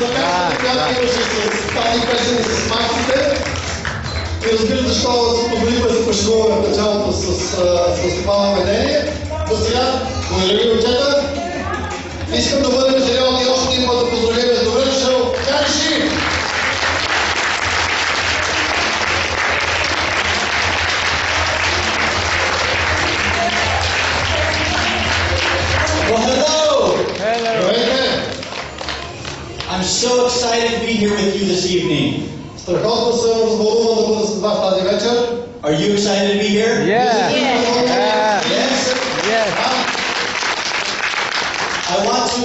закачката, която имаше с тази песен и с максите. И разбира защо си позволихме да се пошегуваме в началото с това въведение. До сега, уважаеми момчета, искам да бъдем сериозни още един път да поздравим с добре дошъл Гари Шрийв! Well, hello! Здравейте! I'm so excited to be here with you this evening. Страхотно съм развълнуван да бъда с вас тази вечер. Are you excited to be here? Yeah. Yes? Yes. I want to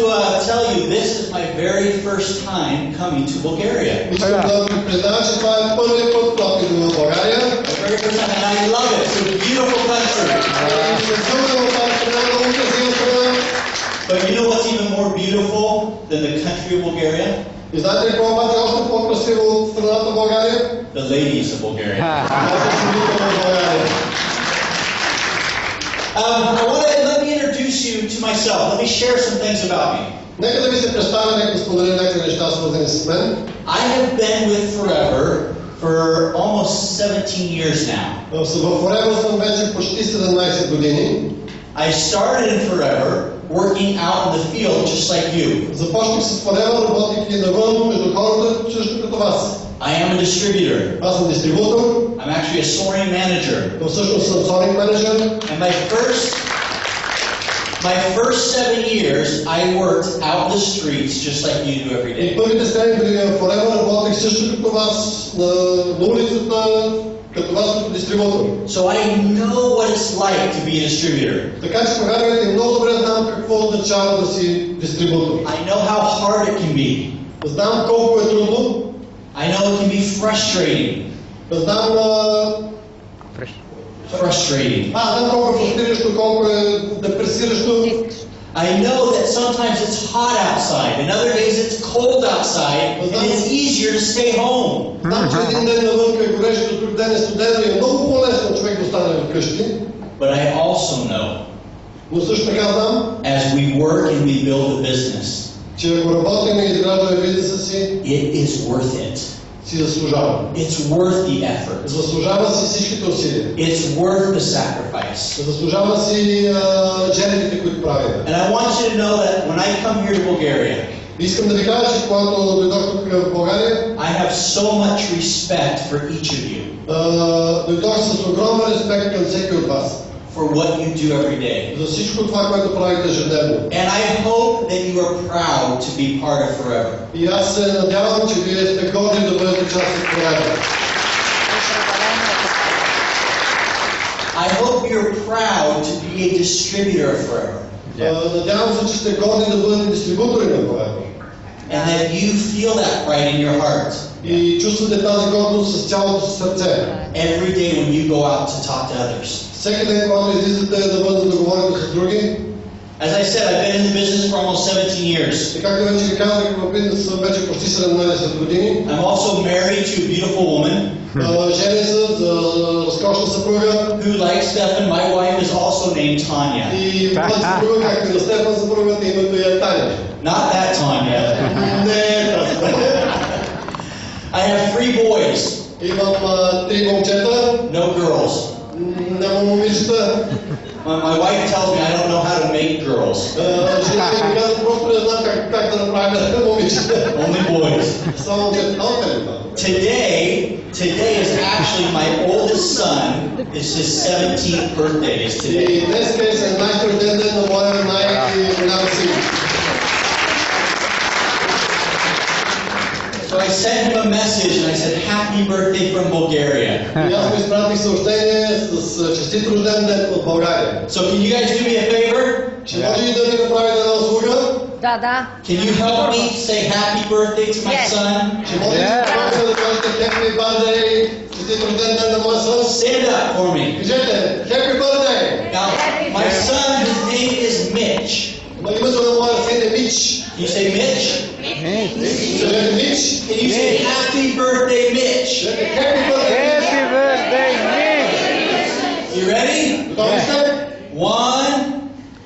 tell you, this is my very first time coming to Bulgaria. Искам да ви призная, че това е първият път, когато идвам в България. My very first time, and I love it. It's a beautiful country. But you know what's even more beautiful than the country of Bulgaria? И знаете ли какво обаче още по-красиво от страната България? The ladies of Bulgaria. Let me introduce you to myself. Let me share some things about me. Нека да ви се представя, нека да споделя някакви неща, свързани с мен. I have been with Forever for almost 17 years now. В Forever съм вече почти 17 години. I started in Forever working out in the field just like you. Започнах с Forever, работейки навън между хората, също като вас. I am a distributor. Аз съм дистрибутор. I'm actually a soaring manager. Но всъщност съм soaring manager. And my first 7 years, I worked out in the streets just like you do every И day. първите 7 години в Forever работех също като вас на улицата, като вас като дистрибутор. So I know what it's like to be a distributor. Така че повярвайте, много добре знам какво означава да си дистрибутор. I know how hard it can be. Знам колко е трудно. I know it can be frustrating. Знам Frustrating. знам колко е фрустриращо, колко е депресиращо. I know that sometimes it's hot outside, and other days it's cold outside, and it's easier to stay home. Знам, че един ден навънка е горещо, друг ден е студено и е много по-лесно човек да остане вкъщи. But I also know, Но също така знам, as we work and we build a business, че ако работим и изграждаме бизнеса си, it is worth it. си заслужава. It's worth the effort. Заслужава си всичките усилия. It's worth the sacrifice. Заслужава си жертвите, които правим. And I want you to know that when I come here to Bulgaria, Искам да ви кажа, че когато дойдох тук в България, I have so much respect for each of you, дойдох с огромен респект към всеки от вас. for what you do every day. За всичко това, което правите ежедневно. And I hope that you are proud to be part of Forever. И аз се надявам, че вие сте горди да бъдете част от Forever. I hope you're proud to be a distributor of Forever. Надявам се, че сте горди да бъдете дистрибутори на Forever. And that you feel that pride in your heart И чувствате тази гордост с цялото си сърце. every day when you go out to talk to others. Всеки ден, когато излизате да бъдете да говорите с други. As I said, I've been in the business for almost 17 years. И както вече ви казах, в бизнеса съм вече почти 17 години. I'm also married to a beautiful woman Жени се за разкошна съпруга. who, like Stefan, my wife is also named Tanya. И моята съпруга, както и на Стефан съпругата, името е Таня. Not that Tanya. Не е тази. I have 3 boys, Имам 3 момчета, no girls. няма момичета. My wife tells me I don't know how to make girls, Жените ми казват, просто не знам как да направим момичета. only boys. Само момчета. Today is actually my oldest son. It's his 17th birthday is today. И днес е 17-ти рожден ден на моя най-голям син. So I sent him a message and I said, "Happy birthday from Bulgaria." И аз му изпратих съобщение с честит рожден ден от България. So can you guys do me a favor? Ще може ли да ми направите една услуга? Да. Can you help me say happy birthday to my Yes. son? Ще може ли да кажете Happy birthday, честит рожден ден на моя сън? Stand up for me. Кажете Happy birthday! Now, my son, his name is Mitch. Името на моя син е Мич. Can you say Mitch? Кажете Мич. Can you say happy birthday, Mitch? Happy birthday! Happy birthday, Nick! You ready? Готови сте? 1,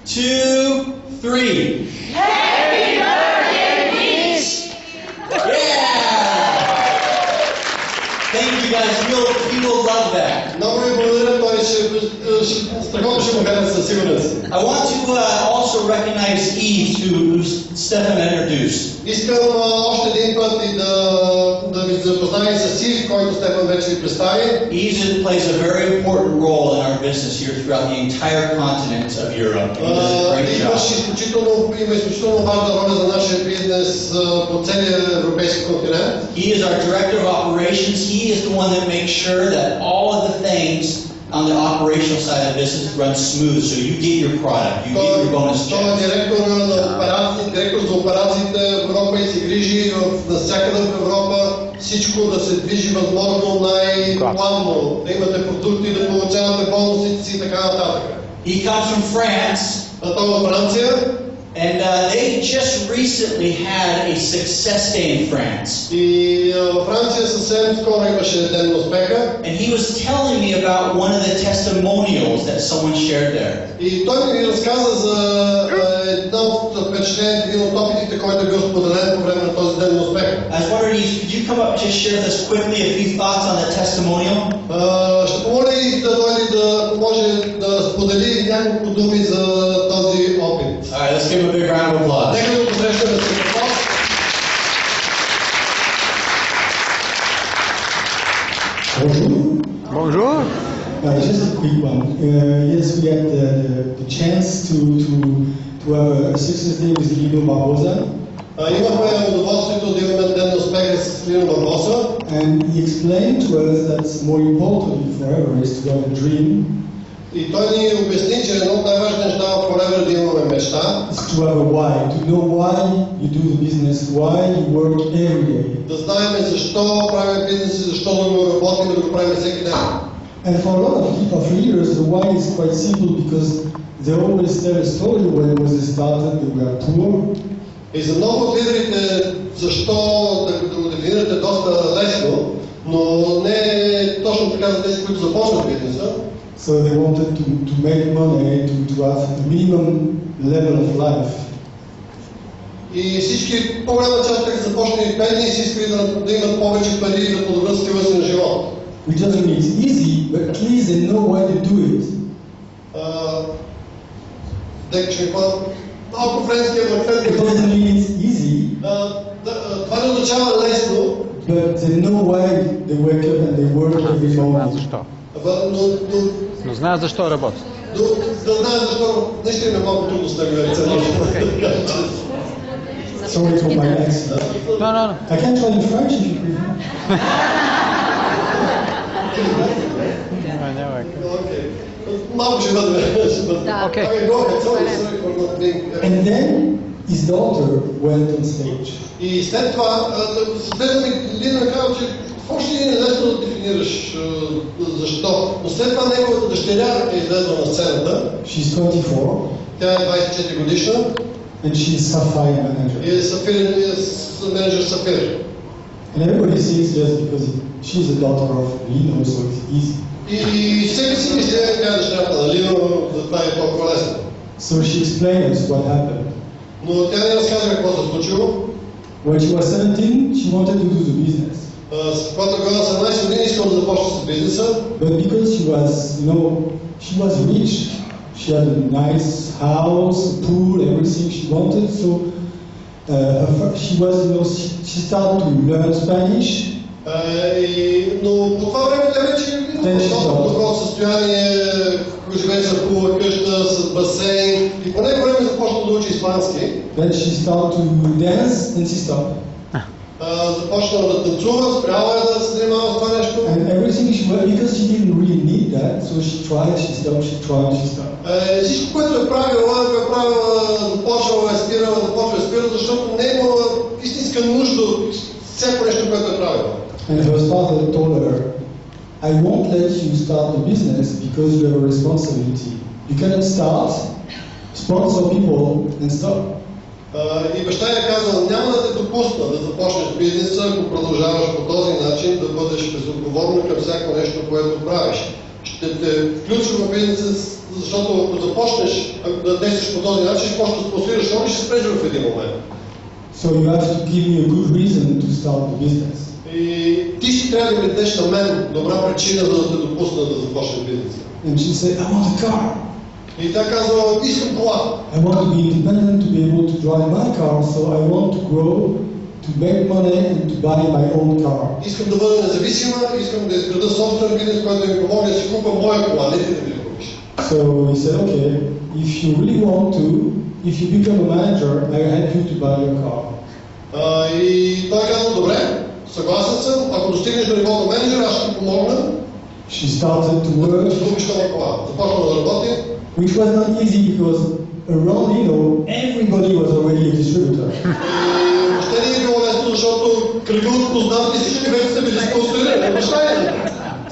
2, 3. Happy birthday, Nick! you guys, he will love that. Много ви благодаря, той страхотно ще му хареса със сигурност. I want to also recognize Eve, who Stefan introduced. Искам още един път и да ви запозная с Ив, който Стефан вече ви представи. Eve plays a very important role in our business here throughout the entire continent of Europe. He does a great job. Има изключително важна роля за нашия бизнес по целия европейски континент. He is our director of operations. He is the one that makes sure that all of the things on the operational side of the business run smooth, so you get your product, you get your bonus checks. Той е директор за операциите в Европа и се грижи навсякъде в Европа всичко да се движи възможно най-плавно, да имате продукти, да получавате бонусите си и така нататък. He comes from France. Той е от Франция. And they just recently had a success day in France. И Франция съвсем скоро имаше ден на успеха. And he was telling me about one of the testimonials that someone shared there. И той ми разказа за едно от впечатлението, един от опитите, който е бил споделен по време на този ден на успеха. I was wondering, could you come up and just share with us quickly a few thoughts on the testimonial? Ще помоля и да дойде да може да сподели няколко думи за този опит. All right, let's give him a big round of applause. Нека да го посрещаме с аплауз. Bonjour. Just a quick one. Yes, we had the chance to have a success day with Lino Barbosa. Имахме удоволствието да имаме ден на успеха с Лино Барбоса. And he explained to us that more important forever is to have a dream. И той ни обясни, че едно от най-важните неща в Forever да имаме мечта. Is to have a why, to know why you do the business, why you work every day. Да знаем защо правим бизнес и защо да го работим и да го правим всеки ден. And for a lot of leaders, the why is quite simple because they always tell a story when they started, they were poor. И за много от лидерите защо да го дефинирате доста лесно, но не точно така за тези, които започват бизнеса. So they wanted to make money, to have the minimum level of life. И всички, по-голяма част тях започнали бедни и си искали да имат повече пари и да подобрят стила си на живот. Which doesn't mean it's easy, but at least they know why to do it. Малко френския акцент. It doesn't mean it's easy, Това не означава лесно, but they know why they wake up and they work every morning. Защо? но Но знаят защо работят. да знаят защо наистина е малко трудно с него да речем. Sorry for my accent. No. I can try in French if you prefer. Няма. Малко ще бъде. Okay. And then his daughter went on stage. И след това, след Лина ми казва, че въобще не е лесно да дефинираш защо. Но след това неговата дъщеря е излезла на сцената. She's 24. Тя е 24 годишна. And she's Sapphire manager. И е менеджер Сафир. And everybody thinks just because she's a daughter of Lino, so it's easy. И всеки си мисли, тя е дъщерята на Лино, затова е толкова лесно. So she explained us what happened. Но тя не разказва какво се случило. When she was 17, she wanted to do the business. Когато била 17 години, искала да започне с бизнеса. But because she was rich, she had a nice house, a pool, everything she wanted. So she started to learn Spanish. Но по това време тя вече в добро състояние, живее с хубава къща, с басейн и по него време започна да учи испански. Then she started to dance and she stopped. Започна да танцува, спряла е да се занимава с това нещо. And everything because she didn't really need that, so she tried, she stopped, she tried, she stopped. Всичко, което е правила, започвала, започва, спира, защото не е имала истинска нужда от всяко нещо, което е правила. And her father told her, I won't let you start the business because you have a responsibility. You cannot start, sponsor people and stop. И баща я казал, няма да те допусна да започнеш бизнеса, ако продължаваш по този начин да бъдеш безотговорен към всяко нещо, което правиш. Ще те включва в бизнеса, защото ако започнеш да действаш по този начин, ще почнеш да спонсорираш, но ще спреш в един момент. So you have to give me a good reason to start the business. И ти ще трябва да ми дадеш на мен добра причина, за да те допусна да започнеш бизнес. And she said, I want a car. И тя казва, искам кола. I want to be independent, to be able to drive my car, so I want to grow, to make money and to buy my own car. Искам да бъда независима, искам да изграда собствен бизнес, който да ми помогне да си купа моя кола, не ти да ми купиш. So he said, okay, if you really want to, if you become a manager, I help you to buy your car. И той казва, добре, съгласен съм, ако достигнеш до нивото менеджер, аз ще ти помогна. She started to work, Да купиш това кола. Започна да работи. which was not easy because around Lino, everybody was already a distributor. И въобще не е било лесно, защото кръга от познати всички вече са били спонсорирани.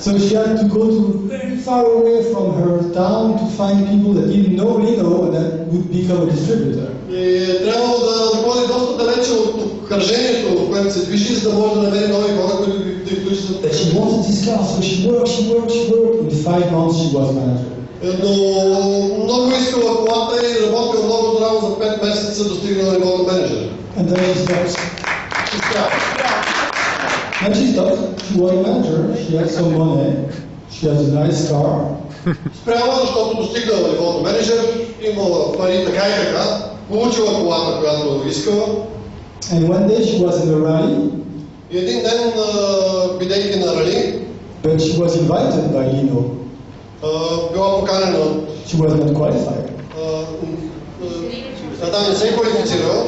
So she had to go to very far away from her town to find people that didn't know Lino and that would become a distributor. И трябвало да ходи доста далече от обкръжението, в което се движи, за да може да намери нови хора, които да ги включат. But she wanted this car, so she worked. In 5 months she was manager. Но много искала колата и работила много здраво за 5 месеца, достигнала нивото менеджер. And then she stopped. And she stopped. She was a manager. She had some money. She has a nice car. Спряла, защото достигнала нивото менеджер, имала пари така и така, получила колата, която искала. And one day she was in a rally, И един ден, бидейки на рали, but she was invited by Lino. била поканена, She was not qualified. не се е квалифицирала,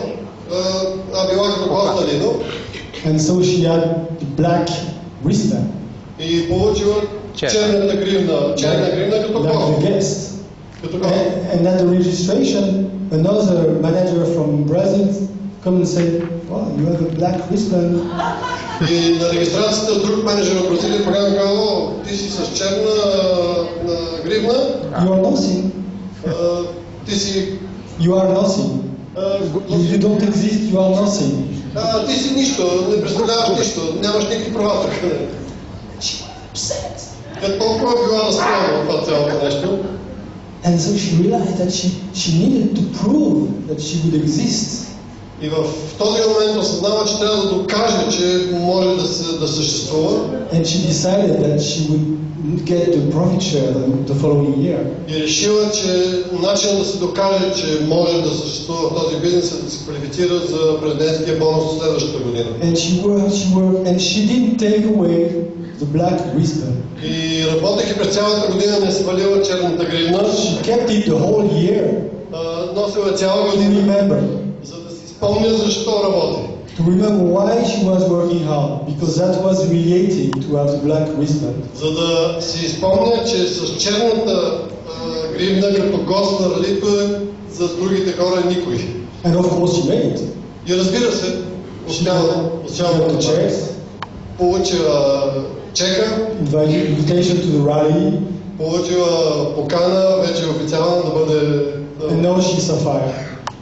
била като гост на Лино And so she had the black wristband, и получила черна гривна като like the гост. guest. Като гост. And at the registration, another manager from Brazil come and say, "Wow, you have a black wristband." И на регистрацията друг менеджер от Бразилия програма казал, ти си с черна гривна, You are nothing. ти си You are nothing. You don't exist. You are nothing. ти си нищо, не представляваш нищо, нямаш никакви права тук. Толкова била разстроена от това цялото нещо. And so she realized that she needed to prove that she would exist. И в този момент осъзнава, че трябва да докаже, че може да съществува. And she decided that she would get the profit share the following year. И решила, че начинът да се докаже, че може да съществува в този бизнес е да се квалифицира за президентския бонус следващата година. And she worked, and she didn't take away the black wristband. И работейки през цялата година не свалила черната гривна. She kept it the whole year. Носила цяла To година, remember. за да си спомня защо работи. To remember why she was working hard, because that was relating to have the black wristband. За да си спомня, че с черната гривна като гост на ралито е за другите хора никой. And of course she made it. И разбира се, успява She got the checks, получила чека, invitation to the rally, получила покана, вече официално да бъде and now she's a fire.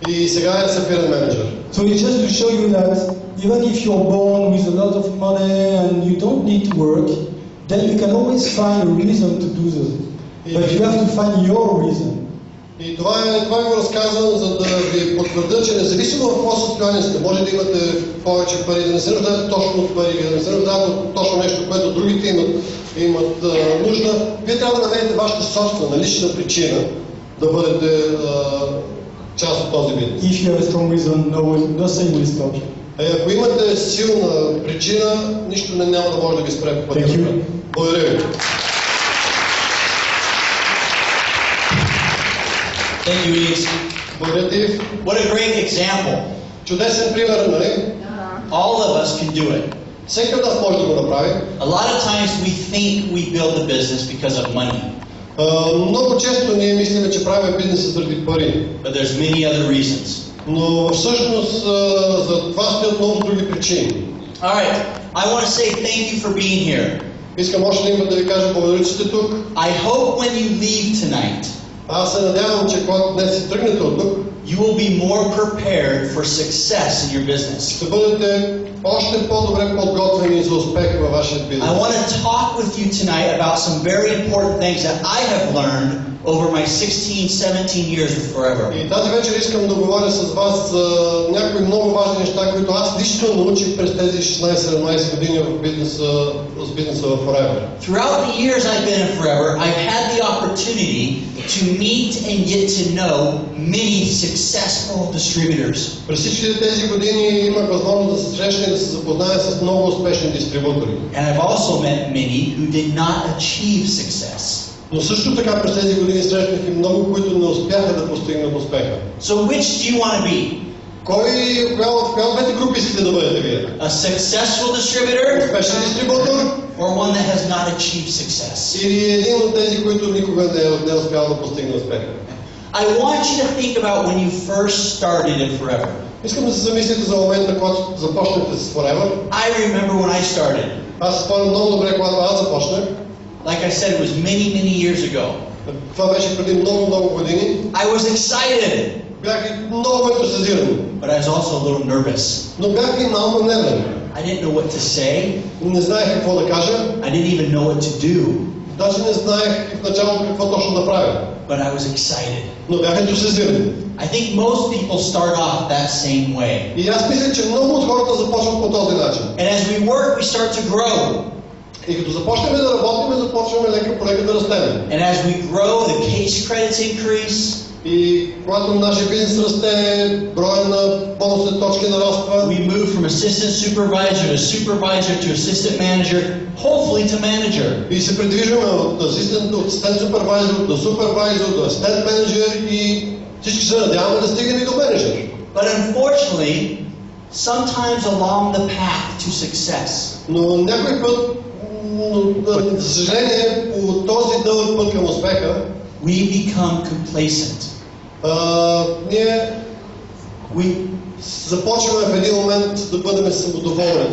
и сега е сапиран менеджер. So it's just to show you that even if you're born with a lot of money and you don't need to work, then you can always find a reason to do this. But you have to find your reason. И това го разказвам, за да ви потвърдя, че независимо в какво състояние сте, може да имате повече пари, да не се нуждаете точно от пари, да не се нуждаете от точно нещо, което другите имат нужда. Вие трябва да намерите вашата собствена, лична причина да бъдете част от този бизнес. If you have a strong reason, nothing will stop you. Ако имате силна причина, нищо няма да може да ви спре по пътя. Благодаря ви. Thank you, Elise. Благодаря ти. What a great example. Чудесен пример, нали? All of us can do it. Всеки от нас може да го направи. A lot of times we think we build a business because of money. Много често ние мислим, че правим бизнеса заради пари. But there's many other reasons. Но всъщност за това стоят много други причини. All right. I want to say thank you for being here. Искам още един път да ви кажа благодаря, че сте тук. I hope when you leave tonight, Аз се надявам, че когато днес си тръгнете от тук, you will be more prepared for success in your business. ще бъдете още по-добре подготвени за успех във вашия бизнес. I want to talk with you tonight about some very important things that I have learned over my 16, 17 years with Forever. И тази вечер искам да говоря с вас за някои много важни важни неща, които аз лично научих през тези 16-17 години в бизнеса в Forever. Throughout the years I've been in Forever, I've had the opportunity to meet and get to know many successful distributors. През всичките тези години имах възможност да се срещна и да се запозная с много успешни дистрибутори. And I've also met many who did not achieve success. Но също така през тези години срещнах и много, които не успяха да постигнат успеха. So which do you want to be? В коя от двете групи искате да бъдете вие? A successful distributor Успешен дистрибутор or one that has not achieved success? или един от тези, които никога не е успял да постигне успеха? I want you to think about when you first started in Forever. Искам да се замислите за момента, когато започнахте с Forever. I remember when I started. Аз спомням много добре, когато аз започнах. Like I said, it was many years ago. Това беше преди много години. I was excited. Бях и много ентусиазиран. But I was also a little nervous. Но бях и малко нервен. I didn't know what to say. Не знаех какво да кажа. I didn't even know what to do. Даже не знаех в началото какво точно да правя. But I was excited. Но бях ентусиазиран. I think most people start off that same way. И аз мисля, че много от хората започват по този начин. And as we work, we start to grow. И като започнем да работим, започваме лека по лека да растем. And as we grow, the case credits increase. И когато нашия бизнес расте, броя на бонусните точки нараства. We move from assistant supervisor to assistant manager, hopefully to manager. И се придвижваме от асистент супервайзор до супервайзор, до асистент менеджер и всички се надяваме да стигнем и до менеджер. But unfortunately, sometimes along the path to success, Но някой път, за съжаление, по този дълъг път към успеха, we become complacent. ние започваме в един момент да бъдем самодоволни,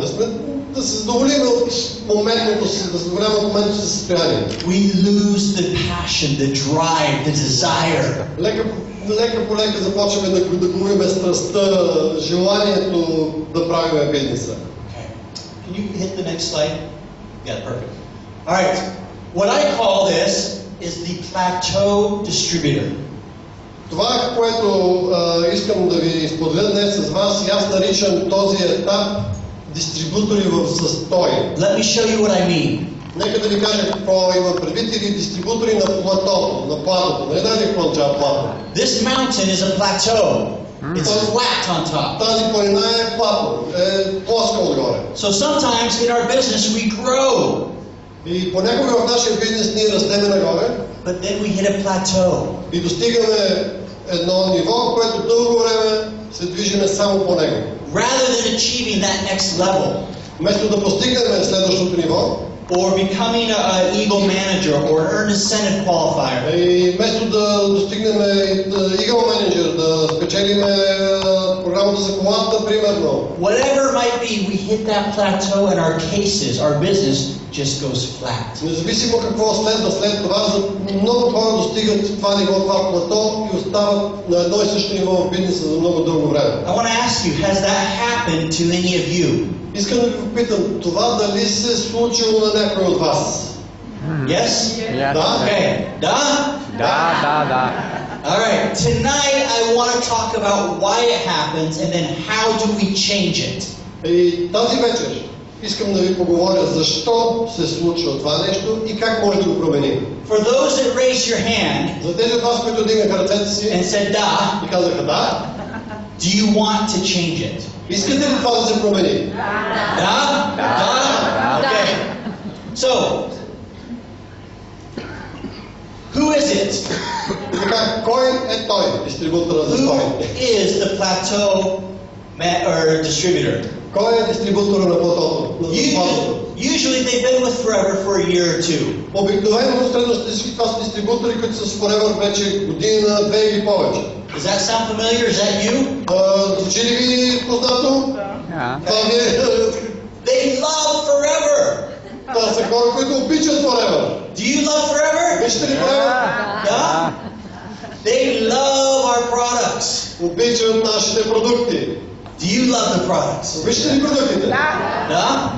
да се задоволим от моментното си, да се задоволяваме от моментното си състояние. We lose the passion, the drive, the desire. Лека по лека започваме да губим страстта, желанието да правим бизнеса. Okay. Can you hit the next slide? Yeah, perfect. All right. What I call this is the plateau distributor. Това, което искам да ви споделя днес с вас, и аз наричам този етап дистрибутори в застой. Let me show you what I mean. Нека да ви кажа какво има предвид, или дистрибутори на платото, на платото. Не знаете какво означава плато? This mountain is a plateau. It's flat on top. Тази планина е плато, е плоска отгоре. So sometimes in our business we grow. И понякога в нашия бизнес ние растеме нагоре. But then we hit a plateau. И достигаме едно ниво, което дълго време се движиме само по него. Rather than achieving that next level, Вместо да постигнем следващото ниво, or becoming an Eagle manager or earn incentive qualifier, и вместо да достигнем Eagle Manager, да спечелим програмата за колата, примерно. whatever it might be, we hit that plateau and our cases, our business just goes flat. Независимо какво следва след това, много хора достигат това ниво, това плато и остават на едно и също ниво в бизнеса за много дълго време. I want to ask you, has that happened to any of you? Искам да ви попитам, това дали се е случило на някой от вас? Yes? Yeah. Да? Okay. Да? Да. All right. Tonight I want to talk about why it happens and then how do we change it. И тази вечер искам да ви поговоря защо се случва това нещо и как може да го променим. For those that raised your hand За тези от вас, които дигнаха ръцете си and said da, и казаха да, do you want to change it? искате ли това да се промени? Da? Da? Okay. So, who is it? Така, кой е той, дистрибутора за Who той? is the plateau or distributor? Кой е дистрибутора на платото? На заплатото? Usually they've been with Forever for a year or two. Обикновено средностатистически това са дистрибутори, които са с Forever вече година, две или повече. Does that sound familiar? Is that you? Звучи ли ви познато? Да. Това ви е... They love Forever. Това са хора, които обичат Forever. Do you love Forever? Обичате ли Forever? Yeah. They love our products. Обичат нашите продукти. Do you love the products? Обичате ли продуктите? Yeah. Да.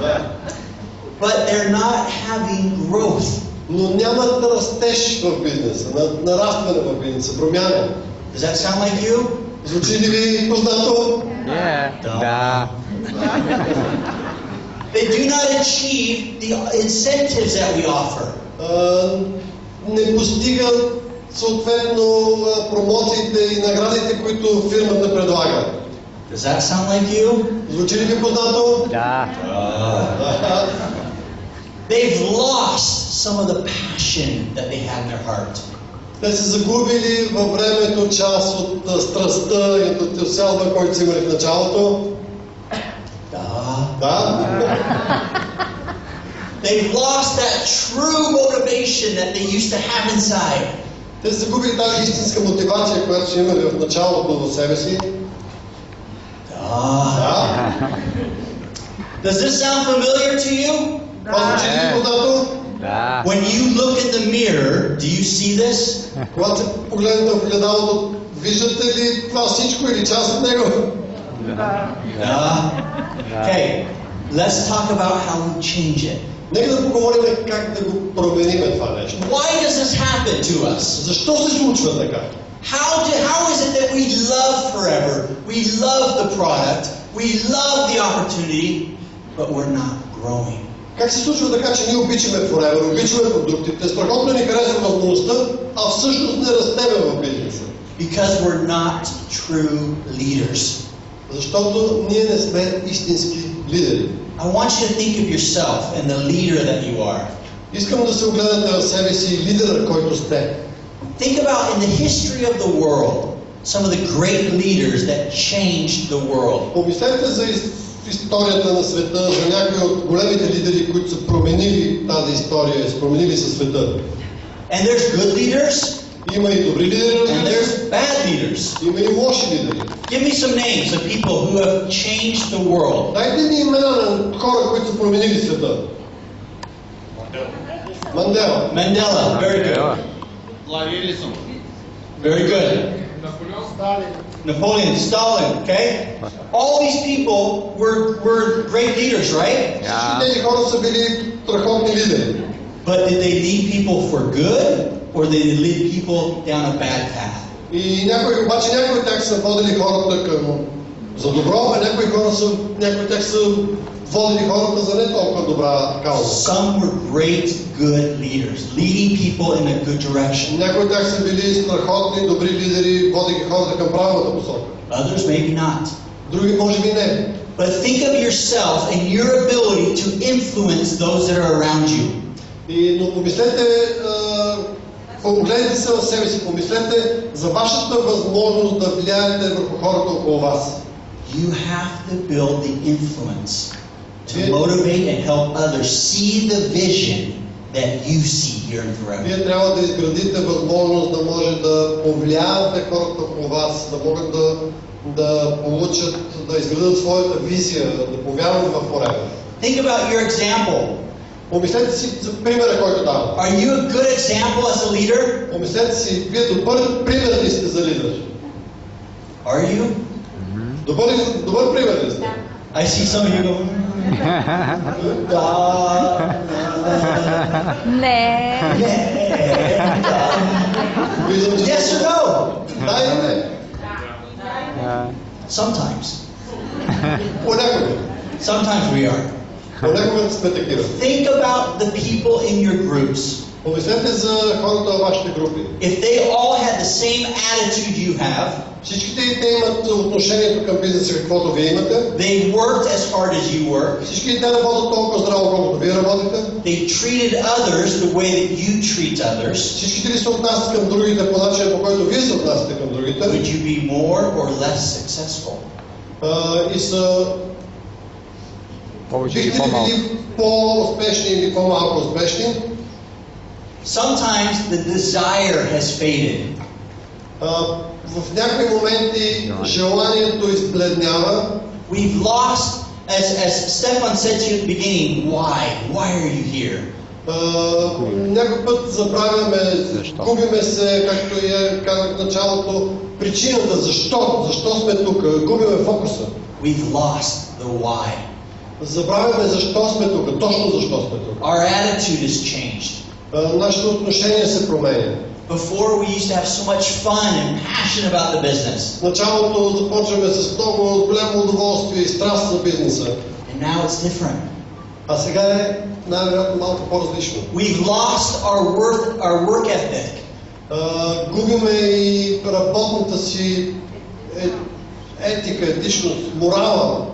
But they're not having growth. Но нямат растеж в бизнеса, нарастване в бизнеса, промяна. Does that sound like you? Звучи ли ви познато? Yeah. Да. They do not achieve the incentives that we offer. Не постигат съответно промоциите и наградите, които фирмата предлага. Does that sound like you? Звучи ли ви познато? Да. They've lost some of the passion that they had in their heart. Те са загубили във времето част от страстта и от ентусиазма, който са имали в началото. Да. They've lost that true motivation that they used to have inside. Те са загубили тази истинска мотивация, която са имали в началото в себе си. Да. Does this sound familiar to you? Това звучи ли познато? Да. When you look in the mirror, do you see this? Когато се погледнете в огледалото, виждате ли това всичко или част от него? Okay, let's talk about how we change it. Нека да поговорим как да го променим това нещо. Why does this happen to us? Защо се случва така? How is it that we love forever? We love the product, we love the opportunity, but we're not growing? Как се случва така, че ние обичаме Forever, обичаме продуктите, страхотно ни харесва възможността, а всъщност не растеме в бизнеса? Because we're not true leaders. Защото ние не сме истински лидери. I want you to think of yourself and the leader that you are. Искам да се огледате в себе си и лидера, който сте. Think about in the history of the world, some of the great leaders that changed the world. Помислете за историята на света, за някои от големите лидери, които са променили тази история, са променили със света. And there's good leaders, Има и добри лидери, and there's bad leaders. има и лоши лидери. Give me some names of people who have changed the world. Дайте ми имена на хора, които са променили света. Мандела. Mandela, very good. Very good. Napoleon, Stalin, okay? All these people were great leaders, right? Всички тези хора са били страхотни лидери. But did they lead people for good, or did they lead people down a bad path? И някои от тях са водили хората към за добро, а някои от тях са водили хората за не толкова добра кауза. Some were great, good leaders, leading people in a good direction. Някои от тях са били страхотни, добри лидери, водейки хората към правилната посока. Others maybe not. Други може би не. But think of yourself and your ability to influence those that are around you. Но помислете, погледнете се в себе си, помислете за вашата възможност да влияете върху хората около вас. You have to build the influence to motivate and help others see the vision that you see here in Forever. Вие трябва да изградите възможност да може да повлияете хората около вас, да могат да получат, да изградат своята визия, да повярват в Forever. Think about your example. Помислете си за примера, който давам. Are you a good example as a leader? Помислете си, вие добър пример ли сте за лидер? Are you? Добър пример ли сте? I see some of you go. Yes or no? Да или не? Sometimes. Понякога. Sometimes we are. Понякога сме такива. Think about the people in your groups. Помислете за хората във вашите групи. If they all had the same attitude you have, Всичките те имат отношението към бизнеса, каквото вие имате. they worked as hard as you work, Всички те работят толкова здраво, колкото вие работите. they treated others the way that you treat others, Всичките ли се отнасят към другите по начина, по който вие се отнасяте към другите? would you be more or less successful? И са Повече или бихте ли по-малко? били по-успешни или по-малко успешни? Sometimes the desire has faded. В някои моменти желанието избледнява. We've lost, as Stefan said to you at the beginning, why? Why are you here? Някой път забравяме, Защо? губиме се, както я казах в началото, причината, защо сме тук, губиме фокуса. We've lost the why. Забравяме защо сме тук, точно защо сме тук. Our attitude has changed. Нашето отношение се променя. Before we used to have so much fun and passion about the business. В началото започваме с много голямо удоволствие и страст за бизнеса. And now it's different. А сега е най-вероятно малко по-различно. We've lost our work ethic. Губиме и работната си етика, етичност, морала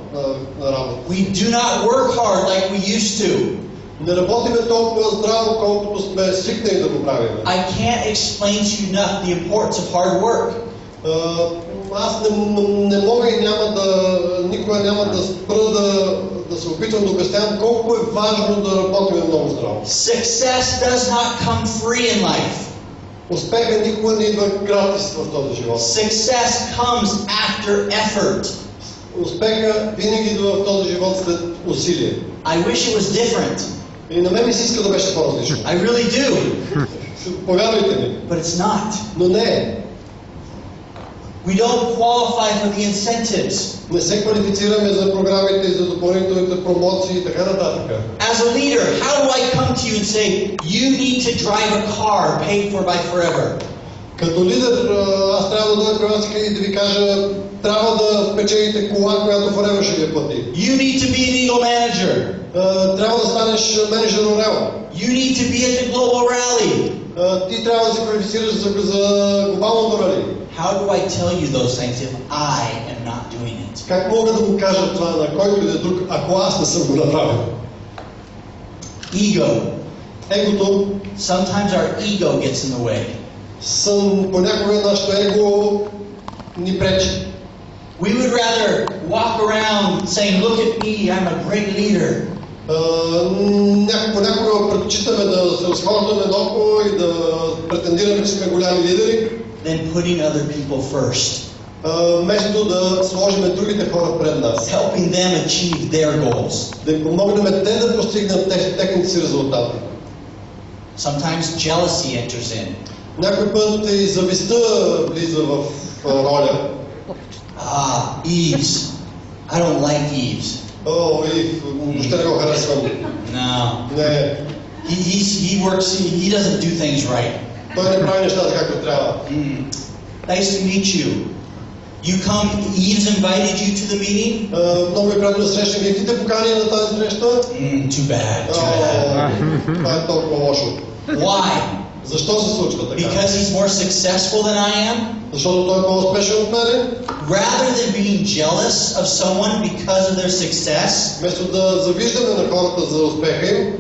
на работа. We do not work hard like we used to. Не работиме толкова здраво, колкото сме свикнали да го правим. I can't explain to you enough the importance of hard work. Аз не мога и никога няма да спра да се опитвам да обяснявам колко е важно да работим много здраво. Success does not come free in life. Успеха никога не идва гратис в този живот. Success comes after effort. Успеха винаги идва в този живот след усилие. I wish it was different. И на мен ми се иска да беше по-различно. I really do. Повярвайте ми. But it's not. Но не е. We don't qualify for the incentives. Не се квалифицираме за програмите и за допълнителните промоции и така нататък. As a leader, how do I come to you and say, you need to drive a car paid for by Forever? Като лидер, аз трябва да дойда при вас и да ви кажа, трябва да спечелите кола, която Forever ще ви плати. You need to be an Eagle manager. Трябва да станеш менеджер Орел. You need to be at the global rally. Ти трябва да се квалифицираш за глобалното рали. How do I tell you those things if I am not doing it? Как мога да го кажа това на който и да е друг, ако аз не съм го направил? Ego. Егото. Sometimes our ego gets in the way. Понякога нашето его ни пречи. We would rather walk around saying, look at me, I'm a great leader. Понякога предпочитаме да се разхождаме наоколо и да претендираме, че сме голями лидери, than putting other people first. Вместо да сложим другите хора пред нас. Helping them achieve their goals. Да им помогнем те да постигнат техните си резултати. Sometimes jealousy enters in. Някой път и завистта влиза в роля. Eves. I don't like Eves. Ив, въобще не го харесвам. No. Не. He works, he doesn't do things right. Той не прави нещата както трябва. Nice to meet you. You come, Eves invited you to the meeting? Много е приятно да срещнем. Вие те покани на тази среща? Too bad, too bad. Това е толкова лошо. Why? Защо се случва така? Because he's more successful than I am? Защото той е по-успешен от мен? Rather than being jealous of someone because of their success, вместо да завиждаме на хората за успеха им,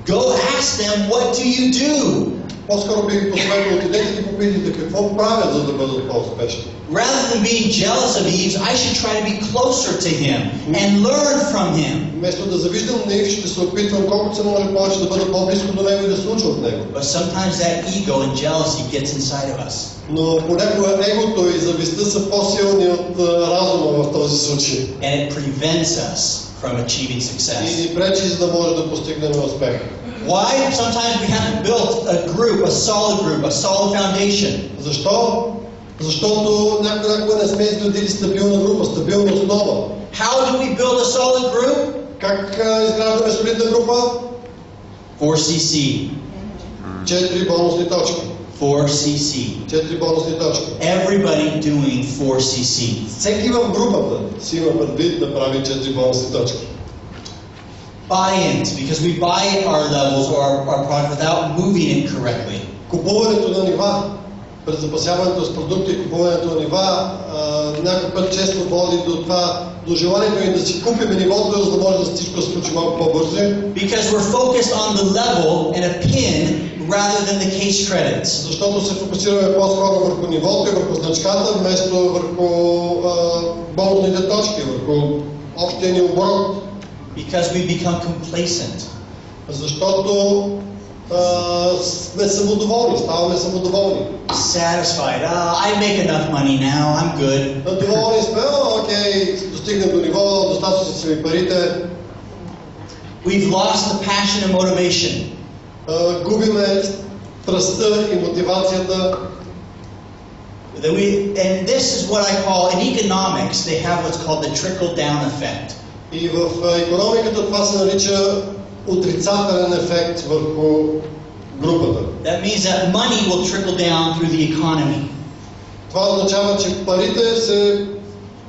go ask them, what do you do? По-скоро бих ги посъветвал, отидете и попитайте какво правят, за да бъдат по-успешни. Rather than being jealous of Eve, I should try to be closer to him and learn from him. Вместо да завиждам на Ив, ще се опитвам колкото се може повече да бъда по-близко до него и да се уча от него. But sometimes that ego and jealousy gets inside of us. Но понякога егото и завистта са по-силни от разума в този случай. And it prevents us from achieving И success. ни пречи, за да може да постигнем успех. Why? Sometimes we haven't built a group, a solid foundation. Защо? Защото някога не сме изградили стабилна група, стабилна основа. How do we build a solid group? Как изграждаме солидна група? 4CC. 4 бонусни точки. 4CC. 4 бонусни точки. Everybody doing 4CC. Всеки в групата си има предвид да прави 4 бонусни точки. Buy-ins, because we buy our levels or our product without moving it correctly. Купуването на нива, презапасяването с продукти и купуването на нива, някой път често води до това, до желанието ни да си купим нивото, за да може да всичко се случи малко по-бързо. Because we're focused on the level and a pin rather than the case credits. Защото се фокусираме по-скоро върху нивото и върху значката, вместо върху бонусните точки, върху общия ни оборот. Because we become complacent. Защото сме самодоволни, ставаме самодоволни. Satisfied. I make enough money now. I'm good. Доволни сме, окей, достигнем до ниво, достатъчно са ми парите. We've lost the passion and motivation. Губиме страстта и мотивацията. And this is what I call, in economics, they have what's called the trickle-down effect. И в икономиката това се нарича отрицателен ефект върху групата. That means that money will trickle down through the economy. Това означава, че парите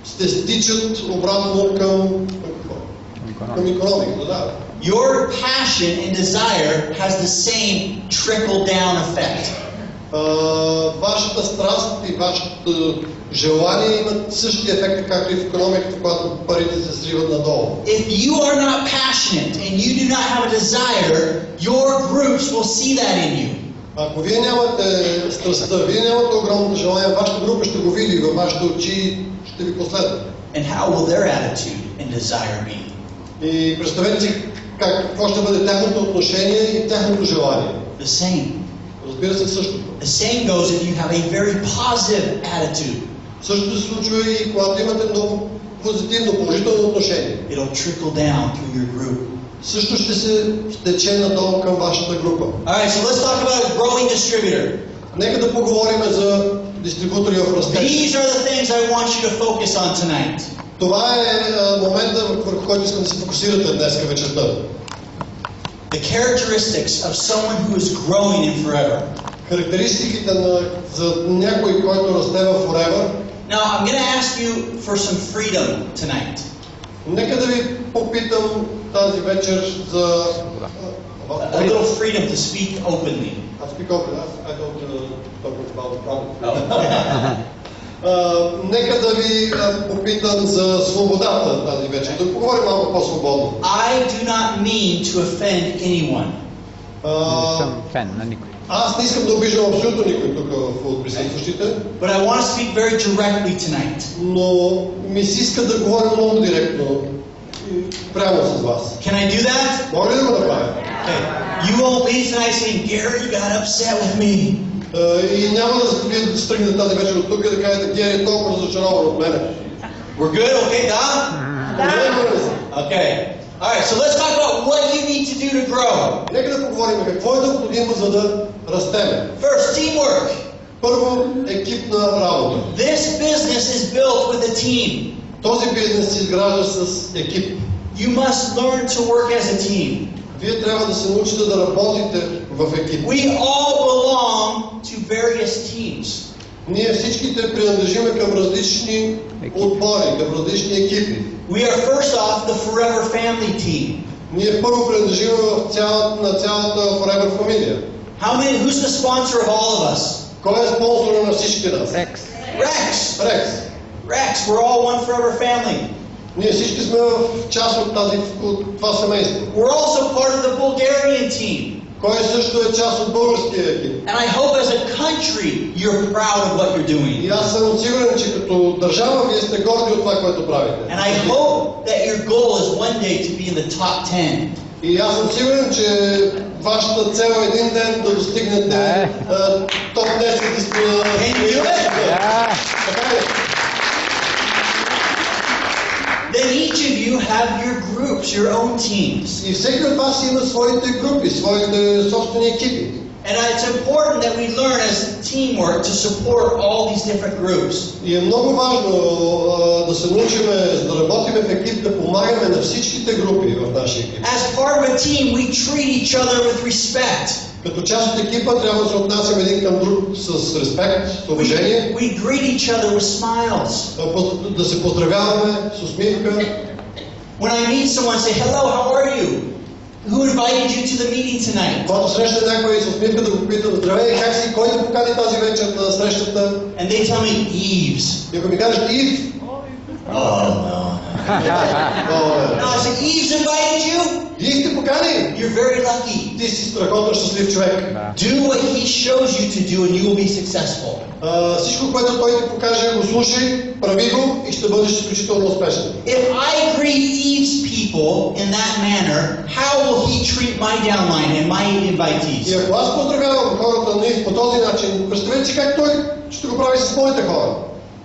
ще стичат обратно към икономиката. Да. Your passion and desire has the same trickle-down effect. Вашата страст и вашето желание имат същия ефект, както и в икономиката, когато парите се сриват надолу. If you are not passionate and you do not have a desire, your groups will see that in you. Ако вие нямате страстта, вие нямате огромното желание, вашата група ще го види, във вашите очи ще ви последва. And how will their attitude and desire be? И представете си какво ще бъде тяхното отношение и тяхното желание. The same. Разбира се, същото. The same goes if you have a very positive attitude. Същото се случва и когато имате много позитивно, положително отношение. It'll trickle down through your group. Също ще се тече надолу към вашата група. Alright, so let's talk about a growing distributor. Нека да поговорим за дистрибутори в растеж. These are the things I want you to focus on tonight. Това е момента, върху който искам да се фокусирате днес вечерта. The characteristics of someone who is growing in forever. Характеристиките за някой, който расте в forever. Now, I'm going to ask you for some freedom tonight. Нека да ви попитам тази вечер за A little freedom to speak openly. I speak open. I don't talk about the problem. Нека да ви попитам за свободата тази вечер. Да поговорим малко по-свободно. I do not mean to offend anyone. Не съм фен на никой. Аз не искам да обиждам абсолютно никой тук от присъстващите. But I want to speak very directly tonight. Но ми се иска да говоря много директно прямо с вас. Can I do that? Мога ли да го направя? Okay. You won't leave tonight saying, Gary, you got upset with me. И няма да стръгнете тази вечер от тук и да кажете, Гери е толкова разочарован от мене. We're good? Okay, да? Okay. Alright, so let's talk about what you need to do to grow. Нека да поговорим какво е необходимо, за да растеме. First, teamwork. Първо, екипна работа. This business is built with a team. Този бизнес се изгражда с екип. You must learn to work as a team. Вие трябва да се научите да работите в екип. We all belong to various teams. Ние всичките принадлежиме към различни отбори, към различни екипи. We are first off the Forever Family team. Ние първо принадлежиме на цялата Forever фамилия. Who's the sponsor of all of us? Кой е спонсора на всички нас? Rex. Rex. We're all one Forever Family. Ние всички сме в част от това семейство. We're also part of the Bulgarian team. Кой също е част от българския екип. And I hope as a country you're proud of what you're doing. И аз съм сигурен, че като държава вие сте горди от това, което правите. And I hope that your goal is one day to be in the top 10. И аз съм сигурен, че вашата цел е един ден да достигнете топ 10 изпълнения. Then each of you have your groups, your own teams. И всеки от вас има своите групи, своите собствени екипи. And it's important that we learn as teamwork to support all these different groups. И е много важно да се научим да работим в екип, да помагаме на всичките групи в нашия екип. As part of a team, we treat each other with respect. Като част от екипа трябва да се отнасяме един към друг с респект, с уважение. We greet each other with smiles. Да се поздравяваме с усмивка. When I meet someone, say, hello, how are you? Who invited you to the meeting tonight? Когато среща някой с усмивка да го питам, здравей, как си, кой те покани тази вечер на срещата? And they tell me, Eves. И ако ми кажеш Ив, No, I said, Eve's invited you? Ив те покани? You're very lucky. Ти си страхотно щастлив човек. Do what he shows you to do and you will be successful. Всичко, което той ти покаже, го слушай, прави го и ще бъдеш изключително успешен. If I greet Eve's people in that manner, how will he treat my downline and my invitees? И ако аз поздравявам хората на Ив по този начин, представете си как той ще го прави с моите хора.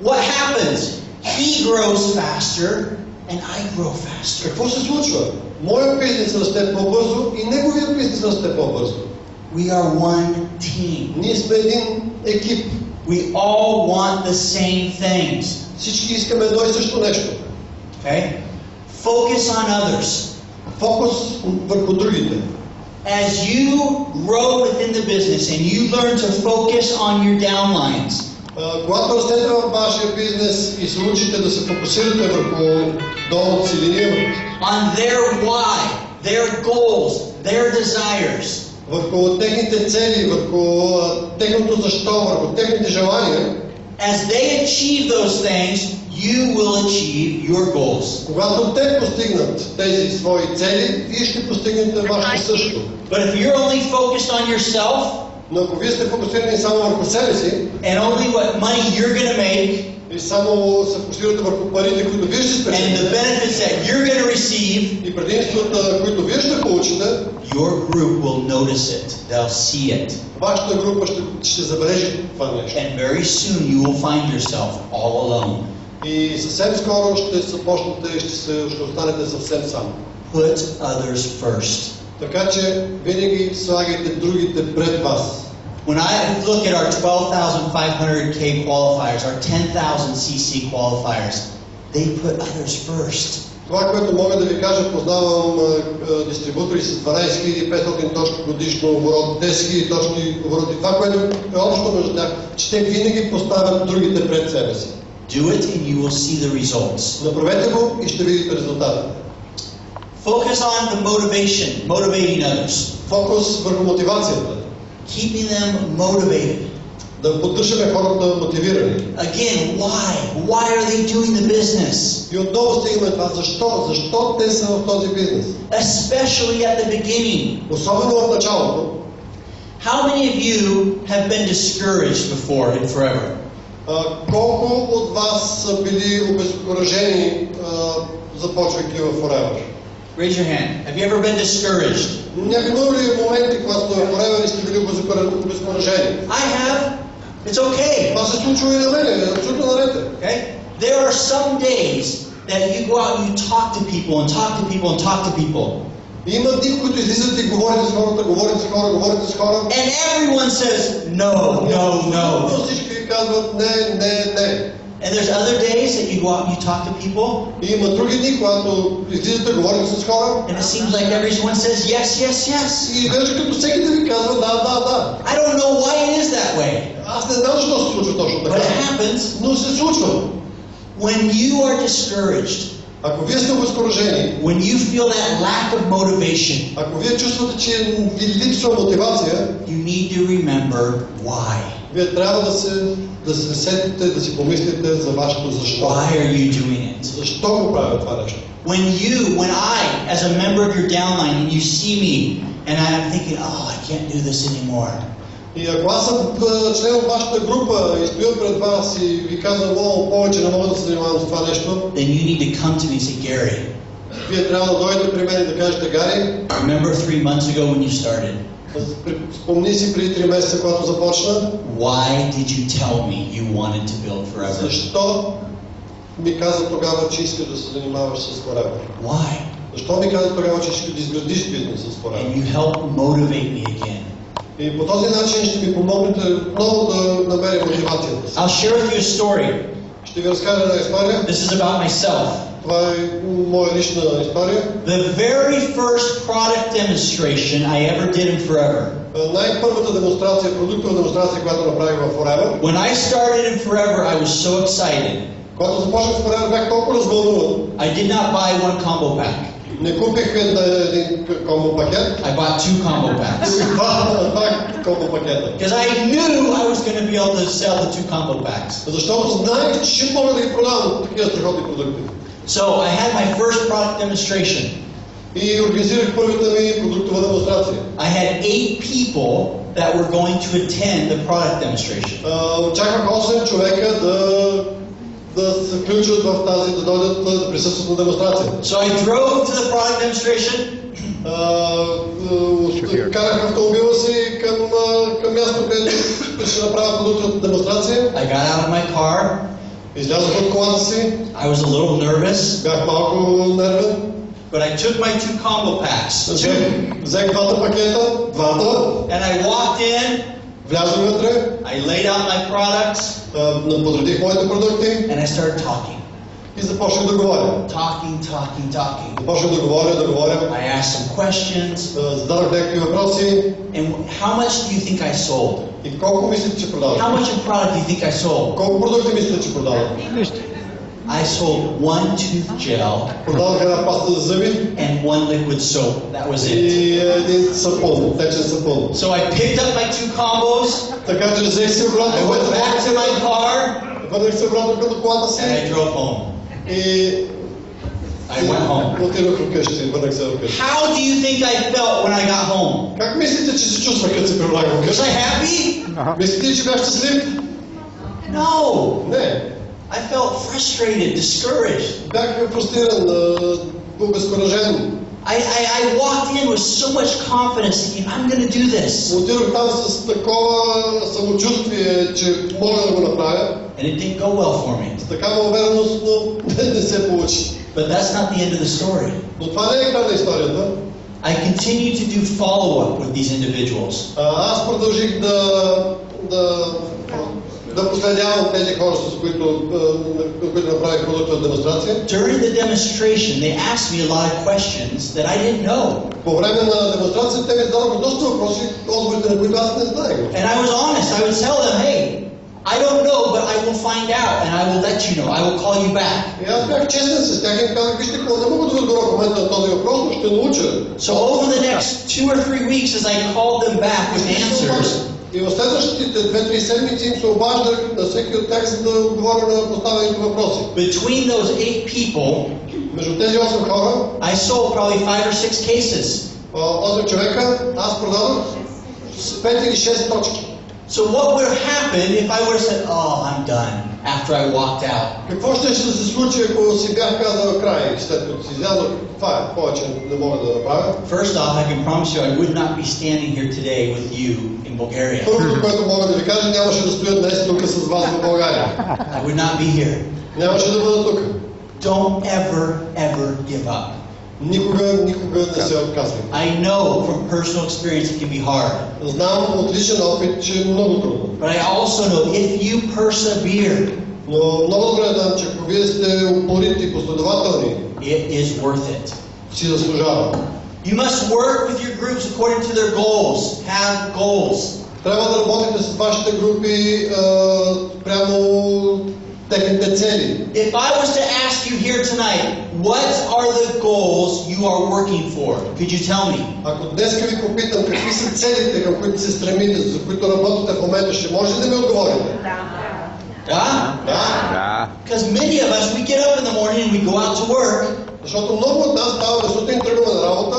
What happens? He grows faster and I grow faster. Какво се случва? Моят бизнес расте по-бързо и неговият бизнес расте по-бързо. We are one team. Ние сме един екип. We all want the same things. Всички искаме едно и също нещо. Okay? Focus on others. Фокус върху другите. As you grow within the business and you learn to focus on your downlines, Когато растете във вашия бизнес и се учите да се фокусирате върху долната си линия, on their why, their goals, their desires, върху техните цели, върху техното защо, върху техните желания, as they achieve those things, you will achieve your goals. когато те постигнат тези свои цели, вие ще постигнете вашето също. But if you're only focused on yourself, Но ако вие сте фокусирани само върху себе си and only what money you're going to make, и само се фокусирате върху парите, които вие ще and the спечелите benefits that you're going to receive, и предимствата, които вие ще получите, your group will notice it. They'll see it. вашата група ще забележи това нещо. And very soon you will find yourself all alone. И съвсем скоро ще започнете и ще останете съвсем сам. Put others first. Така че винаги слагайте другите пред вас. When I look at our 12,500K qualifiers, our 10,000 CC qualifiers, they put others first. Това, което мога да ви кажа, познавам дистрибутори с 12,500 точки годишно оборот, 10,000 точки оборот. И това, което е общо между тях, че те винаги поставят другите пред себе си. Do it and you will see the results. Направете го и ще видите резултата. Focus on the motivation, motivating others. Фокус върху мотивацията. Keeping them motivated. Да поддържаме хората мотивирани. Again, why? Why are they doing the business? И отново стигаме това. Защо? Защо те са в този бизнес? Especially at the beginning. Особено в началото. How many of you have been discouraged before and forever? Колко от вас са били обезкуражени, започвайки в Forever? Raise your hand. Have you ever been discouraged? Някакво ли моменти, когато сте в Forever и сте били обезкуражени? I have. It's okay. Това се случва и на мен, е абсолютно наред. Okay? There are some days that you go out and you talk to people and talk to people and talk to people. Има дни, в които излизате и говорите с хората, говорите с хора. And everyone says no, no, no. Всички ви казват не. And there's other days that you go out and you talk to people. И има други дни, когато излизате, говорите с хора. And it seems like everyone says yes, yes, yes. И изглежда като всеки да ви казва да. I don't know why it is that way. Аз не знам защо се случва точно така. But it happens. Но се случва. When you are discouraged, Ако вие сте обезкуражени, when you feel that lack of motivation, ако вие чувствате, че ви липсва мотивация, you need to remember why. вие трябва да се сетите, да си помислите за вашето защо. Why are you doing it? Защо го правя това нещо? When I, as a member of your downline, and you see me, and I'm thinking, oh, I can't do this anymore. И ако аз съм член от вашата група и стоя пред вас и ви казвам много повече, не мога да се занимавам с това нещо, Then you need to come to me and say, Gary, вие трябва да дойдете при мен и да кажете, Гари, remember 3 months ago when you started? спомни си преди 3 месеца, когато започна, Why did you tell me you wanted to build forever? защо ми каза тогава, че искаш да се занимаваш с Forever? Why? Защо ми каза тогава, че искаш да изградиш бизнес с And Forever? you help motivate me again. И по този начин ще ми помогнете много да намеря мотивацията си. I'll share with you a story. Ще ви разкажа една история. This is about myself. Това е моя лична история. The very first product demonstration I ever did in Forever. Най-първата демонстрация, продуктова демонстрация, която направих в Forever. When I started in Forever, I was so excited. Когато започнах в Forever, бях толкова развълнуван. I did not buy one combo pack. Не купих един комбо пакет. I bought 2 combo packs. Два комбо пакета. Because I knew I was going to be able to sell the 2 combo packs. Защото знаех, че ще мога да ги продавам такива страхотни продукти. So I had my first product demonstration. И организирах първата ми продуктова демонстрация. I had 8 people that were going to attend the product demonstration. Очаквах 8 човека да се включат в тази, да дойдат да присъстват на демонстрация. So I drove to the product demonstration. Карах автомобила си към място, където ще направя продуктовата демонстрация. I got out of my car. Излязох от колата си. I was a little nervous. Бях малко нервен. But I took my 2 combo packs. Взех двата пакета, And I walked in. Влязох вътре. I laid out my products. Подредих моите продукти. And I started talking. И започнах да говоря. Talking. Започнах да говоря. I asked some questions. Зададох някакви въпроси. And how much do you think I sold? И колко мислите, че продадох? How much of product do you think I sold? Колко продукти мислите, че продадох? Нищо. I sold one tooth gel Продадох една паста за зъби and one liquid soap. That was it. и един сапун, течен сапун. So I picked up my 2 combos. Така че взех си обратно I went back to my car върнах се обратно като колата си and I drove home. и I went home. отидох вкъщи, върнах се вкъщи. How do you think I felt when I got home? Как мислите, че се чувствах, като се прибрах Was вкъщи? I happy? Мислите ли, че бях щастлив? No. Не. I felt frustrated, discouraged. Бях фрустриран, обезкуражен. I walked in with so much confidence thinking, I'm going to do this. Отидох там с такова самочувствие, че мога да го направя. And it didn't go well for me. С такава увереност, но не се получи. But that's not the end of the story. Но това не е край на историята. I continued to do follow-up with these individuals. Аз продължих да последявам тези хора, с които направих продуктова демонстрация. During the demonstration, they asked me a lot of questions that I didn't know. По време на демонстрацията те ми зададоха доста въпроси, отговорите на които аз не знаех. And I was honest. I would tell them, hey, I don't know, but I will find out and I will let you know. I will call you back. И аз бях честен с тях и им казах, вижте, не мога да ви отговоря в момента на този въпрос, но ще науча. So over the next 2 or 3 weeks, as I called them back with answers, И в следващите 2-3 седмици им се обаждах на всеки от тях, за да отговоря на поставените въпроси. between those 8 people, Между тези 8 хора, I sold probably 5 or 6 cases. 8 човека, аз продадох с 5 или 6 точки. So what would happen if I would have said, oh, I'm done, after I walked out? Какво ще се случи, ако си бях казал край, след като си излязох, това е, повече не мога да направя. First off, I can promise you I would not be standing here today with you in Bulgaria. Първото, което мога да ви кажа, нямаше да стоя днес тук с вас в България. I would not be here. Нямаше да бъда тук. Don't ever give up. Никога не се отказвам. I know from personal experience it can be hard. Знам от личен опит, че е много трудно. But I also know if you persevere, Но много добре знам, че ако вие сте упорити и последователни, it is worth it. си заслужава. You must work with your groups according to their goals. Have goals. Трябва да работите с вашите групи прямо техните цели. If I was to ask you here tonight, what are the goals you are working for? Could you tell me? Ако днес ви попитам какви са целите, към които се стремите, за които работите в момента, ще може ли да ми отговорите? Да? Да. Because many of us, we get up in the morning and we go out to work, Защото много от нас ставаме сутрин, тръгваме на работа,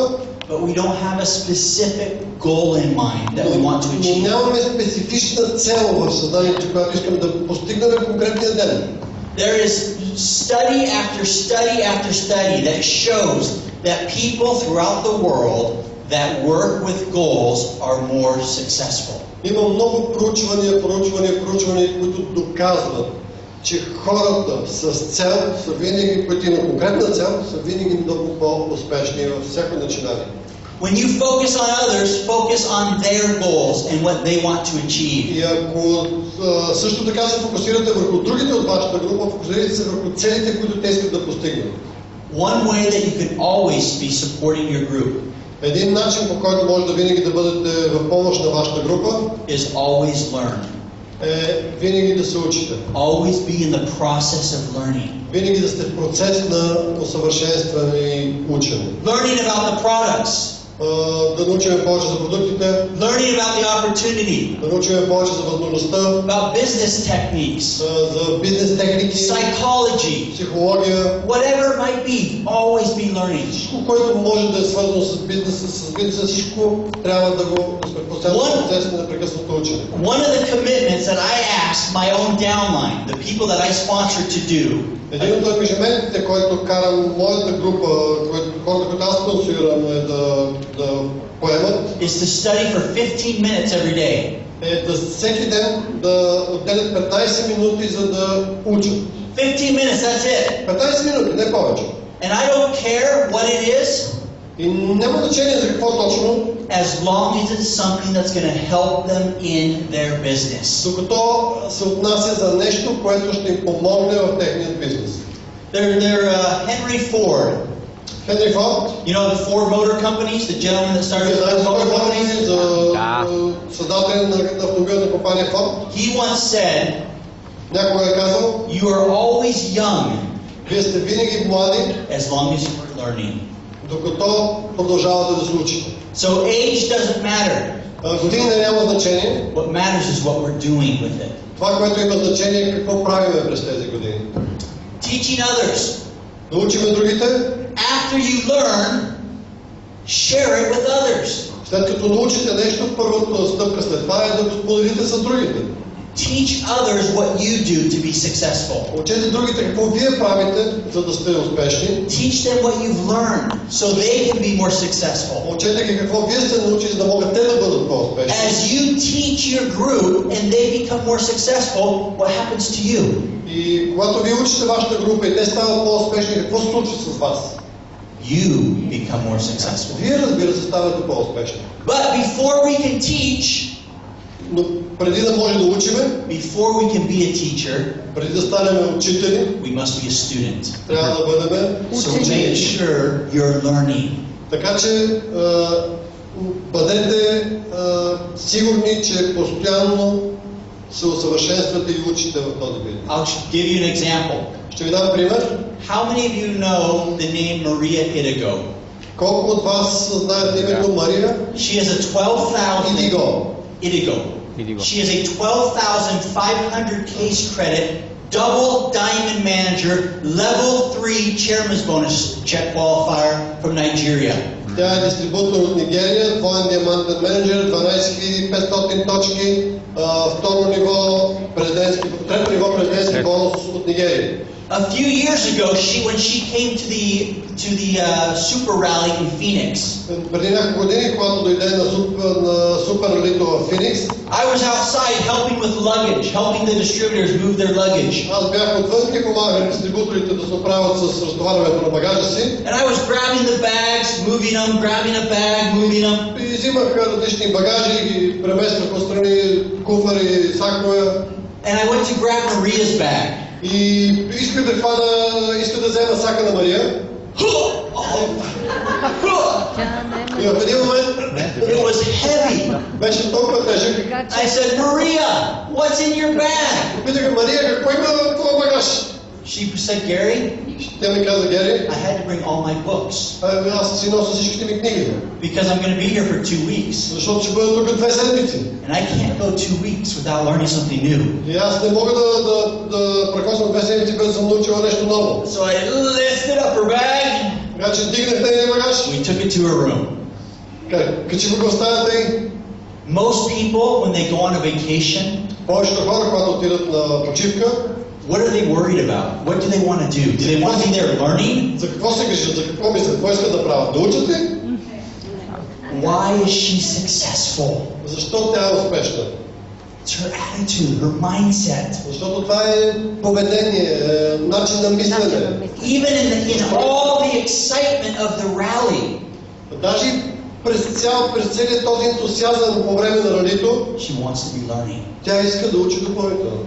but we don't have a specific goal in mind that we want to но achieve. нямаме специфична цел в съзнанието, която искаме да постигнем конкретния ден. There is study after study after study that shows that people throughout the world that work with goals are more successful. Има много проучвания, които доказват, че хората с цел са винаги, които имат конкретна цел, са винаги много по-успешни във всяко начинание. When you focus on others, focus on their goals and what they want to achieve. И ако също така се фокусирате върху другите от вашата група, фокусирайте се върху целите, които те искат да постигнат. One way that you can always be supporting your group Един начин, по който може да винаги да бъдете в помощ на вашата група, is always learn. е винаги да се учите. Always be in the process of learning. Винаги да сте в процес на усъвършенстване и учене. Learning about the products. Да научим повече за продуктите, Learning about the opportunity. да научим повече за възможността, About business techniques. за бизнес техники, Psychology. психология, Whatever it might be, always be learning. всичко, което може да е свързано с бизнеса, всичко трябва да сме в процес на непрекъснато учене. One of the commitments that I asked my own downline, the people that I sponsor to do, Един от ангажиментите, който карам моята група, хората, които аз спонсорирам, е да поемат, is to study for 15 minutes every day. е да всеки ден да отделят 15 минути, за да учат. 15 minutes, that's it. 15 минути, не повече. And I don't care what it is, И няма значение за какво точно, as long as it's something that's going to help them in their business. докато се отнася за нещо, което ще им помогне в техния бизнес. They're Henry Ford. Хенри Форд. You know the Ford Motor Companies, the gentleman that started the Ford Motor Companies? Създателя на автомобилната компания Форд. He once said, Някога е казал, you are always young вие сте винаги млади, as long as you are learning. докато продължавате да се учите. So age doesn't matter. Годините няма значение. What matters is what we're doing with it. Това, което има значение, е какво правиме през тези години. Teaching others. Да учиме другите. After you learn, share it with others. След като научите нещо, първата стъпка след това е да го споделите с другите. Teach others what you do to be successful. Учете другите какво вие правите, за да сте успешни. Teach them what you've learned so they can be more successful. Учете ги какво вие сте научили, за да могат те да бъдат по-успешни. As you teach your group and they become more successful, what happens to you? И когато вие учите вашата група и те стават по-успешни, какво се случва с вас? You become more successful. Вие, разбира се, ставате по-успешни. But before we can teach, Но преди да може да учиме, before we can be a teacher, преди да станем учители, we must be a student. трябва да бъдем So make учени. sure you're learning. Така че бъдете сигурни, че постоянно се усъвършенствате и учите в този вид. I'll give you an example. Ще ви дам пример. How many of you know the name Maria Idigo? Колко от вас знаят името Мария She is a 12,000 Идиго? Idigo. She is a 12,500 case credit, double diamond manager, level 3 chairman's bonus check qualifier from Nigeria. Тя е дистрибутор от Нигерия, двоен диамантен менеджер, 12,500 точки, второ ниво президентски, трето ниво президентски бонус от Нигерия. A few years ago, when she came to the super rally in Phoenix, Преди няколко години, когато дойде на супер ралито в Феникс, I was outside helping with luggage, helping the distributors move their luggage. аз бях отвън и помагах дистрибуторите да се оправят с разтоварването на багажа си. And I was grabbing the bags, moving them, grabbing a bag, moving them. И взимах различни багажи и ги премествах отстрани, куфари, сакове. And I went to grab Maria's bag. И исках да взема сака на Мария. И в един момент It was heavy. беше толкова тежък. I said, Maria, what's in your bag? Попитах Мария, какво има в твоя багаж? She said, Gary, Тя ми каза, Гери, I had to bring all my books аз си нося всичките ми книги, because I'm going to be here for 2 weeks. защото ще бъда тук 2 седмици. And I can't go 2 weeks without learning something new. И аз не мога да прекосвам 2 седмици без да съм научила нещо ново. So I lifted up her bag. Така че дигнах нейния багаж. We took it to her room. Качих го в стаята й. Most people, when they go on a vacation, Повечето хора, когато отидат на почивка, what are they worried about? What do they want to do? Do they want to be there learning? за какво се грижат, за какво мислят, какво искат да правят? Да учат ли? Why is she successful? Защо тя е успешна? It's her attitude, her mindset. Защото това е поведение, начин на мислене. Even in all the excitement of the rally, Даже през целият този ентусиазъм по време на ралито, she wants to be learning. тя иска да учи допълнително.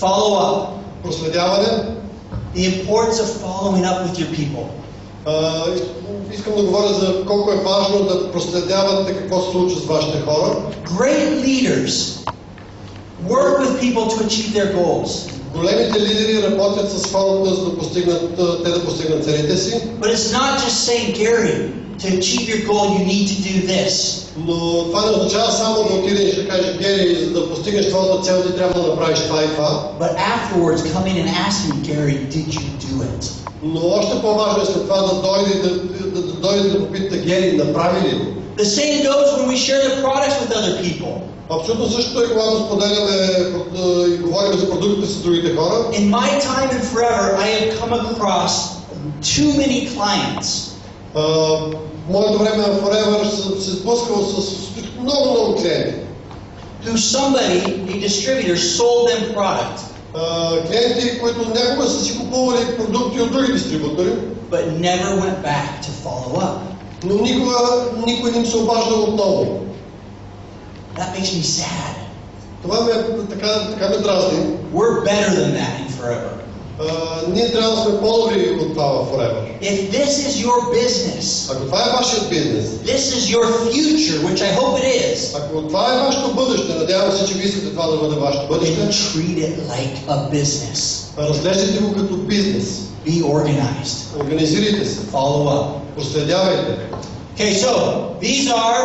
Follow up. Проследяване. The importance of following up with your people. Искам да говоря за колко е важно да проследявате какво се случва с вашите хора. Great leaders work with people to achieve their goals. Големите лидери работят с хората, за да постигнат целите си. But it's not just saying, Gary, to achieve your goal, you need to do this. Но това не означава само да отидеш и да кажеш, Гери, за да постигнеш твоята цел, ти трябва да направиш това и това. But afterwards, come in and ask you, Gary, did you do it? Но още по-важно е след това да дойде да попитате, Гери, направи ли го? The same goes when we share the products with other people. Абсолютно същото е, когато споделяме и говорим за продуктите с другите хора. In my time and forever, I have come across too many clients. В моето време на Forever съм се сблъскал с много клиенти. Who somebody, a distributor, sold them product. Клиенти, които някога са си купували продукти от други дистрибутори, but never went back to follow up. но никой не им се обаждал отново. That makes me sad. Това така ме дразни. We're better than that in forever. ние трябва да сме по-добри от това в Forever. If this is your business, Ако това е вашият бизнес, this is your future, which I hope it is, ако това е вашето бъдеще, надявам се, че ви искате това да бъде вашето бъдеще, then treat it like a business. разглеждайте го като бизнес. Be organized. Организирайте се. Follow up. Последявайте. Okay, so these are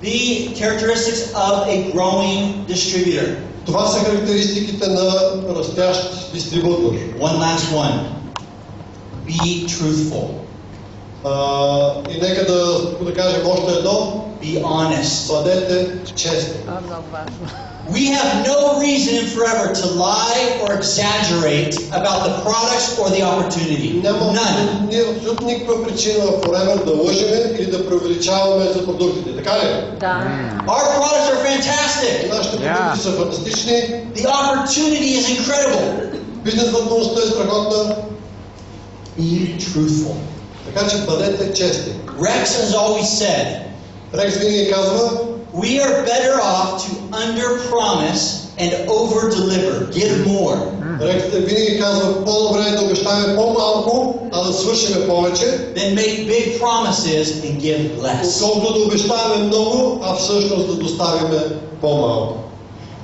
the characteristics of a growing distributor. Това са характеристиките на растящ дистрибутор. One last one. Be truthful. И нека да кажем още едно. Be honest. Бъдете честни. We have no reason in Forever to lie or exaggerate about the products or the opportunity. None. Ние абсолютно никаква причина в Forever да лъжеме или да преувеличаваме за продуктите. Така ли? Да. Our products are fantastic. Нашите продукти са фантастични. The opportunity is incredible. Бизнес възможността е страхотна. Be truthful. Така че бъдете честни. Rex has always said, Рекс винаги казва, we are better off to under-promise and over-deliver. Give more. Рекс винаги казва, по-добре е да обещаваме по-малко, а да свършиме повече, Then make big promises and give less. отколкото да обещаваме много, а всъщност да доставиме по-малко.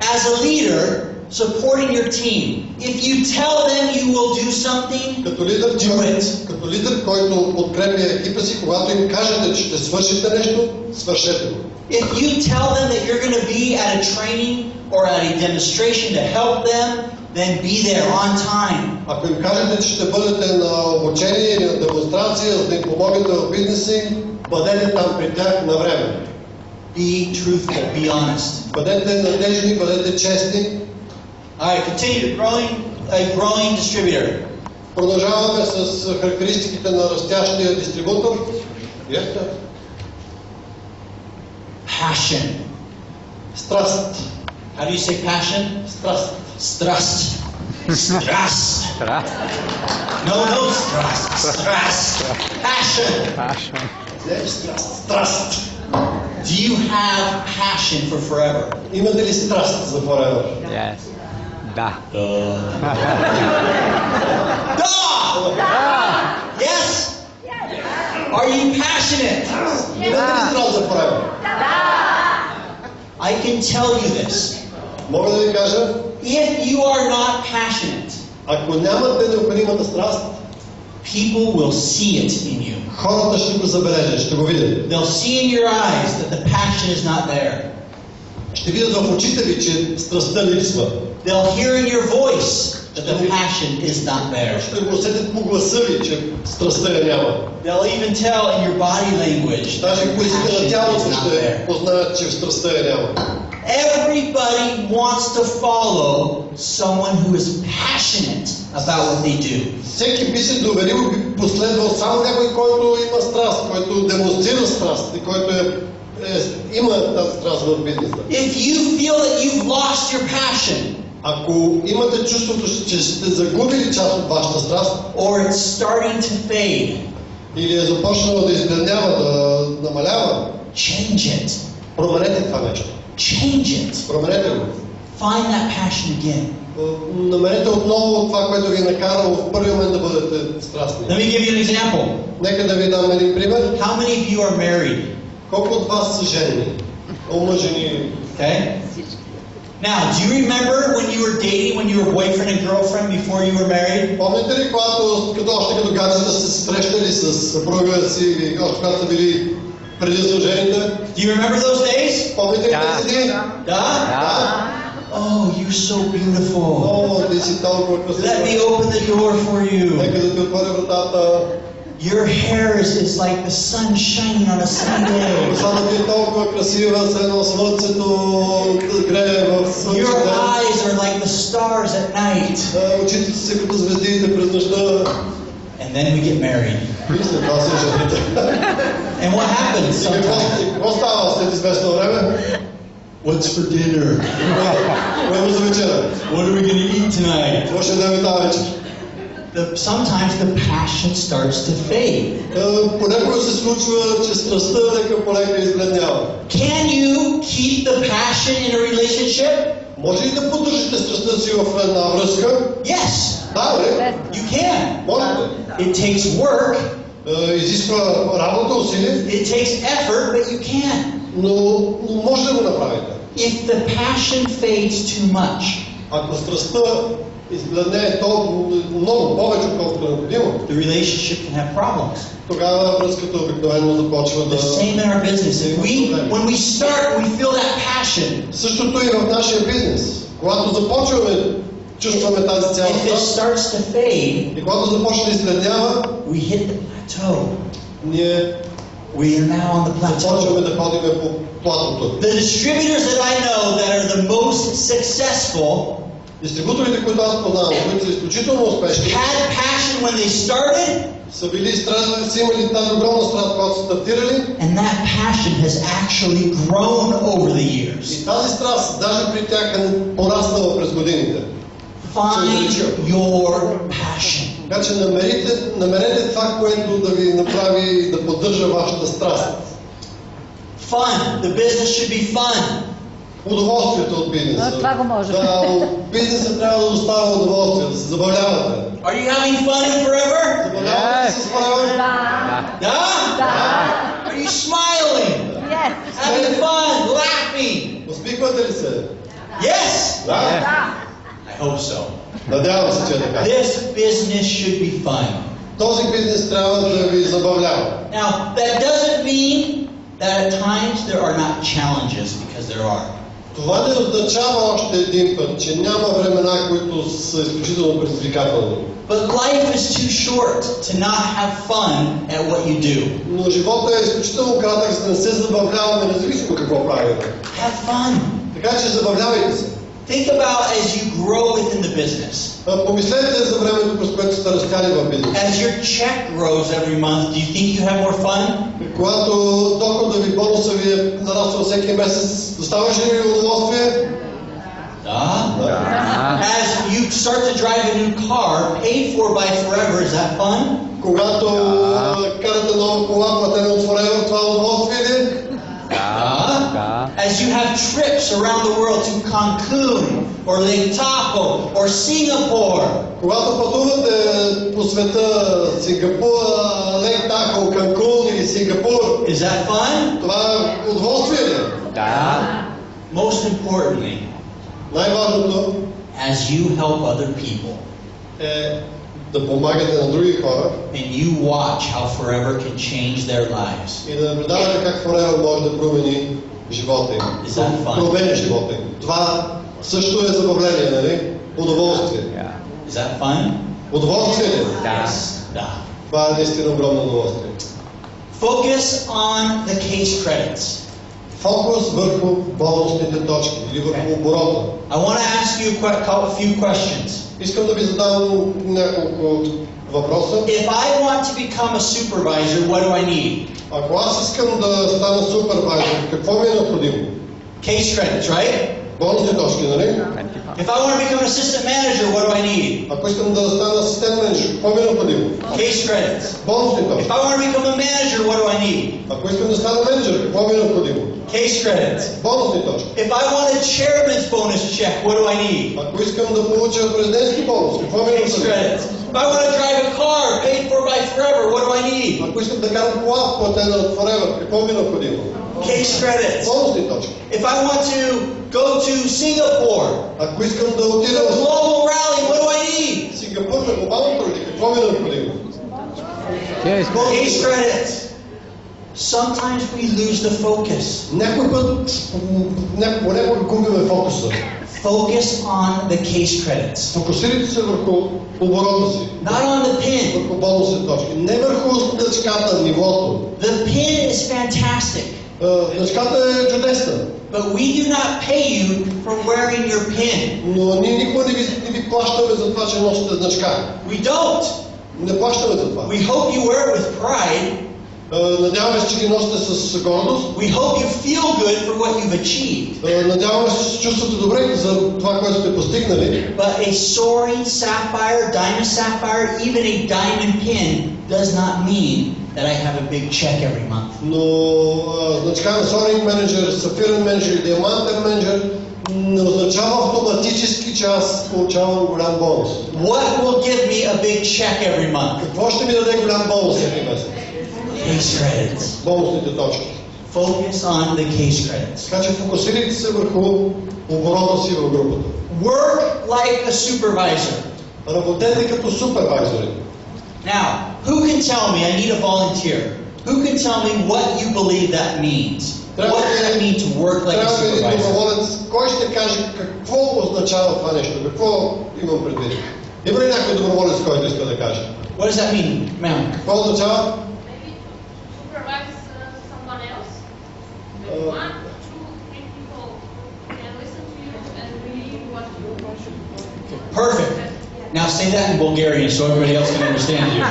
As a leader, supporting your team, if you tell them you will do something, Като лидер, който подкрепя екипа си, когато им кажете, че ще свършите нещо, свършете го. if you tell them that you're going to be at a training or at a demonstration to help them, then be there on time. Ако им кажете, че ще бъдете на обучение или на демонстрация, за да им помогнете в бизнеса им, бъдете там при тях на време. Be truthful, be honest. Бъдете надежни, бъдете честни. All right, continue to growing distributor. Продължаваме с характеристиките на растящия дистрибутор. Passion. Страст. How do you say passion? Страст. Strast. Strast. No, strast. Strast. Passion. Страст. Do you have passion for forever? Имате ли страст за Forever? Yes. Да. Yes? Are you passionate? Имате ли страст за Forever? I can tell you this. Мога да ви кажа, If you are not passionate, ако нямате необходимата страст, people will see it in you. хората ще го забележат, ще го видят. They'll see in your eyes that the passion is not there. Ще видят в очите ви, че страстта липсва. They'll hear in your voice that the passion is not there. Ще го усетят по гласа ви, че страстта я няма. They'll even tell in your body language that Даже the по езика passion на is тялото not ще there. познаят, че страстта я няма. Everybody wants to follow someone who is passionate about what they do. Всеки би се доверил, би последвал само някой, който има страст, който демонстрира страст и който има тази страст в бизнеса. If you feel that you've lost your passion, Ако имате чувството, че сте загубили част от вашата страст, or it's starting to fade, или е започнало да избледнява, да намалява, change it. променете това нещо. Change it. Променете го. Find that passion again. Намерете отново това, което ви е накарало в първи момент да бъдете страстни. Let me give you an example. Нека да ви дам един пример. How many of you are married? Колко от вас са жени? Омъжени. Okay? Now, do you remember when you were dating, when you were boyfriend and girlfriend before you were married? Помните ли, още като гаджета сте се срещали с съпруга си или още когато са били преди да са жените? Do you remember those days? Помните ли тези дни? Да? Oh, you're so beautiful. О, ти си толкова красива. Let me open the door for you. Нека да ти отворя вратата. Your hair is like the sun shining on a sunny day. Косата ти е толкова красива, все едно слънцето грее в слънчев Your ден. eyes are like the stars at night. Очите ти са като звездите през нощта. And then we get married. И след това се жените. And what happens И sometimes? какво става след известно време? What's for dinner? Кое за вечера? What are we going to eat tonight? Какво ще дадем тази вечер? sometimes the passion starts to fade. Понякога се случва, че страстта лека полека избледнява. Can you keep the passion in a relationship? Може ли да поддържите страстта си в една връзка? Yes, Да, ли? you can. Можете. It takes work, Изисква работа, усилие, it takes effort, but you can. но може да го направите. If the passion fades too much, Ако страстта избледне толкова много повече, отколкото е необходимо, the relationship can have problems. тогава връзката обикновено започва The да... same in our business. When we start, we feel that passion. Същото и в нашия бизнес. Когато започваме, чувстваме тази цялата If it страст. starts to fade, И когато започне да избледнява, we hit the plateau. ние We are now on the започваме plateau. да ходим по платото. The distributors that I know that are the most successful Дистрибуторите, които аз познавам, които са изключително успешни, had passion when they started, са били страдали, са имали тази огромна страст, когато са стартирали. and that passion has actually grown over the years. И тази страст, даже при тях е пораснала през годините. Find your passion. Така че намерете това, което да ви направи да поддържа вашата страст. Fun. The business should be fun. Удоволствието от бизнеса. Това го може. Да, бизнесът трябва да доставя удоволствие, да се забавлявате. Are you having fun in Forever? Забавлявате се с Forever? Yeah? Are you smiling? Yes. Having fun? Laughing? Усмихвате ли се? Yes? Да. I hope so. Надявам се, че е така. This business should be fun. Този бизнес трябва да ви забавлява. Now, that doesn't mean that at times there are not challenges, because there are. Това не означава още един път, че няма времена, които са изключително предизвикателни. But life is too short to not have fun at what you do. Но живота е изключително кратък, за да не се забавляваме, независимо какво правим. Have fun. Така че забавлявайте се. Think about as you grow within the business. Помислете за времето, през което сте растяли в бизнес. As your check grows every month, do you think you have more fun? Когато доходът ви, бонуса ви е нараствал всеки месец, доставаше ли ви удоволствие? As you start to drive a new car, paid for by Forever, is that fun? Когато карате нова кола, платена от Forever, това удоволствие ли? As you have trips around the world to Cancun or Lake Tahoe or Singapore. Когато пътувате по света, Сингапур, Лейк Тахо, Канкун или Сингапур, Is that fun? това удоволствие ли? Most importantly, Най-важното as you help other people е да помагате на други хора and you watch how Forever can change their lives. и да наблюдавате как Forever може да промени живота им. Is that fun? Промени живота им. Това също е забавление, нали? Удоволствие. Is that fun? Удоволствие ли? Да. Това е наистина огромно удоволствие. Focus on the case credits. Фокус върху бонусните точки или върху оборота. I want to ask you a few questions. Искам да ви задам няколко въпроса. If I want to become a supervisor, what do I need? Ако аз искам да стана супервайзер, какво ми е необходимо? Case credits, right? Бонусни точки, нали? If I want to become an assistant manager, what do I need? Ако искам да стана асистент менеджер, какво ми е необходимо? Case credits. Бонусни If точки. I want to become a manager, what do I need? Ако искам да стана менеджер, какво ми е необходимо? Case credits. Бонусни точки. If I want a chairman's bonus check, what do I need? Ако искам да получа президентски бонус, какво ми е Case необходимо? credits. If I want to drive a car paid for by Forever, what do I need? Ако искам да карам кола, платена от Forever, какво ми е необходимо? Case credits. Бонусни точки. If I want to go to Singapore, Ако искам да отида в global rally, what do I need? Сингапур на глобалното рали, какво ми е необходимо? Case credits. Sometimes we lose the focus. Някой път, понякога губиме фокуса. Focus on the case credits. Фокусирайте се върху оборота си. Not on the pin. Върху бонусни точки. Не върху значката, нивото. The pin is fantastic, Значката е чудесна, but we do not pay you for wearing your pin. но ние никога не ви плащаме за това, че носите значка. We don't. Не плащаме за това. We hope you wear it with pride. Надяваме се, че ги носите с гордост. We hope you feel good for what you've achieved. Надяваме се, че се чувствате добре за това, което сте постигнали. But a soaring sapphire, diamond sapphire, even a diamond pin does not mean that I have a big check every month. Но значка на soaring менеджер, сафирен менеджер и диамантен менеджер не означава автоматически, че аз получавам голям бонус. What will give me a big check every month? Какво ще ми даде голям бонус всеки месец? Case credits. Бонусните точки. Focus on the case credits. Така че фокусирайте се върху оборота си в групата. Work like a supervisor. Работете като супервайзори. Now, who can tell me, I need a volunteer, who can tell me what you believe that means? What does it mean to work like a supervisor? Кой ще каже какво означава това нещо? Какво имам предвид? Има ли някой доброволец, който иска да каже? What does that mean, ma'am? Какво означава? Maybe to supervise someone else. Maybe 1, 2, 3 people can listen to you and believe what you want. Perfect. Now say that in Bulgarian so everybody else can understand you.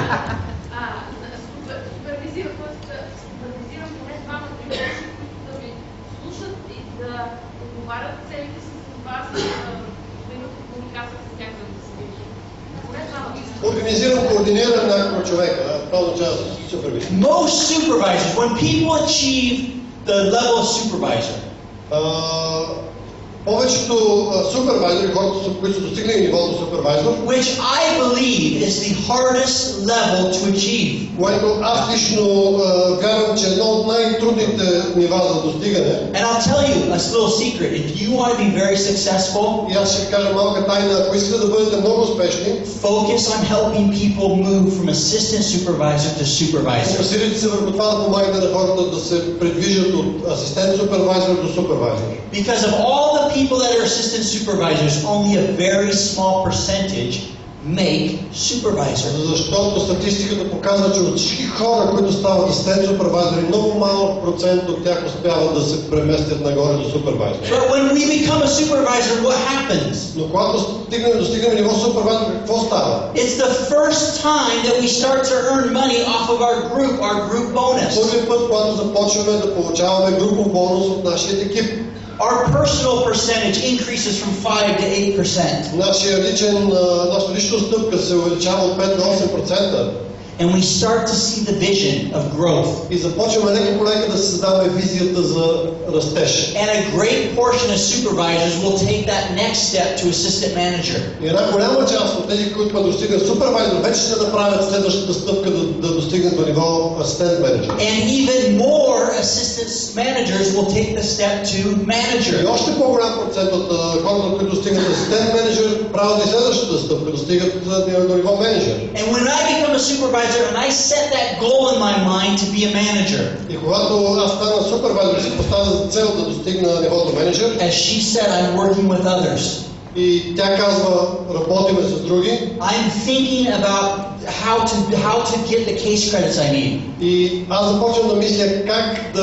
Супервизирам поне двама души, които да ми слушат и да отговарят целите си с вас, да имат комуникация с тях, за да се види. Поне двама души. Организирам, координирам някакво човека. Това означава супервизия. Most supervisors, when people achieve the level of supervisor, повечето супервайзори, хората, които са достигнали нивото супервайзор, which I believe is the hardest level to achieve. което аз лично вярвам, че е едно от най-трудните нива за достигане. And I'll tell you a little secret. If you want to be very successful, И аз ще ви кажа малка тайна, ако искате да бъдете много успешни, focus on helping people move from assistant supervisor to supervisor. фокусирайте се върху това да помагате на хората да се придвижат от асистент супервайзор до супервайзор. Because of all the people that are assistant supervisors, only a very small percentage make supervisor. Защото статистиката показва, че от всички хора, които стават асистент супервайзори, много малък процент от тях успяват да се преместят нагоре до супервайзор. But when we become a supervisor, what happens? Но когато достигнем ниво супервайзор, какво става? It's the first time that we start to earn money off of our group bonus. Първи път, когато започваме да получаваме групов бонус от нашия екип. Our personal percentage increases from 5 to 8%. Нашата лична стъпка се увеличава от 5 до 8%. And we start to see the vision of growth. И започваме леко по лека да създаваме визията за растеж. And a great portion of supervisors will take that next step to assistant manager. И една голяма част от тези, които достигнат супервайзор, вече ще направят следващата стъпка да достигнат до ниво асистент менеджер. And even more assistant managers will take the step to manager. И още по-голям процент от хората, които достигнат асистент менеджер, правят и следващата стъпка, достигат до ниво менеджер. And when I become a supervisor and I set that goal in my mind to be a manager. И когато аз стана супервайзор, си поставя за цел да достигна нивото менеджер. As she said, I'm working with others. И тя казва, работиме с други. I'm thinking about how to get the case credits I need. И аз започвам да мисля как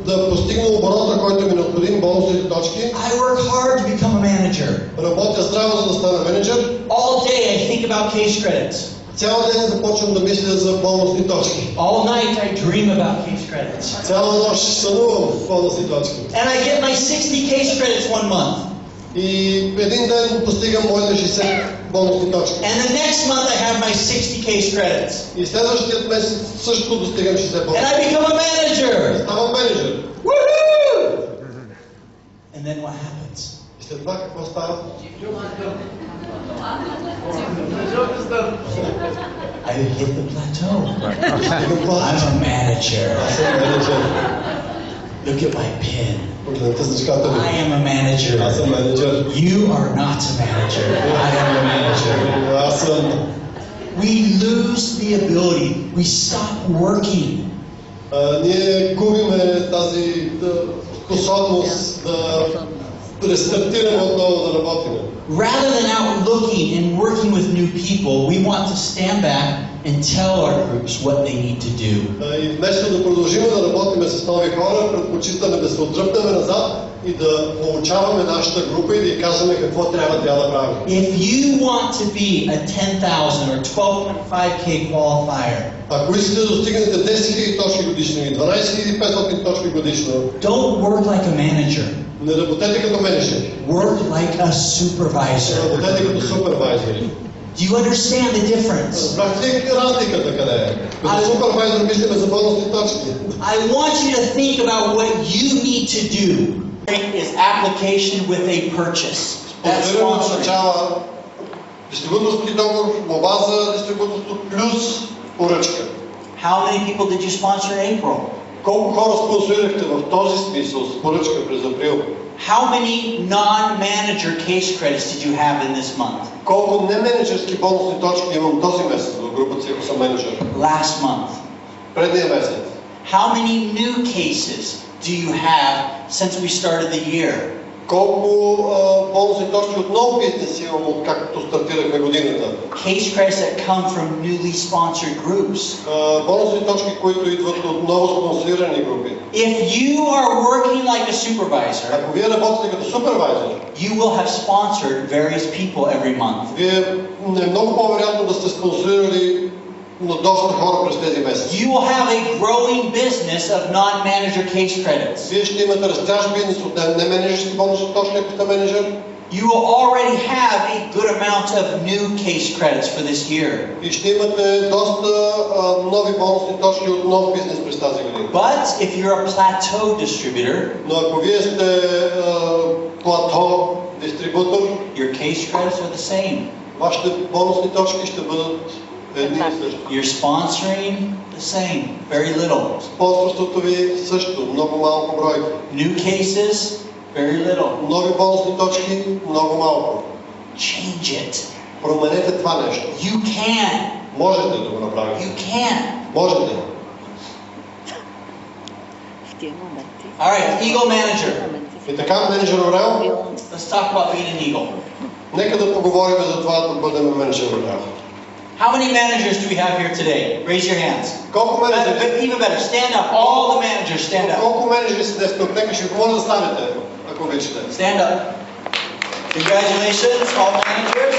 да постигна оборота, който ми е необходим, бонусните точки. I work hard to become a manager. Работя здраво, за да стана менеджер. All day I think about case credits. Цял ден започвам да мисля за бонусни точки. All night I dream about case credits. Цяла нощ сънувам бонусни точки. And I get my 60 case credits one month. И един ден постигам моите 60 бонусни точки. And the next month I have my 60 case credits. И следващият месец също достигам 60 бонусни. And I become a manager. Ставам менеджер. Woohoo! And then what happens? И след това какво става? I hit the plateau. I'm a manager. Аз съм менеджер. Look at my pin. Погледнете значката ми. I am a manager. Аз съм менеджер. You are not a manager. I am a manager. Аз съм. We lose the ability. We stop working. Ние губиме тази способност да рестартираме отново да работим. Rather than out looking and working with new people, we want to stand back and tell our groups what they need to do. И вместо да продължим да работим с нови хора, предпочитаме да се отдръпнем назад и да получаваме нашата група и да й казваме какво трябва тя да прави. If you want to be a 10,000 or 12.5K qualifier, Ако искате да достигнете 10 000 точки годишно и 12 500 точки годишно, don't work like a manager. не работете като менеджер. Work like a supervisor. Работете като супервайзери. Do you understand the difference? Разбрахте ли разликата къде е? Като супервайзер мислиме за бонусни точки. I want you to think about what you need to do. Is application with a purchase. That's Спонсориране sponsoring. означава дистрибуторски договор, молба за дистрибуторство плюс поръчка. How many people did you sponsor in April? Колко хора спонсорирахте в този смисъл с поръчка през април? How many non-manager case credits did you have in this month? Колко неменеджерски бонусни точки имам този месец в групата си, ако съм менеджер? Last month. Предния месец. How many new cases do you have since we started the year? Колко бонусни точки от нов бизнес имам, откакто стартирахме годината? Case credits that come from newly sponsored groups. Бонусни точки, които идват от ново спонсорирани групи. If you are working like a supervisor, Ако вие работите като супервайзер, you will have sponsored various people every month. вие е много по-вероятно да сте спонсорирали на доста хора през тези месеци. You will have a growing business of non-manager case credits. Вие ще имате растящ бизнес от неменеджерски бонусни точки, ако сте менеджер. You will already have a good amount of new case credits for this year. И ще имате доста нови бонусни точки от нов бизнес през тази година. But if you're a plateau distributor, Но ако вие сте плато дистрибутор, your case credits are the same. вашите бонусни точки ще бъдат едни и същи. Your sponsoring, the same, very little. Спонсорството ви също, много малко бройки. New cases, very little. Нови бонусни точки, много малко. Change it. Променете това нещо. You can. Можете да го направите. You can. Можете. All right, Eagle Manager. И така, менеджер Орел, Let's talk about being an eagle. нека да поговорим за това да бъдем менеджер Орел. How many managers do we have here today? Raise your hands. Колко менеджери? Even better, stand up. All the managers, stand up. Колко менеджери са днес тук? Нека ще ви помоля да станете, ако обичате. Stand up. Congratulations, all managers.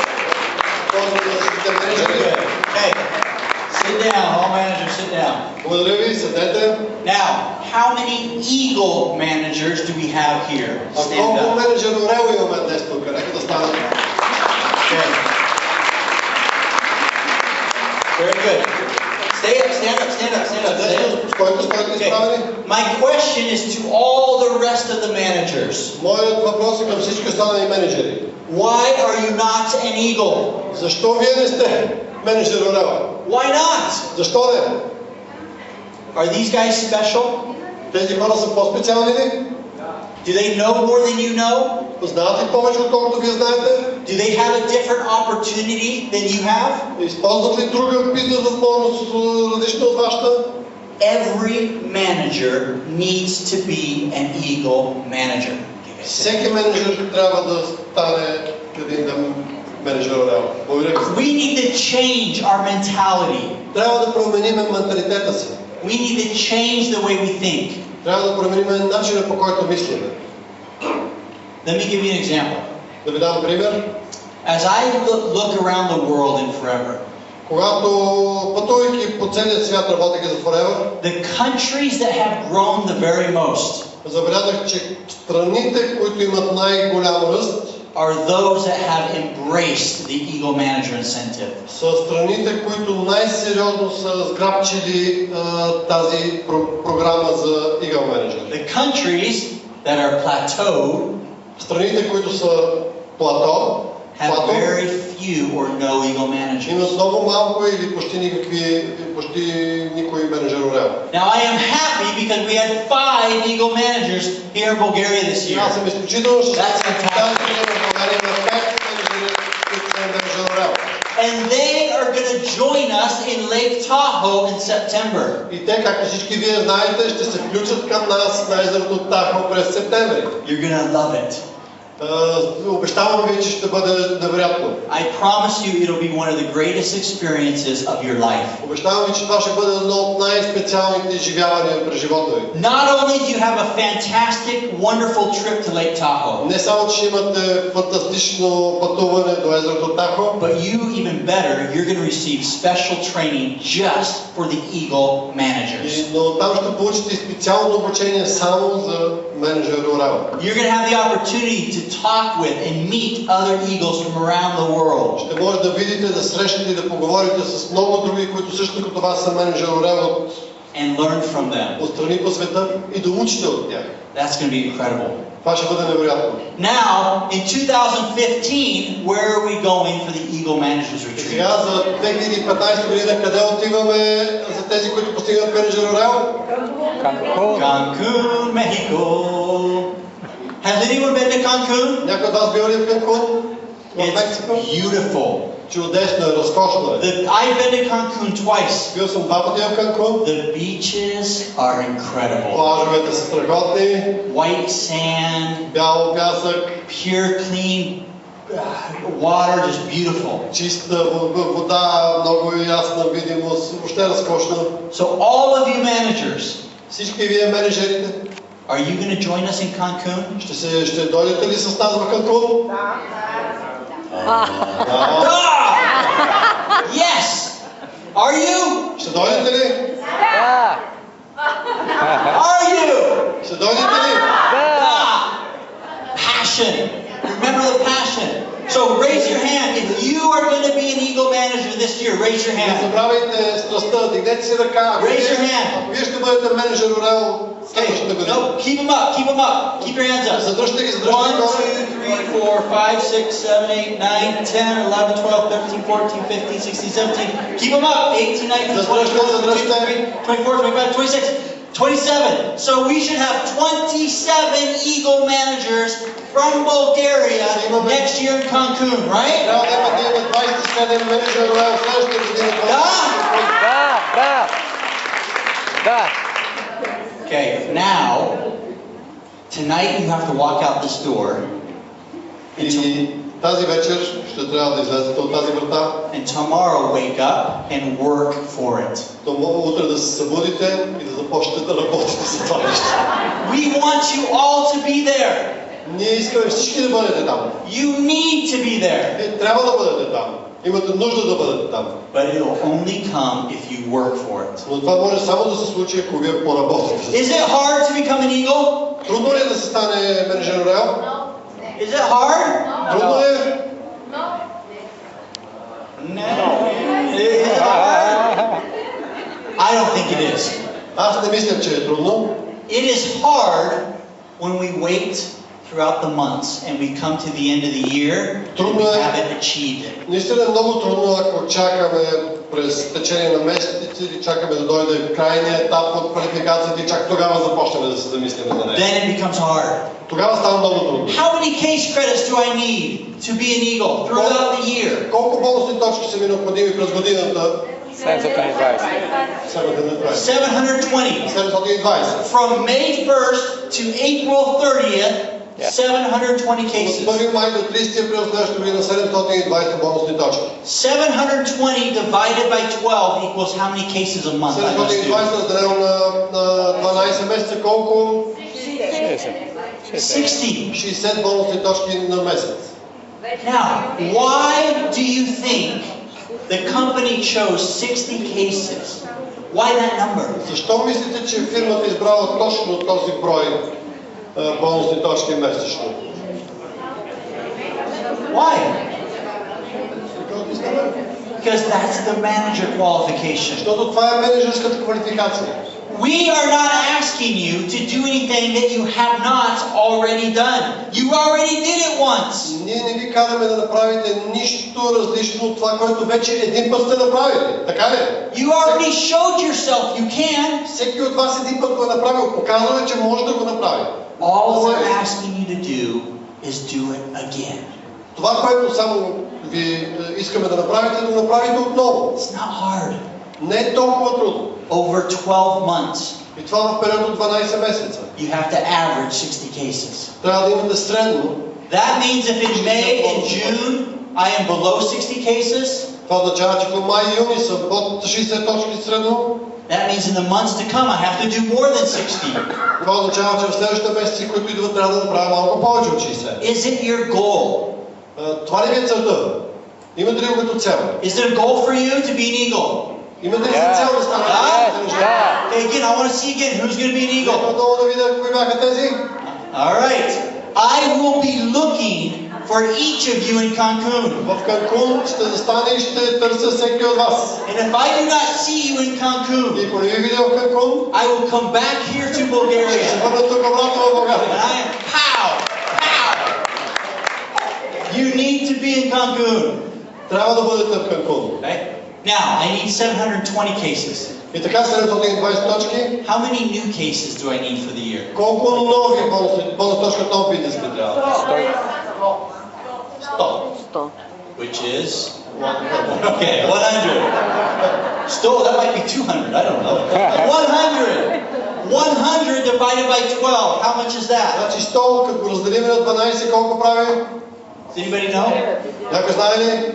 Поздравите Very менеджери. good. Okay. Sit down, all managers, sit down. Благодаря ви, седете. Now, how many eagle managers do we have here? А Stand колко up. менеджер Орел имаме днес тук? Нека да станете. Okay. Very good. Stay up, stand up, stand up, stand up. Stay up. Стойте изправени. My question is to all the rest of the managers. Моят въпрос е към всички останали менеджери. Why are you not an eagle? Защо вие не сте менеджер Орел? Why not? Защо не? Are these guys special? Тези хора са по-специални ли? Do they know more than you know? Знаят ли повече, отколкото вие знаете? Do they have a different opportunity than you have? Използват ли друга бизнес възможност, различна от вашата? Every manager needs to be an eagle manager. Всеки менеджер трябва да стане един менеджер Орел. Благодаря ви. We need to change our mentality. Трябва да променим менталитета си. We need to change the way we think. Трябва да променим начина, по който мислиме. Let me give you an example. Да ви дам пример. As I look around the world in Forever, Когато пътувайки по целия свят, работейки за Forever, the countries that have grown the very most забелязах, че страните, които имат най-голям ръст, are those that have embraced the Eagle Manager Incentive. са страните, които най-сериозно са сграбчили тази програма за Eagle Manager. The countries that are plateaued Страните, които са плато, have very few or no Eagle managers. имат много малко или почти никой менеджер Орел. Now I am happy because we had 5 Eagle managers here in Bulgaria this year. Аз съм изключително щастлив, That's че fantastic. тази година в България има 5 менеджери, които са менеджер Орел. And they are going to join us in Lake Tahoe in September. И те, както всички вие знаете, ще се включат към нас на езерото Тахо през септември. You're going to love it. Обещавам ви, че ще бъде невероятно. I promise you it'll be one of the greatest experiences of your life. Обещавам ви, че това ще бъде едно от специалните изживявания през живота ви. Not only do you have a fantastic, wonderful trip to Lake Tahoe, Не само, че имате фантастично пътуване до езерото Тахо, but you, even better, you're going to receive special training just for the Eagle managers. но там ще получите специално обучение само за менеджери Орел. You're going to have the opportunity to talk with and meet other Eagles from around the world. Ще може да видите, да срещнете и да поговорите с много други, които също като вас са менеджери Орел And learn from them. от страни по света и да учите от тях. That's going to be incredible. Това ще бъде невероятно. Now, in 2015, where are we going for the Eagle Managers Retreat? Сега за 2015 година къде отиваме за тези, които постигнат менеджер Орел? Cancun, Mexico. Has anyone been to Cancun? Някой от вас бил ли в Канкун? В Мексико? It's beautiful. Чудесно е, разкошно е. I've been to Cancun twice. Бил съм 2 пъти в Канкун. The beaches are incredible. Плажовете са страхотни. White sand, Бял пясък. pure, clean water, just beautiful. Чиста вода, много ясна видимост. Въобще разкошно. So all of you managers, Всички вие менеджерите, are you going to join us in Cancun? ще дойдете ли с нас в Канкун? Yes! Are you? Ще дойдете ли? Are you? Ще дойдете ли? Passion. Remember the passion. So raise your hand if you are going to be an Eagle manager this year. Raise your Не hand. забравяйте страстта, дигнете си ръка. Raise your hand. Ако вие ще бъдете менеджер Орел следващата година. No, keep them up. Keep them up. Keep your hands up. Задръжте ги, 1, задръжте ги. 2, 3, 4, 5, 6, 7, 8, 9, 10, 11, 12, 13, 14, 15, 16, 17. Keep them up. 18, 19, 20, 21, 22, 24, 25, 26, 27. So we should have 27 Eagle managers from Bulgaria next year in Cancun, right? Трябва да имаме 27 менеджер Орел следващата година. Okay, now, tonight you have to walk out this door. И тази вечер ще трябва да излезете от тази врата. And tomorrow wake up and work for it. Утре да се събудите и да започнете да работите с това нещо. We want you all to be there. Ние искаме всички да бъдете там. You need to be there. Трябва да бъдете там. Имате нужда да бъдете там. But it will only come if you work for it. Но това може само да се случи, ако вие поработите. Is it hard to become an eagle? Трудно ли е да се стане менеджер Орел? Is it hard? Трудно ли е? No. Is it hard? I don't think it is. Аз не мисля, че е трудно. It is hard when we wait throughout the months and we come to the end of the year and we haven't achieved it. Наистина е много трудно, ако чакаме през течение на месеци или чакаме да дойде крайният етап от квалификацията и чак тогава започнем да се замислим за нея. Then it becomes hard. Тогава става много трудно. How many case credits do I need to be an eagle throughout the year? Колко бонусни точки са ми необходими през годината? 720. 720. From May 1st to April 30th, 720 cases. От 1 май до 30 април следващата година 720 бонусни точки. 720 divided by 12 equals how many cases a month? 720 разделено на 12 месеца колко? 60. 60 бонусни точки на месец. Now, why do you think the company chose 60 cases? Why that number? Защо мислите, че фирмата избрала точно този брой бонусни точки месечно? Why? Because that's the manager qualification. Защото това е менеджерската квалификация. We are not asking you to do anything that you have not already done. You already did it once. Ние не ви караме да направите нищо различно от това, което вече един път сте направили. Така ли? You already showed yourself you can. Всеки от вас един път го е направил. Показва, че може да го направи. All we're asking you to do is do it again. Това, което само ви искаме да направите, да го направите отново. It's not hard. Не е толкова трудно. Over 12 months. И това в период от 12 месеца. You have to average 60 cases. Трябва да имате средно. That means if in May and June I am below 60 cases, Това означава, че по май и юни са под 60 точки средно. That means in the months to come I have to do more than 60. Това означава, че в следващите месеци, които идват, трябва да направя малко повече от 60. Is it your goal? Това ли ви е целта? Имате ли го като цел? Is it a goal for you to be an eagle? Имате ли за цел да станете? Hey, again, I want to see again who's going to be an eagle. Отново да видя кои бяха тези. All right. I will be looking for each of you in Cancun. В Канкун ще застане и ще търся всеки от вас. And if I do not see you in Cancun, И ако не ви видя в Канкун, I will come back here to ще се Bulgaria. върна тук обратно в And България. I am pow, pow. You need to be in Cancun. Трябва да бъдете в Канкун. Okay? Now, I need 720 cases. И така 720 точки. How many new cases do I need for the year? Колко нови бонус точка топ бизнес ви трябва? 100. Which is? Okay, 100. Still, that might be 200, I don't know. 100! 100 divided by 12, how much is that? Значи 100, като го разделим на 12, колко прави? Does anybody know? Някой знае ли?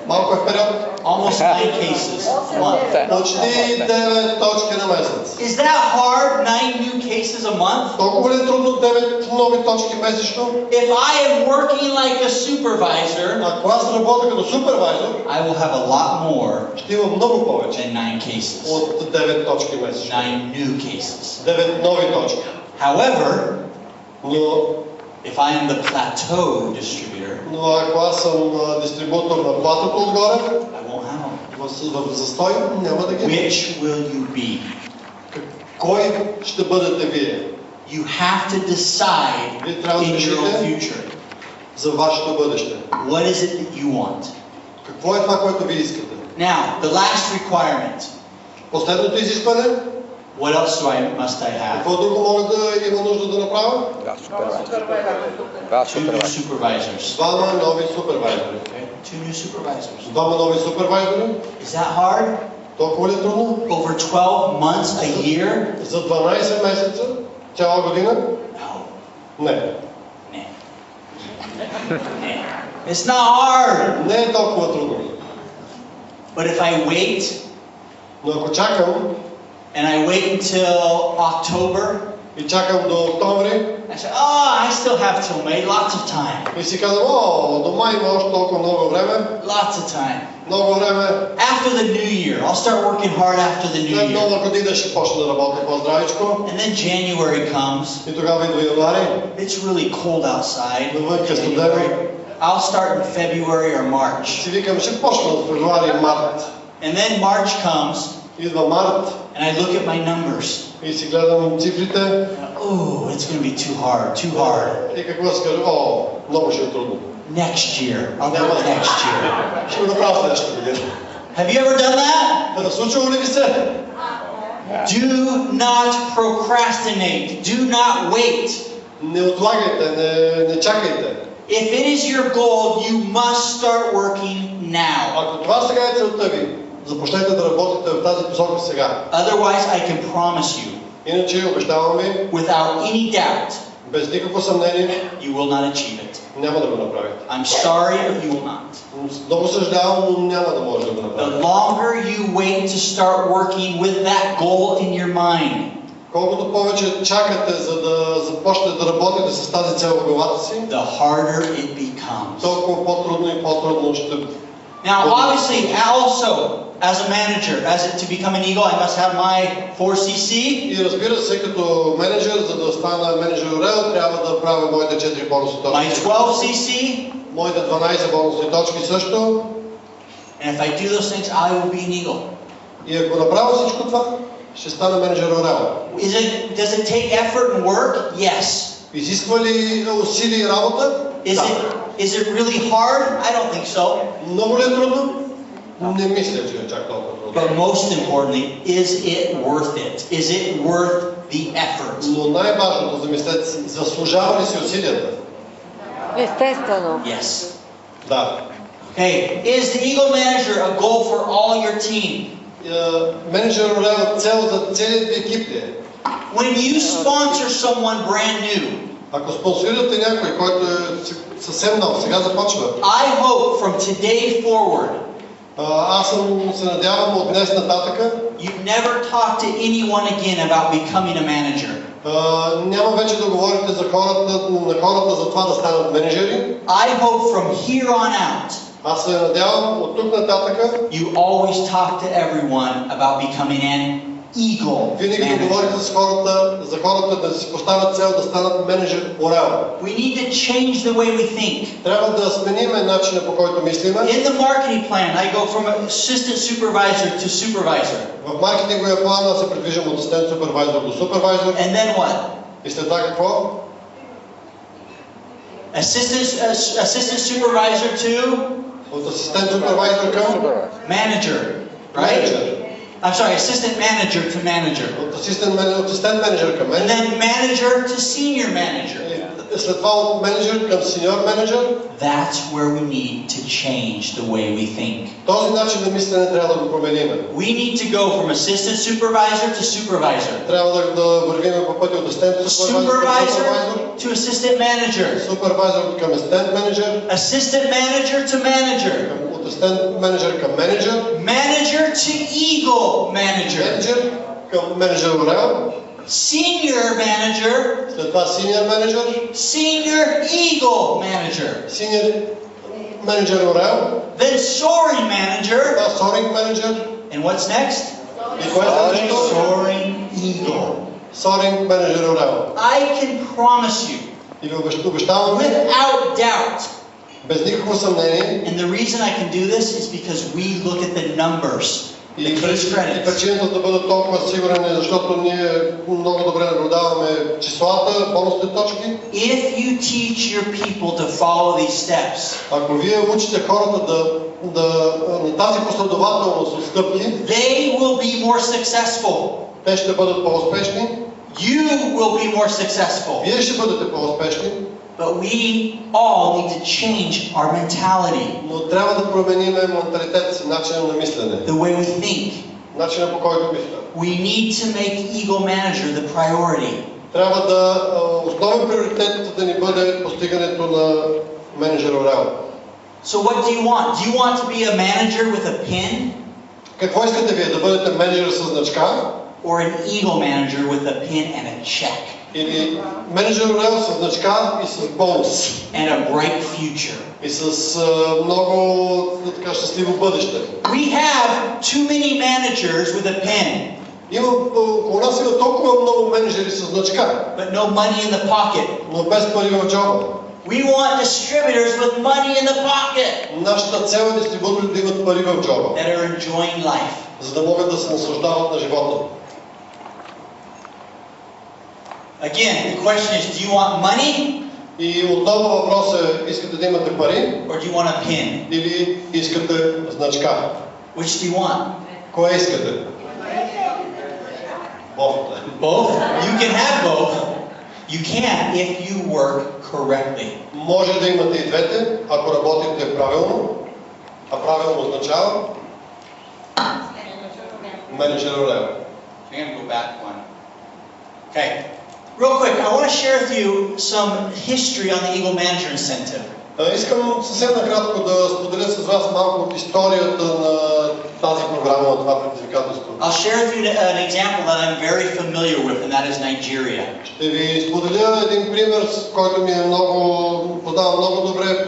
Малко е вперед. Almost 9 cases a month. Почти 9 точки на месец. Is that hard, 9 new cases a month? Толкова ли е трудно 9 нови точки месечно? If I am working like a supervisor, Ако аз работя като супервайзор, I will have a lot more ще има много повече than 9 cases. от 9 точки месечно. 9 new cases. 9 нови точки. However, Но if I am the plateau distributor, ако аз съм дистрибутор на платото отгоре, I won't have them. в застой няма да ги. Which will you be? Кой ще бъдете вие? You have to decide Вие трябва да in your own решите future. за вашето бъдеще. What is it that you want? Какво е това, което ви искате? Now, the last requirement. Последното изискване, What else must I have? какво друго мога да има нужда да направя? Two new supervisors. Двама нови супервайзори. Okay? 2 new supervisors. Двама нови супервайзори. Is that hard? Толкова ли е трудно? Over 12 months, a year? За 12 месеца, цяла година? No. Не. Nah. Nah. It's not hard. Не е толкова трудно. But if I wait, Но ако чакам and I wait until October, и чакам до октомври I say, oh, I still have till May, lots of time. и си казвам, до май има още толкова много време, Lots of time. много време, After the new year, I'll start working hard after the new след year. нова година ще почна да работя по-здравичко And then January comes. и тогава идва януари, It's really cold outside. навънка студено. January. I'll start in February or March. Си викам, ще почна от февруари и март. And then March comes, Идва март and I look at my numbers. и си гледам цифрите Oh, it's going to be too hard. и какво си кажа, много ще е трудно. Next year. I'll do it next year. Ще го направя следващата година. Have you ever done that? Да случило ли ви се? Do not procrastinate. Do not wait. Не отлагайте, не чакайте. If it is your goal, you must start working now. Ако това сега е целта ви, започнете да работите в тази посока сега. Otherwise, I can promise you, Иначе обещавам ви, without any doubt, без никакво съмнение, you will not achieve it. няма да го направите. I'm sorry, but you will not. Много съжалявам, но няма да може да го The направите. longer you wait to start working with that goal in your mind, Колкото повече чакате, за да започнете да работите с тази цел в главата си, the harder it becomes. толкова по-трудно и по-трудно ще... Now, obviously, also, as a manager, to become an eagle, I must have my 4cc. И разбира се, като менеджер, за да стана менеджер Орел, трябва да правя моите 4 бонусни My точки. 12cc, Моите 12 бонусни точки също. and if I do those things, I will be an eagle. И ако направя всичко това, ще стана менеджер Орел. Does it take effort and work? Yes. Изисква ли усилие и работа? Is it really hard? I don't think so. Много ли е трудно? Не мисля, че е чак толкова трудно. But most importantly, is it worth it? Is it worth the effort? Но най-важното, замислете си, заслужава ли си усилията? Естествено. Yes. Да. Okay. Is the Eagle Manager a goal for all your team? Менеджер Орел цел за целият ви екип ли е? When you sponsor someone brand new, Ако спонсорирате някой, който е съвсем нов, сега започва, I hope from today forward, Аз се надявам от днес нататъка. You never talk to anyone again about becoming a manager. Няма вече да говорите на хората за това да станат менеджери. I hope from here on out, Аз се надявам от тук нататъка. You always talk to everyone about becoming an eagle Винаги да manager. говорите за хората да си поставят цел да станат менеджер орел. We need to change the way we think. Трябва да смениме начина, по който мислиме. In the marketing plan, I go from assistant supervisor to supervisor. В маркетинговия план аз се придвижвам от асистент супервайзор до супервайзор. And then what? И след това какво? Assistant supervisor to От асистент супервайзор към manager, right? менеджер. I'm sorry, assistant manager to manager. От асистент менеджер към And менеджер. then manager to senior manager. След това от менеджер към сеньор менеджер. That's where we need to change the way we think. Този начин на мислене трябва да го променим. We need to go from assistant supervisor to supervisor. Трябва да вървим по пътя от асистент Supervisor to assistant manager. Супервайзор към асистент менеджер. Assistant manager to manager. От асистент менеджер към менеджер. Manager to eagle manager. Менеджер към менеджер орел. Senior manager. След това синьор менеджер. Senior eagle manager. Синьор менеджер орел. Then soaring manager. Това соринг менеджер. And what's next? И кое е следващото? Soaring eagle. Соринг менеджер орел. I can promise you, И ви обещавам ви, without doubt, без никакво съмнение, and the reason I can do this is because we look at the numbers, и the case credits. причината да бъда толкова сигурен е, защото ние много добре наблюдаваме числата, бонусните точки. If you teach your people to follow these steps, Ако вие учите хората на тази последователност от стъпки, they will be more successful. те ще бъдат по-успешни, You will be more successful. вие ще бъдете по-успешни, But we all need to change our mentality, но трябва да променим менталитета си, начина на мислене, the way we think. начина по който мислим. We need to make Eagle Manager the priority. Трябва да основен приоритет да ни бъде постигането на менеджер орел. So what do you want? Do you want to be a manager with a pin Какво искате вие? Да бъдете менеджер с значка or an Eagle Manager with a pin and a check или менеджер орел с значка и с бонус and a bright future? и с много така щастливо бъдеще? We have too many managers with a pin, Около нас има толкова много менеджери с значка, but no money in the pocket. но без пари в джоба. We want distributors with money in the pocket Нашата цел е дистрибуторите да имат пари в джоба, that are enjoying life. за да могат да се наслаждават на живота. Again, the question is, do you want money И отново въпрос е, искате да имате пари or do you want a pin? или искате значка? Which do you want? Кое искате? Both? You can have both. You can if you work correctly. Може да имате и двете, ако работите правилно. А правилно означава менеджер орел. I'm going to go back one. Okay. Real quick, I want to share with you some history on the Eagle Manager Incentive. Искам съвсем накратко да споделя с вас малко от историята на тази програма, на това предизвикателство. I'll share with you an example that I'm very familiar with, and that is Nigeria. Ще ви споделя един пример, който ми е познавам много добре,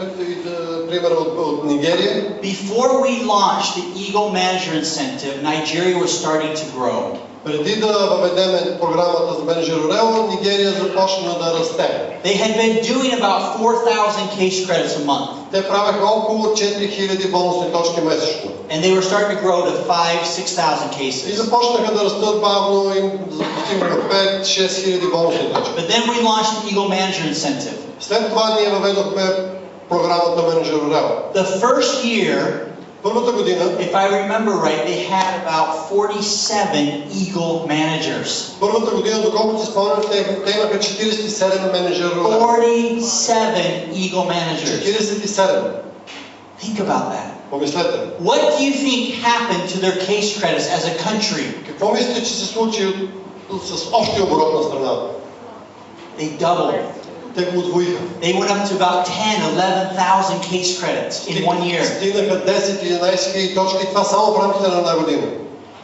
пример от Нигерия. Before we launched the Eagle Manager Incentive, Nigeria was starting to grow. Преди да въведем програмата за менеджер орел, Нигерия започна да расте. They had been doing about 4,000 case credits a month. Те правеха около 4000 бонусни точки месечно. And they were starting to grow to 5,000-6,000 И cases. започнаха да растат бавно и постигнаха 5-6 хиляди бонусни точки. But then we launched the Eagle Manager Incentive. След това ние въведохме програмата менеджер орел. The first year, Първата година, if I remember right, they had about 47 Eagle managers. първата година, доколкото си спомням, те имаха 47 менеджера орел. 47 Eagle managers. 47. Think about that. Помислете. What do you think happened to their case credits as a country? Какво мислите, че се случи с общия оборот на страната? They doubled. Те го удвоиха. They went up to about 10,000-11,000 case credits in 1 year. Стигнаха 10-11 хиляди точки, това само в рамките на една година.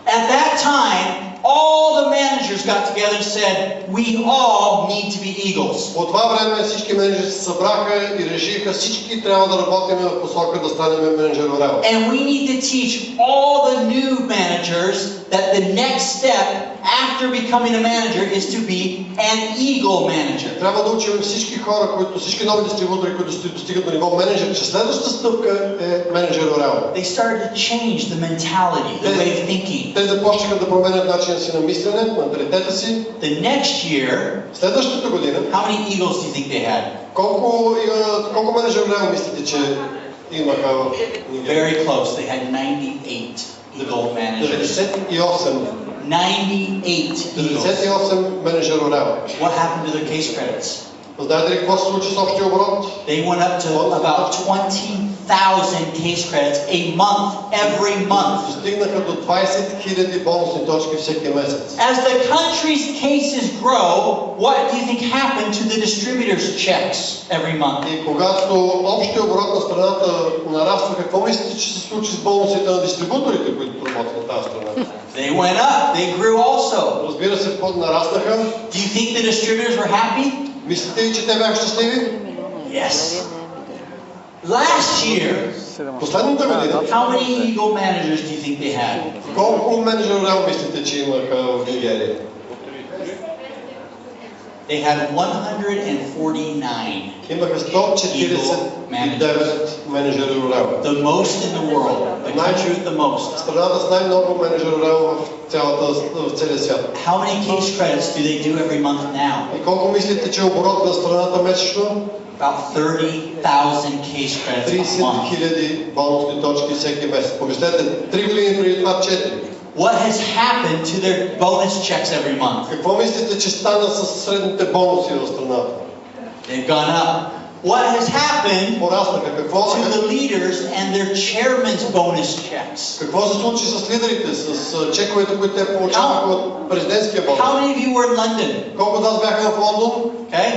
At that time, all the managers got together and said, we all need to be eagles. По това време всички менеджери се събраха и решиха, всички трябва да работим в посока да станем менеджерорел. And we need to teach all the new managers that the next step after becoming a manager is to be an eagle manager. Трябва да учим всички хора, всички нови дистрибутори, които достигат до ниво менеджер, че следващата стъпка е менеджерорел. They started to change the mentality, the way of thinking. Те започнаха да променят начина си на мислене, менталитета си. The next year, следващата година, how many eagles do you think they had? Колко менеджерорел мислите, че имаха в Нигерия? Very close. They had 98 eagle managers. 98 98 менеджерорел. What happened to their case credits? Знаете ли какво се случи с общия оборот? They went up to about 20,000 case credits a month, every month. Стигнаха до 20 хиляди бонусни точки всеки месец. As the country's cases grow, what do you think happened to the distributors' checks every month? И когато общия оборот на страната нараства, какво мислите, че се случи с бонусите на дистрибуторите, които работят в тази страна? They went up. They grew also. Разбира се, нараснаха. Do you think the distributors were happy? Мислите ли, че те бяха щастливи? Yes. Last year, последната година, how many eagle managers do you think they had? Колко менеджерорел мислите, че имаха в Нигерия? They had 149. Имаха 149 менеджерорел. The most in the world. The country with the most. Страната с най-много менеджерорел в целия свят. How many case credits do they do every month now? И колко мислите, че оборот на страната месечно? About 30,000 case credits a 30 month. хиляди бонусни точки всеки месец. Помислете, 3 години преди това 4. What has happened to their bonus checks every month? Какво мислите, че стана с средните бонуси в страната? They've gone up. What has happened to the leaders and their chairman's bonus checks? Какво се случи с лидерите, с чековете, които те получаваха от президентския бонус? How many of you were in London? Колко от нас бяха в Лондон? Okay.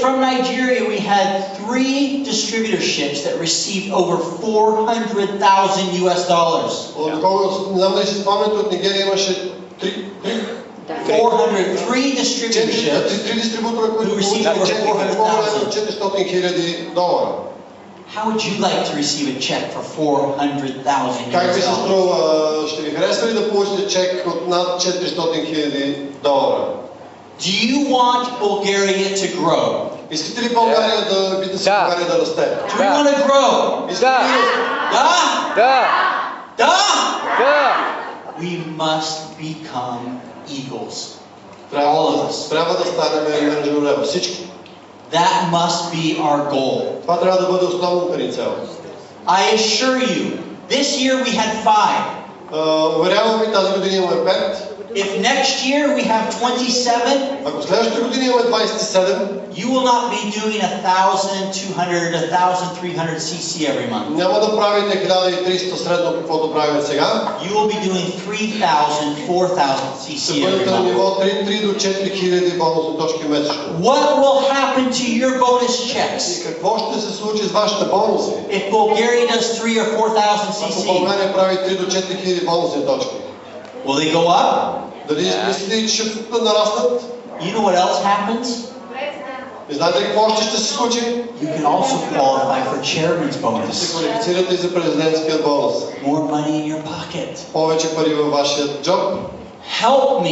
From Nigeria, we had 3 distributorships that received over $400,000 US. Не знам дали си спомняте, от Нигерия имаше 403 distributorships. 3 дистрибутора, които получиха $400,000. How would you like to receive a check for $400,000? Как ви се струва? Ще ви харесва ли да получите чек от над $400,000? Do you want Bulgaria to grow? Искате ли България да бизнес България да расте? Do we want to grow? Да! We must become eagles. Трябва да станем менеджерорел. Всички. That must be our goal. Това трябва да бъде основната ни цел. I assure you, this year we had 5. Уверявам ви, тази година имаме 5. If next year we have 27, ако следващата година имаме 27, you will not be doing 1,200, 1,300 cc every month. Няма да правите 1300 средно, каквото правим сега. You will be doing 3,000, 4,000 cc every на ниво month. 3 до 4000 бонусни точки месечно. What will happen to your bonus checks? И какво ще се случи с вашите бонуси? If Bulgaria does 3 or 4,000 Ако cc, България прави 3 до 4000 бонусни точки. will they go up? Дали мислите, че ще нараснат? You know what else happens? И знаете ли какво още ще се случи? You can also qualify for chairman's Ще се bonus. квалифицирате и за президентския бонус. More money in your pocket. Повече пари във вашия джоб. Help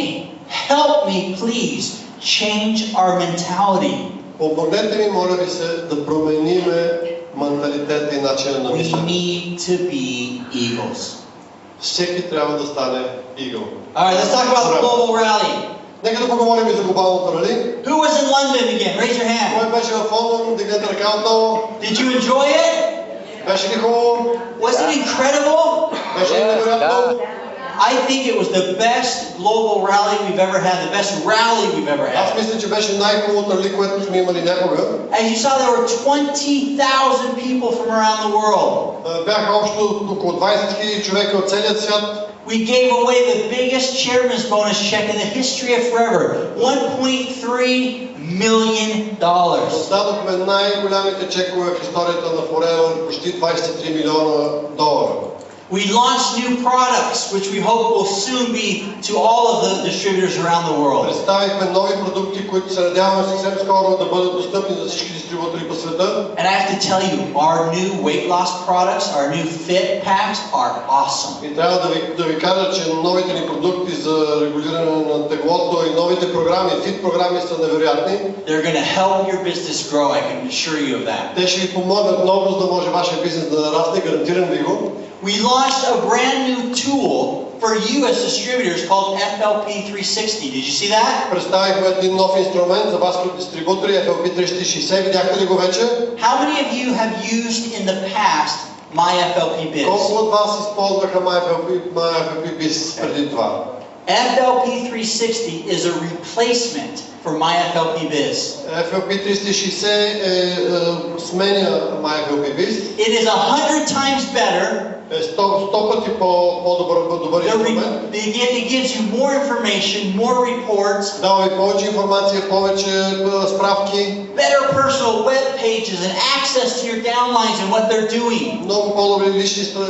me please change our mentality. Помогнете ми, моля ви се, да промениме менталитета и начина на We мислене. need to be eagles. Всеки трябва да стане игъл. Alright, let's talk about the global rally. Нека да поговорим и за глобалното рали. Who was in London again? Raise your hand. Кой беше в Лондон? Дигнете ръка отново. Did you enjoy it? Беше ли хубаво? Was it incredible? Беше ли невероятно? I think it was the best global rally we've ever had, the best rally we've ever Аз had. мисля, че беше най-хубавото рали, което сме имали някога. As you saw, there were 20,000 people from around the world. Бяха общо около 20 000 човека от целия свят. we gave away the biggest chairman's bonus check in the history of forever. $1.3 million. Дадохме най-голямите чекове в историята на Forever, почти 23 милиона долара. We launched new products, which we hope will soon be to all of the distributors around the world. Представихме нови продукти, които се надяваме съвсем скоро да бъдат достъпни за всички дистрибутори по света. And I have to tell you, our new weight loss products, our new fit packs are awesome. И трябва да ви кажа, че новите ни продукти за регулиране на теглото и новите програми, фит програми са невероятни. They're going to help your business grow, I can assure you of that. Те ще ви помогнат много, за да може вашия бизнес да нарасне, гарантирам ви го. We launched a brand new tool for you as distributors called FLP 360. Did you see that? Представихме един нов инструмент за вас като дистрибутори, FLP 360. Видяхте ли го вече? How many of you have used in the past My FLP Biz? Колко от вас използваха My FLP Biz преди това? FLP 360 is a replacement for My FLP Biz. FLP 360 сменя My FLP Biz. It is 100 times better. 100 пъти по-добър инструмент. It gives you more information, more reports. Дава ви повече информация, повече справки. Better personal web pages and access to your downlines and what they're doing. Много по-добри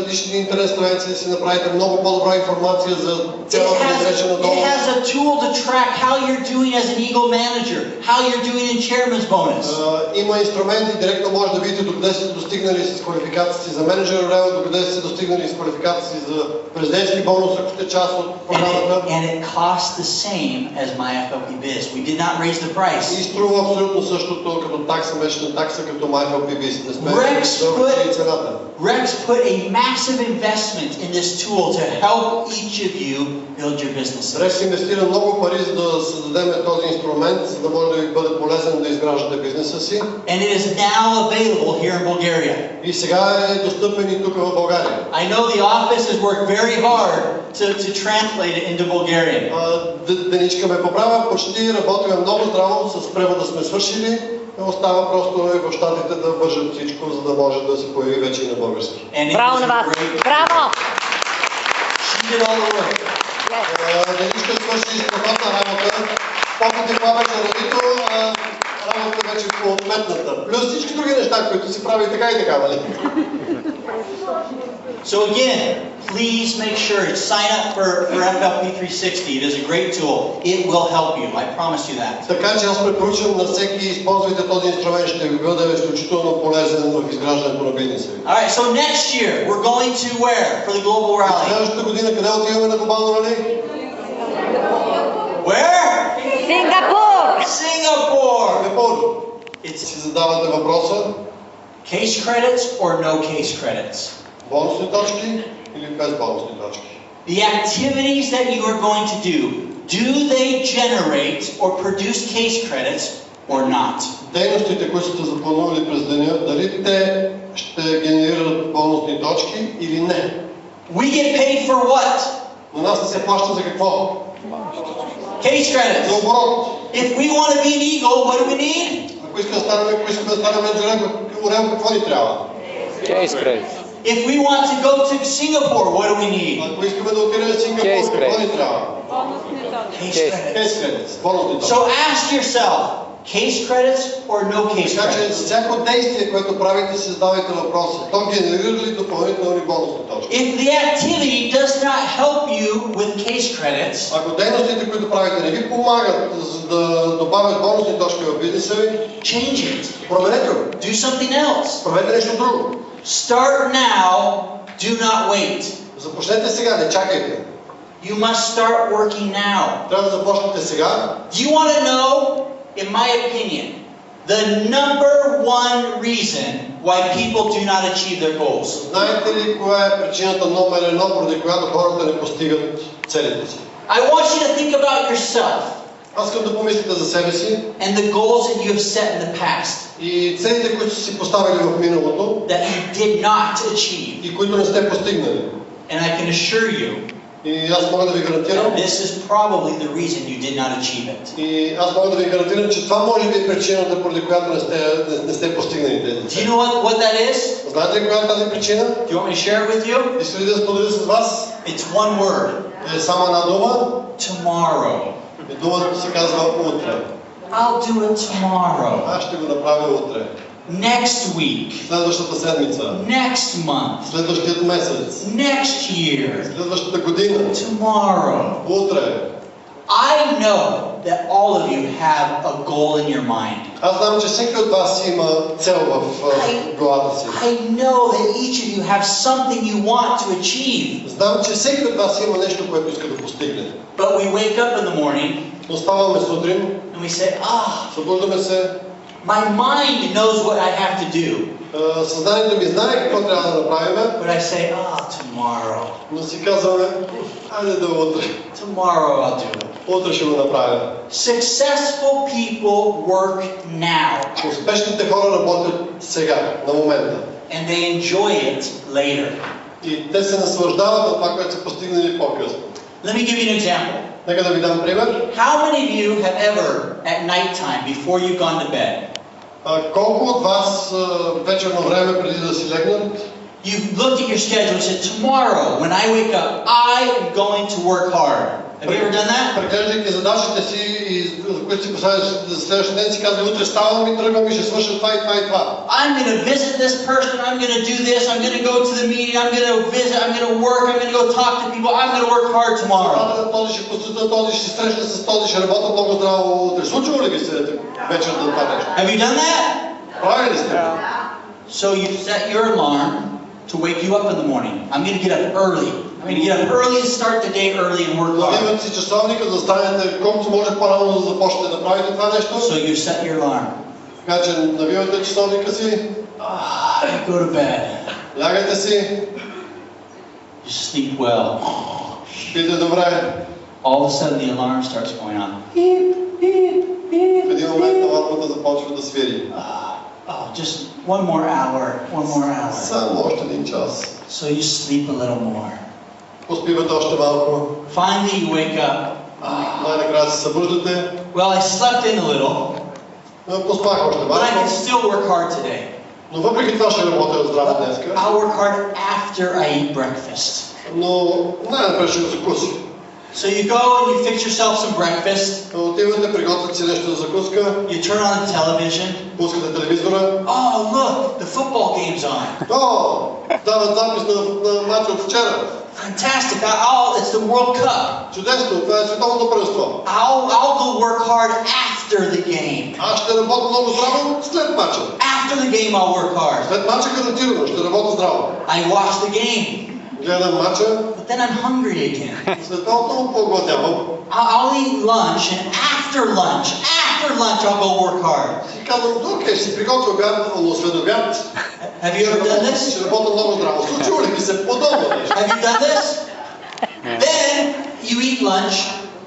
лични интернет страници да си направите, много по-добра информация за цялата мрежа на дома. It has a tool to track how you're doing as an Eagle manager, how you're doing in chairman's bonus. Има инструменти, директно може да видите докъде сте достигнали с квалификациите за менеджер лева, докъде сте достигнали с квалификации за президентски бонус, ако сте част от програмата. And it costs the same as My FLP Biz. We did not raise the price. И струва абсолютно същото като такса, месечна такса като My FLP Biz. Не сме завишили цената. Rex put a massive investment in this tool to help each of you build your businesses. Рекс инвестира много пари, за да създадем този инструмент, за да може да ви бъде полезен да изграждате бизнеса си. And it is now available here in Bulgaria. И сега е достъпен и тук в България. I know the office has worked very hard to translate it into Bulgarian. Деничка ме поправя, почти работим много здраво, с превода сме свършили. Остава просто и в щатите да вържат всичко, за да може да се появи вече и на български. Браво на вас! Браво! She did all the work. Деничка свърши страхотна работа. Покъде това беше родител, работата вече по отметната. Плюс всички други неща, които си прави така и така, нали? So again, please make sure to sign up for FLP 360. It is a great tool. It will help you. I promise you that. Така че аз препоръчвам на всеки, използвайте този инструмент, ще ви бъде изключително полезен в изграждането на бизнеса ви. All right, so next year we're going to where for the global rally? Следващата година къде отиваме на глобално рали? Where? Сингапур! Singapore. Сингапур. Си задавате въпроса. Case credits or no case credits? Бонусни точки или без бонусни точки? The activities that you are going to do they generate or produce case credits or not? Дейностите, които сте запланували през деня, дали те ще генерират бонусни точки или не? We get paid for what? На нас не се плаща за какво? Case credits. За оборот. If we want to be an eagle, what do we need? Ако искаме да станем орел, какво ни трябва? Case credit. If we want to go to Singapore, what do we need? Ако искаме да отидем в Сингапур, какво ни трябва? Case credits. Case credits, бонусни точки. So ask yourself, case credits or no case Така че credits? за всяко действие, което правите, си задавайте въпроса. То генерира ли допълнителни бонусни точки? If the activity does not help you with case credits, Ако дейностите, които правите, не ви помагат за да добавят бонусни точки в бизнеса ви, change it. променете го. Do something else. Правете нещо друго. Start now, do not wait. Започнете сега, не чакайте. You must start working now. Трябва да започнете сега. Do you want to know, in my opinion, the number one reason why people do not achieve their goals? Знаете ли коя е причината номер едно, поради която хората не постигат целите си? I want you to think about yourself Аз искам да помислите за себе си and the goals that you have set in the past и целите, които сте си поставили в миналото that you did not achieve. и които не сте постигнали. And I can assure you И аз мога да ви гарантирам, that this is probably the reason you did not achieve it. и аз мога да ви гарантирам, че това може би е причината, поради която не сте постигнали тези Do цели. you know what that is? Знаете ли коя е тази причина? Do you want me to share it with you? Искате ли да споделя с вас? It's one word. Е само една дума. Tomorrow. И думата се казва утре. I'll do it tomorrow. Аз ще го направя утре. Next week. Следващата седмица. Next month. Следващият месец. Next year. Следващата година. Tomorrow. Утре. I know that all of you have a goal in your mind. Аз знам, че всеки от вас има цел в главата си. I know that each of you have something you want to achieve. Знам, че всеки от вас има нещо, което иска да постигне. But we wake up in the morning Оставаме сутрин, and we say, събуждаме се, my mind knows what I have to do. съзнанието ми знае какво трябва да направим, But I say, tomorrow. но си казваме, айде да утре. Tomorrow I'll do it. Утре ще го направя. Successful people work now. Успешните хора работят сега, на момента. And they enjoy it later. И те се наслаждават на това, което са постигнали по-късно. Let me give you an example. Нека да ви дам пример. How many of you have ever, at nighttime, before you've gone to bed, Колко от вас вечерно време преди да си легнат, you've looked at your schedule and said, tomorrow, when I wake up, I am going to work hard. Have you ever done that? преглеждайки задачите си, които си поставяш за следващия ден, си казваш, утре ставам и тръгвам и ще свърша това и това и това. I'm going to visit this person, I'm going to do this, I'm going to go to the meeting, I'm going to visit, I'm going to work, I'm going to go talk to people, I'm going to work hard tomorrow. Този ще посетя, този ще срещна с този, ще работя много здраво утре. Случва ли ви се вечерта това нещо? Have you done that? Правили ли сте? So you set your alarm to wake you up in the morning. I'm going to get up early. I'm going to get up early and start the day early and work hard. Навивате си часовника, да станете колкото може по-рано да започнете да правите това нещо. So you set your alarm. Така че навивате часовника си. You go to bed. Лягате си. You sleep well. Спите добре. All of a sudden the alarm starts going on. В един момент алармата започва да свири. Just one more hour, one more hour. Само още един час. So you sleep a little more. Поспивате още малко. Finally you wake up. Най-накрая се събуждате. Well, I slept in a little, Поспах още but I малко. can still work hard today. Но въпреки това ще работя здраво днеска. I'll work hard after I eat breakfast. Но най-напред ще го закуси. So you go and you fix yourself some breakfast. Отивате, приготвяте си нещо за закуска. You turn on the television. Пускате телевизора. Oh, look, the football game's on. Дават запис на матч от вчера. Fantastic. It's the World Cup. Чудесно, това е световното първенство. I'll go work hard after the game. Аз ще работя много здраво след матча. After the game, I'll work hard. След матча гарантирано ще работя здраво. I watch the game. Гледам матча. But then I'm hungry again. След това отново по-гладявам. I'll eat lunch, and after lunch, I'll go work hard. И казвам, окей, ще си приготвя обяд, но след обяд Have you ever done this? ще работя много здраво. Случва ли ми се подобно нещо? Have you done this? Then you eat lunch.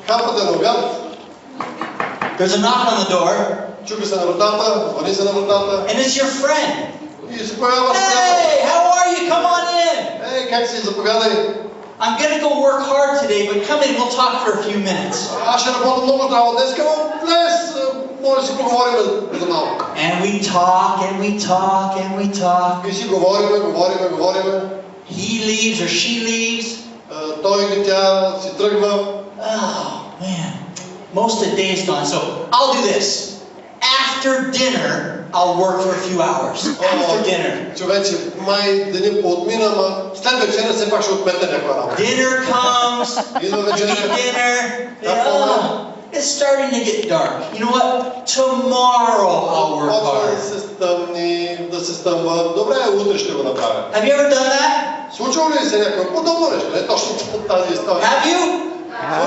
Хапате на обяд. There's a knock on the door. Чука се на вратата, звъни се на вратата. And it's your friend. И се появява Hey, how are you? Come on in. как си, заповядай. I'm going to go work hard today, but come in, we'll talk for a few minutes. Аз ще работя много здраво днес, но влез, може да си поговорим за малко. And we talk, and we talk, and we talk. И си говорим. He leaves or she leaves. Той или тя си тръгва. Oh, man. Most of the day is gone, so I'll do this. After dinner, I'll work for a few hours. After dinner. Човече, май деня поотмина, ама след вечеря все пак ще отметне някаква работа. Dinner comes. Идва вечеря. Dinner. It's starting to get dark. You know what? Tomorrow I'll work hard. Да се стъмва. Добре, утре ще го направя. Have you ever done that? Случва ли се някакво подобно нещо? Не точно тази история. Have you?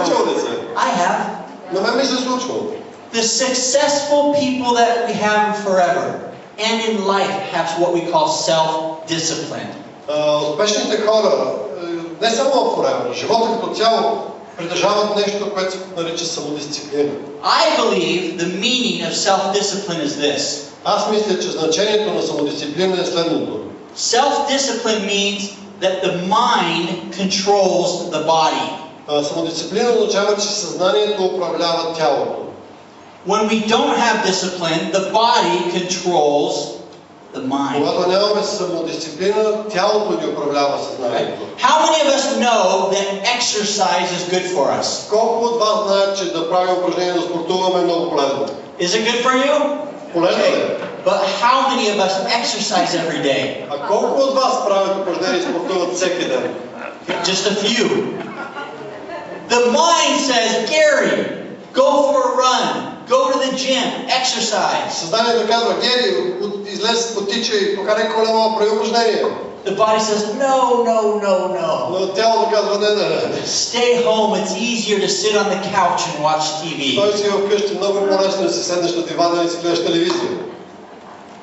Случва ли се? I have. На мен ми се случва. The successful people that we have forever and in life have what we call self-discipline. Успешните хора, не само в forever, живота като цяло, притежават нещо, което се нарича самодисциплина. I believe the meaning of self-discipline is this. Аз мисля, че значението на самодисциплина е следното. Self-discipline means that the mind controls the body. Самодисциплина означава, че съзнанието управлява тялото. When we don't have discipline, the body controls the mind. Когато нямаме самодисциплина, тялото ни управлява съзнанието. How many of us know that exercise is good for us? Колко от вас знаят, че да правим упражнение да спортуваме е много полезно? Is it good for you? Полезно е. But how many of us exercise every day? А колко от вас правят упражнения и спортуват всеки ден? Just a few. The mind says, Gary, go for a run, go to the gym, exercise. Съзнанието казва, Гери, излез, потичай, покарай колело, прави упражнение. The body says, no. Но тялото казва, не. Stay home, it's easier to sit on the couch and watch TV. Той си вкъщи, много по-лесно да си седнеш на дивана и си гледаш телевизия.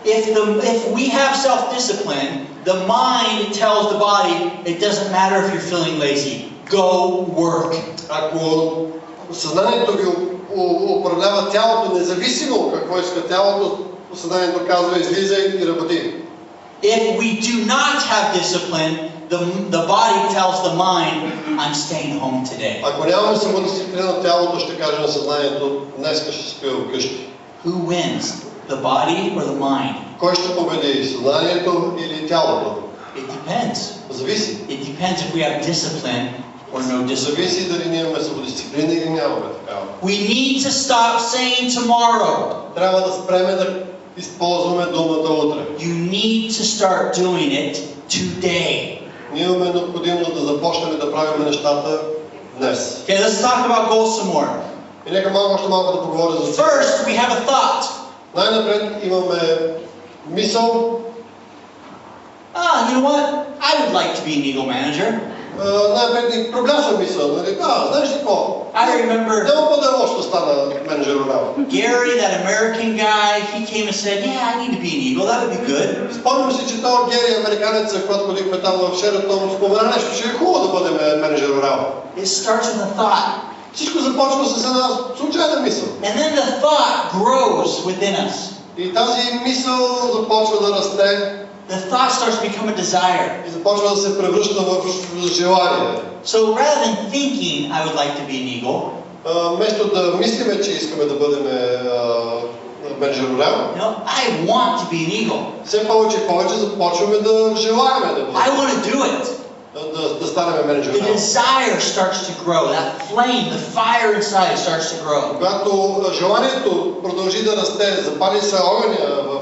If we have self-discipline, the mind tells the body, it doesn't matter if you're feeling lazy, go work. Ако съзнанието ви управлява тялото, независимо какво иска тялото, съзнанието казва, излизай и работи. If we do not have discipline, the body tells the mind, I'm staying home today. Ако нямаме самодисциплина, тялото ще каже на съзнанието, днеска ще спя вкъщи. Who wins? The body or the mind? Кой ще победи, съзнанието или тялото? It depends. Зависи. It depends if we have discipline or no discipline. Зависи дали ние имаме самодисциплина или нямаме такава. We need to stop saying tomorrow. Трябва да спреме да използваме думата утре. You need to start doing it today. Ние имаме необходимо да започнем да правим нещата днес. Okay, let's talk about goals some more. И нека още малко да поговоря за това. First, we have a thought. Най-напред имаме мисъл. You know what? I would like to be an Eagle manager. Най-напред и проблясва мисъл. Знаеш ли какво? I remember Няма по-да лошо да стана менеджер работа. Gary, that American guy, he came and said, yeah, I need to be an Eagle. That would be good. Спомням си, че този Гери, американеца, когато ходихме там в Шератон, спомена нещо, че е хубаво да бъдем менеджер работа. It starts with a thought. Всичко започва с една случайна мисъл. And then the thought grows within us. И тази мисъл започва да расте. The thought starts to become a desire. И започва да се превръща в желание. So rather than thinking I would like to be an Eagle, вместо да мислиме, че искаме да бъдем менеджерорал, I want to be an Eagle. все повече и повече започваме да желаеме да бъдем. I want to do it. Да станем менеджерорал. The desire starts to grow. That flame, the fire inside starts to grow. Когато желанието продължи да расте, запали се огъня в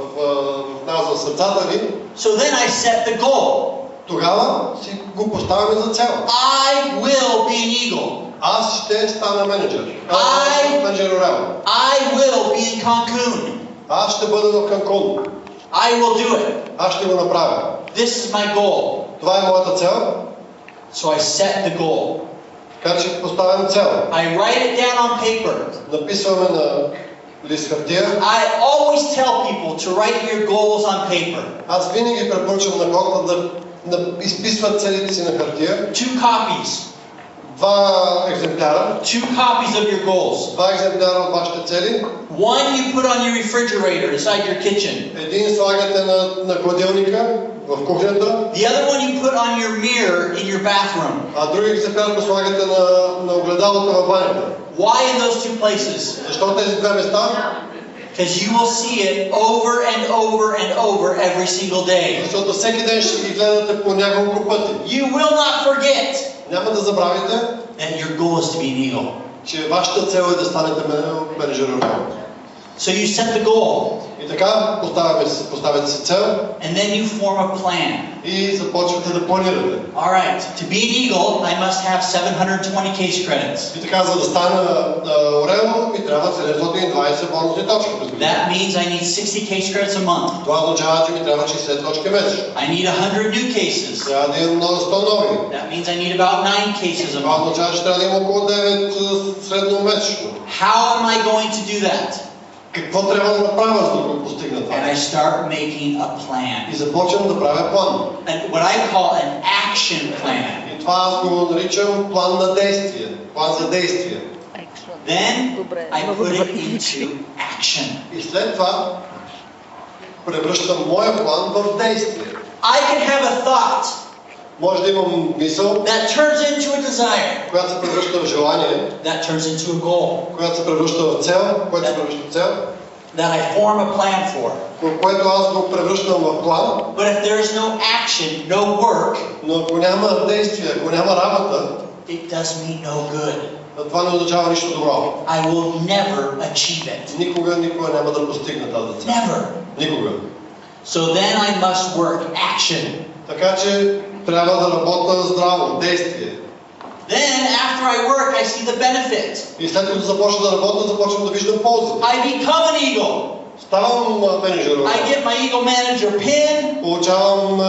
нас, в сърцата ни, so then I set the goal. Тогава си го поставяме за цел. I will be an Eagle. Аз ще стана менеджер. I will be in Cancun. Аз ще бъда в Канкун. I will do it. Аз ще го направя. This is my goal. Това е моята цел. So I set the goal. Така че поставям цел. I write it down on paper. Написваме на лист хартия. I always tell people to write your goals on paper. Аз винаги препоръчвам на хората да изписват целите си на хартия. 2 copies. 2 екземпляра. 2 copies of your goals. 2 екземпляра от вашите цели. One you put on your refrigerator inside your kitchen. Един слагате на хладилника в кухнята. The other one you put on your mirror in your bathroom. А други екземпляр го слагате на огледалото в банята. Why in those 2 places? Защо тези две места? Because you will see it over and over and over every single day. Защото всеки ден ще ги гледате по няколко пъти. You will not forget. Няма да забравите, that your goal is to be an Eagle. че вашата цел е да станете менеджер. So you set the goal. И така поставяте си цел. And then you form a plan. И започвате да планирате. All right, to be an Eagle, I must have 720 case credits. И така, за да стана орел, ми трябва 720 бонусни точки. That means I need 60 case credits a month. Това означава, че ми трябва 60 точки месечно. I need 100 new cases. Трябва да имам 100 нови. That means I need about 9 cases a Това month. означава, че трябва да имам около 9 средно месечно. How am I going to do that? Какво трябва да направя, за да го постигна това? And I start making a plan. И започвам да правя план. And what I call an action plan. И това аз го наричам план на действие. План за действие. Then I put it into action. И след това превръщам моя план в действие. I can have a thought Може да имам мисъл, that turns into a desire, която се превръща в желание, that turns into a goal. която се превръща в цел, която се превръща в цел. that I form a plan for. което аз го превръщам в план. But if there is no action, no work, Но ако няма действие, ако няма работа, it does me no good. това не означава нищо добро. I will never achieve it. Никога няма да постигна тази цел. Never. Никога. So then I must work action. Така че трябва да работя здраво, действие. Then after I work, I see the benefit. И след като започна да работя, започвам да виждам полза. I become an eagle. Ставам менеджер. I get my Eagle Manager pin. Получавам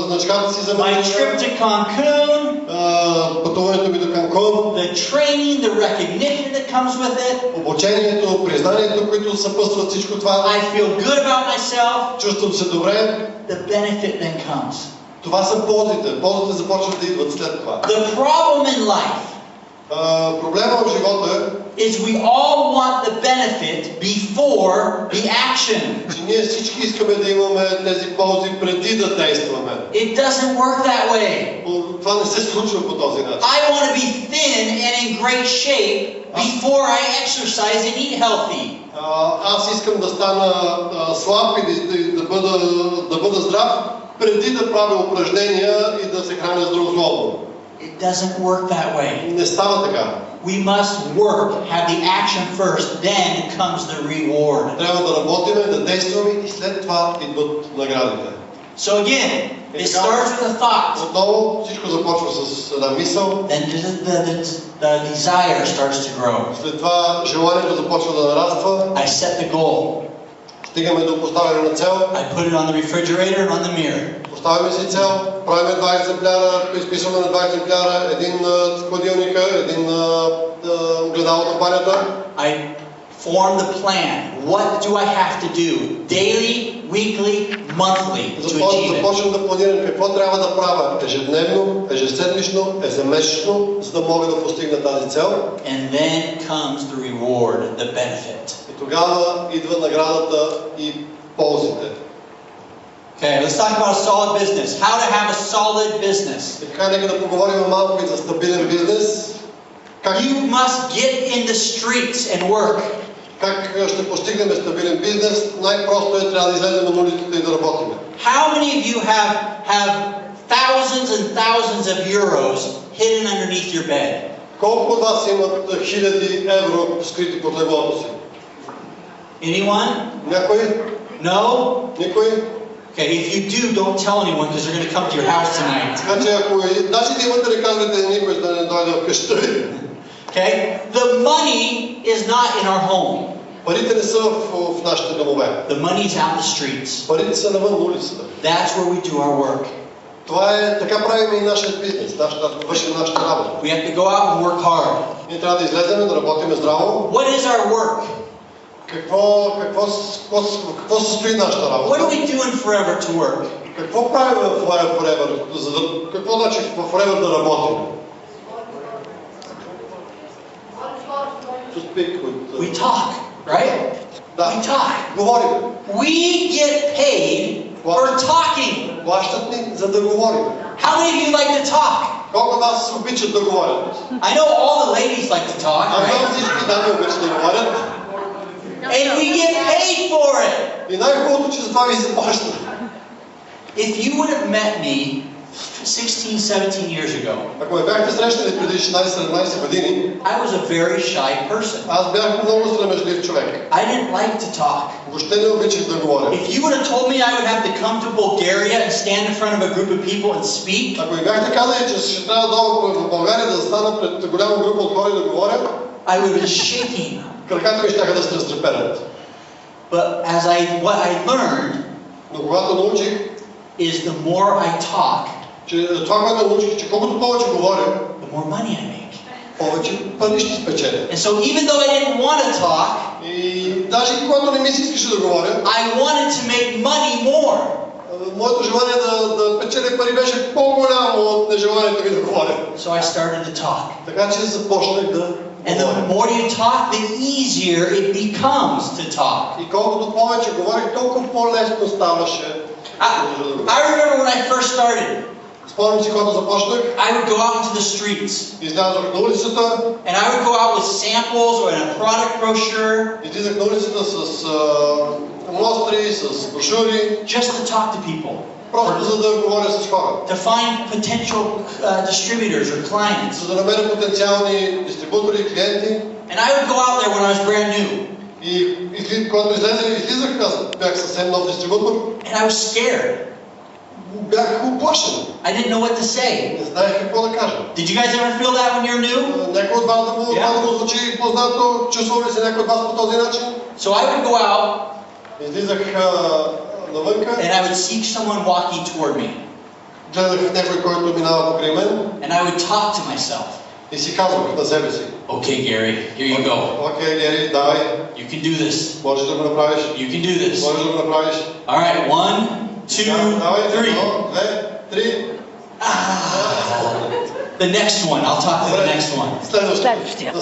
значката си за My менеджер. trip to Cancun. Пътуването ми до Канкун. The training, the recognition that comes with it. Обучението, признанието, които съпътстват всичко това. I feel good about myself. Чувствам се добре. The benefit then comes. Това са ползите. Ползите започват да идват след това. The problem in life проблема в живота is we all want the benefit before the action. Че ние всички искаме да имаме тези ползи преди да действаме. It doesn't work that way. Това не се случва по този начин. I want to be thin and in great shape before I exercise and eat healthy. Аз искам да стана слаб и да бъда здрав преди да правя упражнения и да се храня здравословно. It doesn't work that way. Не става така. We must work, have the action first, then comes the reward. Трябва да работиме, да действаме и след това идват наградите. So again, it starts with a thought. Отново всичко започва с една мисъл. Then the desire starts to grow. След това желанието започва да нараства. I set the goal. Стигаме до поставяне на цел. I put it on the refrigerator and on the mirror. Поставяме си цел, правиме 2 екземпляра, изписваме на 2 екземпляра, един в хладилника, един огледало на банята. I form the plan. What do I have to do? Daily, weekly, monthly to achieve it. Започвам да планирам какво трябва да правя ежедневно, ежеседмично, ежемесечно, за да мога да постигна тази цел. And then comes the reward, the benefit. И тогава идва наградата и ползите. Okay, let's talk about a solid business. How to have a solid business. Така, нека да поговорим малко и за стабилен бизнес. You must get in the streets and work. Как ще постигнем стабилен бизнес? Най-просто е трябва да излезем на улиците и да работим. How many of you have thousands and thousands of euros hidden underneath your bed? Колко от вас имат хиляди евро скрити под леглото си? Anyone? Някой? No? Никой? Okay, if you do, don't tell anyone because they're going to come to your house tonight. Така че ако даже да имате да казвате никой да не дойде в къщата ви. Okay? The money is not in our home. Парите не са в нашите домове. The money is out in the streets. Парите са навън на улицата. That's where we do our work. Това е, така правим и нашия бизнес, вършим нашата работа. We have to go out and work hard. Ние трябва да излезем, да работим здраво. What is our work? Какво състои нашата работа? What do we do in Forever to work? Какво правим в Forever? Какво значи в Forever да работим? We talk, right? Да. We talk. Говорим. We get paid for talking. Плащат ни, за да говорим. How many of you like to talk? Колко от вас обичат да говорят? I know all the ladies like to talk, Аз знам right? всички дами обичат да говорят. And we get paid for it. И най-хубавото, че за това ви се плаща. If you would have met me 16, 17 years ago, Ако ме бяхте срещали преди 16-17 години, I was a very shy person. аз бях много срамежлив човек. I didn't like to talk. Въобще не обичах да говоря. If you would have told me I would have to come to Bulgaria and stand in front of a group of people and speak, Ако ми бяхте казали, че ще трябва долу в България да застана пред голяма група от хора и да говоря, I would have been shaking. краката ми щяха да се разтреперят. But what I learned Но когато научих, is the more I talk, че това, което научих, че колкото повече говоря, the more money I make. повече пари ще спечеля. And so even though I didn't want to talk, И даже когато не ми се искаше да говоря, I wanted to make money more. моето желание да печеля пари беше по-голямо от нежеланието ми да говоря. So I started to talk. Така че започнах да And the more you talk, the easier it becomes to talk. И колкото повече говорих, толкова по-лесно ставаше. I remember when I first started. Спомням си, когато започнах, I would go out into the streets. излязох на улицата, And I would go out with samples or in a product brochure. излизах на улицата с мостри, с брошури, Just to talk to people. просто за да говоря с хора. To find potential distributors or clients. За да намеря потенциални дистрибутори и клиенти. And I would go out there when I was brand new. И когато излизах, аз бях съвсем нов дистрибутор. And I was scared. Бях уплашен. I didn't know what to say. Не знаех какво да кажа. Did you guys ever feel that when you're new? Някой от вас да му звучи познато, чувствал ли се някой от вас по този начин? So I would go out. Излизах навънка. And I would see someone walking toward me. Гледах някой, който минава покрай мен. And I would talk to myself. И си казвах на себе си. Okay, Gary, here you go. Окей, Гери, давай. You can do this. Можеш да го направиш. You can do this. Можеш да го направиш. All right, 1, 2, Давай, 3. 1, 2, 3. The next one. I'll talk to the next one. Следващия.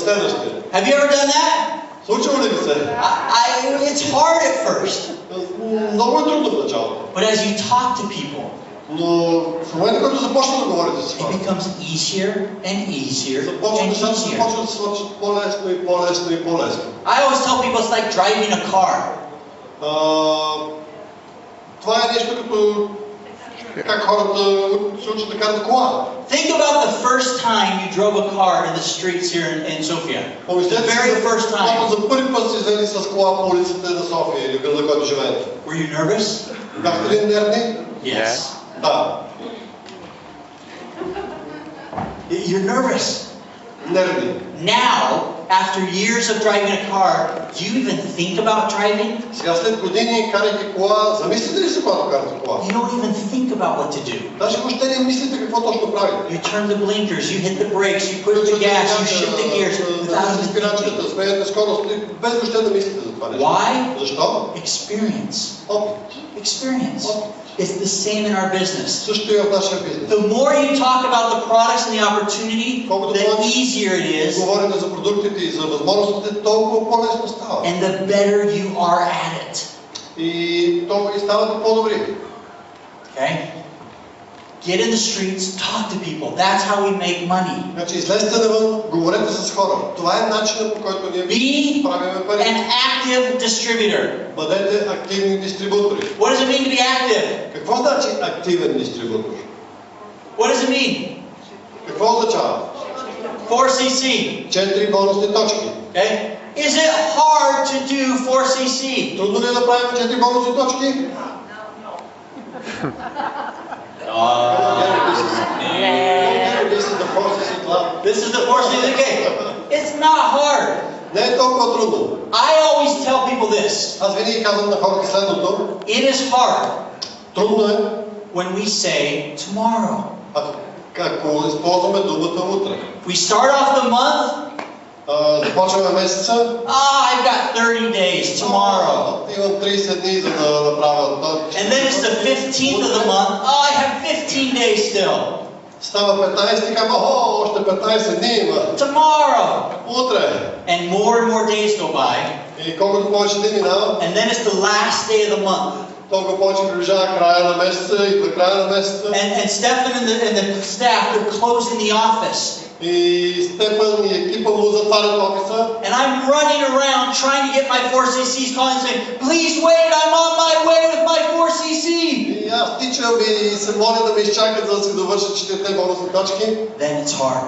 Have you ever done that? Случило ли ви се? It's hard at first. Много е трудно в началото. But as you talk to people, Но в момента, който започна да говорите с it хора, becomes easier and easier and започват easier. да се случват по-лесно и по-лесно и по-лесно. I always tell people it's like driving a car. Това е нещо като как хората се учат да карат кола. Think about the first time you drove a car in the streets here in Sofia. The very first time. За първи път си излезли с кола по улиците на София или в града, който живеете. Were you nervous? Бяхте ли нервни? Yes. Да. You're nervous. Нервни. Now, after years of driving a car, do you even think about driving? Сега след години карайки кола, замислите ли се когато карате кола? You don't even think about what to do. Даже въобще не мислите какво точно правите. You turn the blinkers, you hit the brakes, you put the gas, you shift the gears without even thinking. Сменяте скорост, без въобще да мислите за това нещо. Why? Защо? Experience. Опит. Experience. It's the same in our business. Също и в нашия бизнес. The more you talk about the products and the opportunity, the easier it is, говорите за продуктите и за възможностите, толкова по-лесно става. and the better you are at it. И толкова и ставате по-добри. Okay? Get in the streets, talk to people. That's how we make money. Значи излезте навън, говорете с хора. Това е начинът, по който ние правиме пари. Be an active distributor. Бъдете активни дистрибутори. What does it mean to be active? Какво значи активен дистрибутор? What does it mean? Какво означава? 4cc. 4 бонусни точки. Okay? Is it hard to do 4cc? Трудно ли е да правим 4 бонусни точки? This is the 4cc. Okay. It's not hard. Не е толкова трудно. I always tell people this. Аз винаги казвам на хората следното. It is hard. Трудно е. When we say tomorrow. Ако използваме думата утре. We start off the month. Започваме месеца. I've got 30 days tomorrow. Имам 30 дни за да направя това. And then it's the 15th of the month. I have 15 days still. Става 15 и казвам, още 15 дни има. Tomorrow. Утре. And more days go by. И колкото повече дни минава. And then it's the last day of the month. Толкова повече приближава края на месеца и до края на месеца. And Stefan and the staff, they're closing the office. И Стефан и екипа му затварят офиса. And I'm running around trying to get my 4cc's calling and saying, please wait, I'm on my way with my 4cc. И аз тичам и се моля да ме изчакат, за да си довърша 4 бонусни точки. Then it's hard.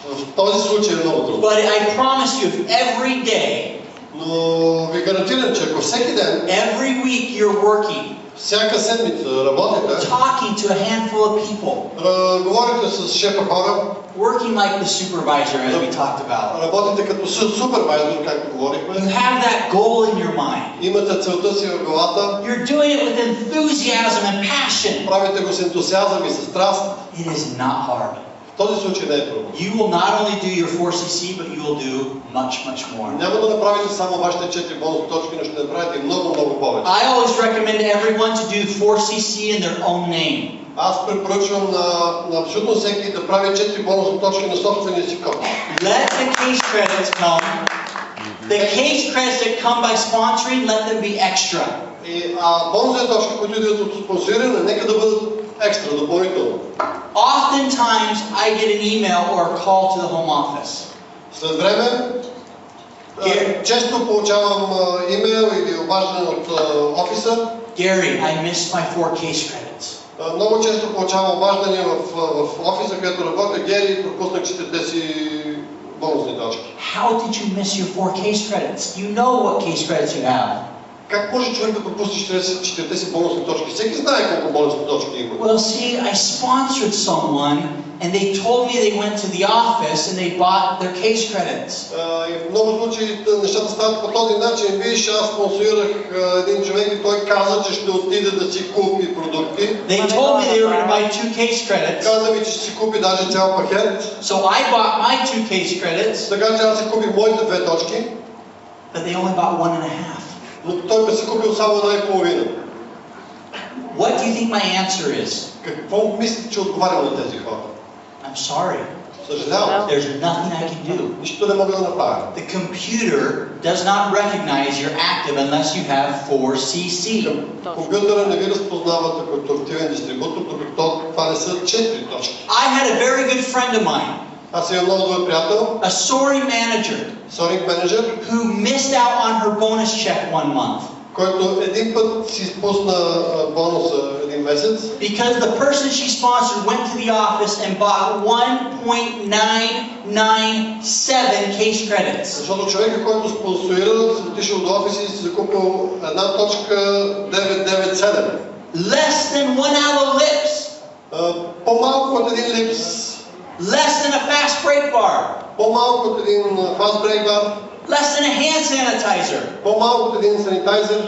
В този случай е много трудно. But I promise you, if every day, но ви гарантирам, че ако всеки ден, every week you're working, всяка седмица работите, talking to a handful of people, говорите с шефа хора, working like the supervisor as we talked about. Работите като супервайзор, както говорихме. You have that goal in your mind. Имате целта си в главата. You're doing it with enthusiasm and passion. Правите го с ентусиазъм и с страст. It is not hard. В този случай не е трудно. You will not only do your 4cc, but you will do much more. Няма да направите само вашите 4 бонусни точки, но ще направите много повече. I always recommend everyone to do 4cc in their own name. Аз препоръчвам на абсолютно всеки да прави 4 бонусни точки на собствения си код. Let the case credits come. The case credits that come by sponsoring, let them be extra. И бонусните точки, които идват от спонсориране, нека да бъдат екстра, допълнително. Oftentimes, I get an email or a call to the home office. След време, често получавам имейл или обаждане от офиса. Gary, I missed my 4 case credits. Много често получавам обаждане в офиса, където работя. Гери, пропуснах 4 си бонусни точки. How did you miss your 4 case credits? You know what case credits you have. Как може човек да пропусне 4 си бонусни точки? Всеки знае колко бонусни точки има. Well, see, I sponsored someone and they told me they went to the office and they bought their case credits. И в много случаи нещата стават по този начин. Виж, аз спонсорирах един човек и той каза, че ще отиде да си купи продукти. They told me they were going to buy 2 case credits. Каза ми, че ще си купи даже цял пакет. So I bought my 2 case credits. Така че аз си купих моите 2 точки. But they only bought 1.5. Но той ме си купил само 1,5. What do you think my answer is? Какво мислите, че отговарям на тези хора? I'm sorry. Съжалявам. There's nothing I can do. Нищо не мога да направя. The computer does not recognize you're active unless you have 4cc. Компютъра не ви разпознава като активен дистрибутор, докато това не са 4 точки. I had a very good friend of mine, Аз имам много добър приятел, a sorry manager, соринг менеджер, who missed out on her bonus check 1 month. който един път си изпусна бонуса един месец. Because the person she sponsored went to the office and bought 1.997 case credits. Защото човека, който спонсорира, отишъл до офиса и си закупил една точка 997. Less than 1 hour lips. По-малко от един липс. Less than a fast break bar. По-малко от един fast break bar. Less than a hand sanitizer. По-малко от един санитайзер.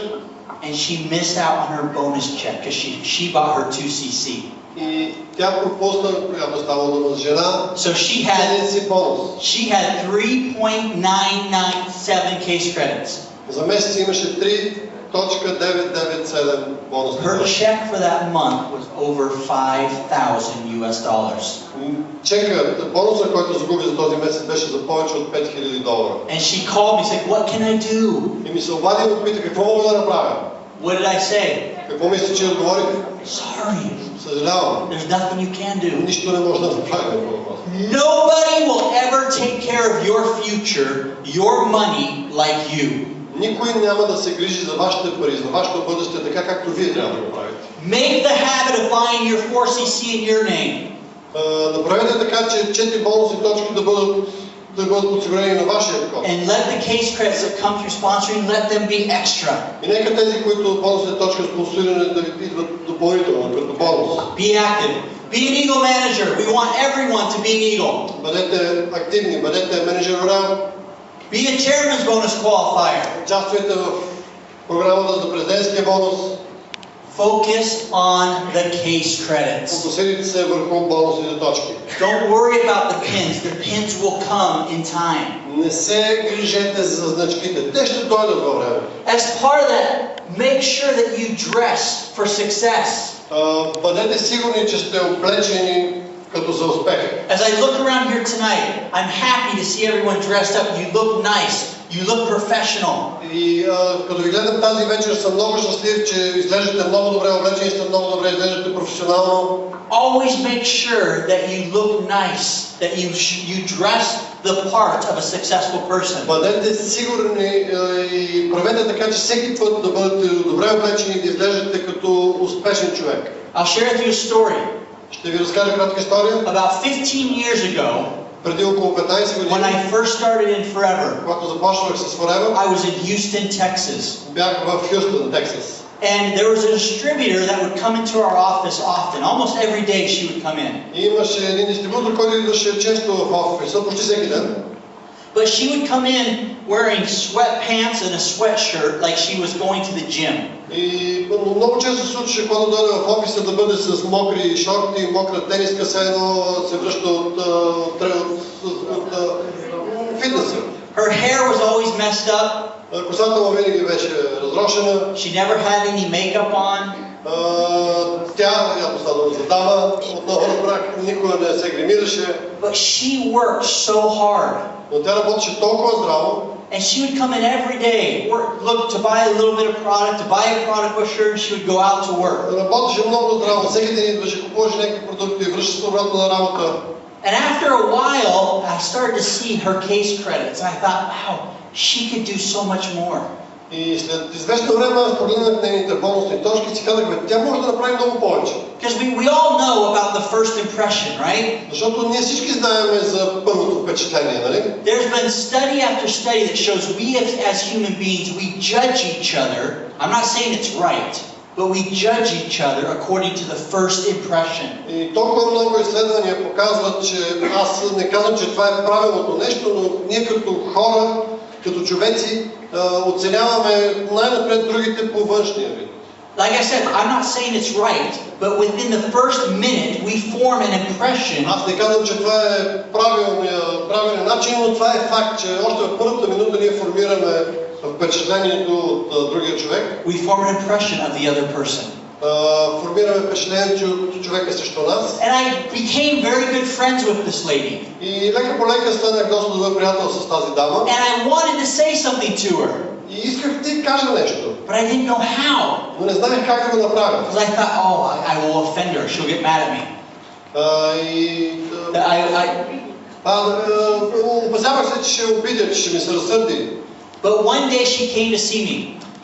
And she missed out on her bonus check because she bought her 2cc. И тя пропусна, когато става дума за жена, So she had 3.997 case credits. За месец имаше 3.997 бонусни Her точки. check for that month was over $5,000. Чекът, бонуса, който загуби за този месец, беше за повече от $5,000. And she called me, said, "What can I do?" И ми се обади и ме попита, какво мога да направя? What did I say? Какво мисля, че отговорих? Sorry, Съжалявам. there's nothing you can do. Нищо не може да направим. Nobody will ever take care of your future, your money, like you. Никой няма да се грижи за вашите пари, за вашето бъдеще, така както вие трябва да го правите. Make the habit of buying your 4cc in your name. Направете така, че 4 бонусни точки да бъдат подсигурени на вашия код. And let the case credits that come through sponsoring, let them be extra. И нека тези, които бонусни точки спонсорирани, да ви идват допълнително, като бонус. Be active. Be an Eagle manager. We want everyone to be an Eagle. Бъдете активни, бъдете менеджер морал. Be a chairman's bonus qualifier. Участвайте в програмата за президентския бонус. Focus on the case credits. Фокусирайте се върху бонусните точки. Don't worry about the pins. The pins will come in time. Не се грижете за значките. Те ще дойдат във време. As part of that, make sure that you dress for success. Бъдете сигурни, че сте облечени като за успех. As I look around here tonight, I'm happy to see everyone dressed up. You look nice. You look professional. И като ви гледам тази вечер, съм много щастлив, че изглеждате много добре облечени, сте много добре, изглеждате професионално. Always make sure that you look nice, that you dress the part of a successful person. Бъдете сигурни и правете така, че всеки път да бъдете добре облечени и да изглеждате като успешен човек. I'll share with you a story. Ще ви разкажа кратка история. About 15 years ago, преди около 15 години, when I first started in Forever, когато започнах с Forever, I was in Houston, Texas. Бях в Хюстън, Тексас. And there was a distributor that would come into our office often. Almost every day she would come in. И имаше един дистрибутор, който идваше често в офиса, почти всеки ден. But she would come in wearing sweatpants and a sweatshirt like she was going to the gym. И много често се случваше, когато дойде в офиса, да бъде с мокри шорти, мокра тениска, все едно се връща от фитнеса. Her hair was always messed up. Косата му винаги беше разрошена. She never had any makeup on. Тя, я поставям за дама, отново разбрах, никога не се гримираше. But she worked so hard. Но тя работеше толкова здраво. And she would come in every day, look to buy a little bit of product, to buy a product for sure, and she would go out to work. Работеше много здраво. Всеки ден идваше, купуваше някакви продукти и връщаше се обратно на работа. And after a while, I started to see her case credits. I thought, wow, she could do so much more. И след известно време аз погледнах нейните бонусни точки и си казах, тя може да направи много повече. Because we all know about the first impression, right? Защото ние всички знаем за първото впечатление, нали? There's been study after study that shows we as human beings, we judge each other. I'm not saying it's right, but we judge each other according to the first impression. И толкова много изследвания показват, че аз не казвам, че това е правилното нещо, но ние като хора, като човеци, оценяваме най-напред другите по външния вид. Like I said, I'm not saying it's right, but within the first minute we form an impression. Аз не казвам, че това е правилният начин, но това е факт, че още в първата минута ние формираме впечатлението от другия човек. We form an impression of the other person. Формираме впечатлението от човека срещу нас. And I became very good friends with this lady. И лека по лека станах доста добър приятел с тази дама. And I wanted to say something to her. И исках да ти кажа нещо. But I didn't know how. Но не знаех как да го направя. Because I thought, oh, I will offend her. She'll get mad at me. Опасявах се, че ще обидя, че ще ми се разсърди. But one day she came to see me.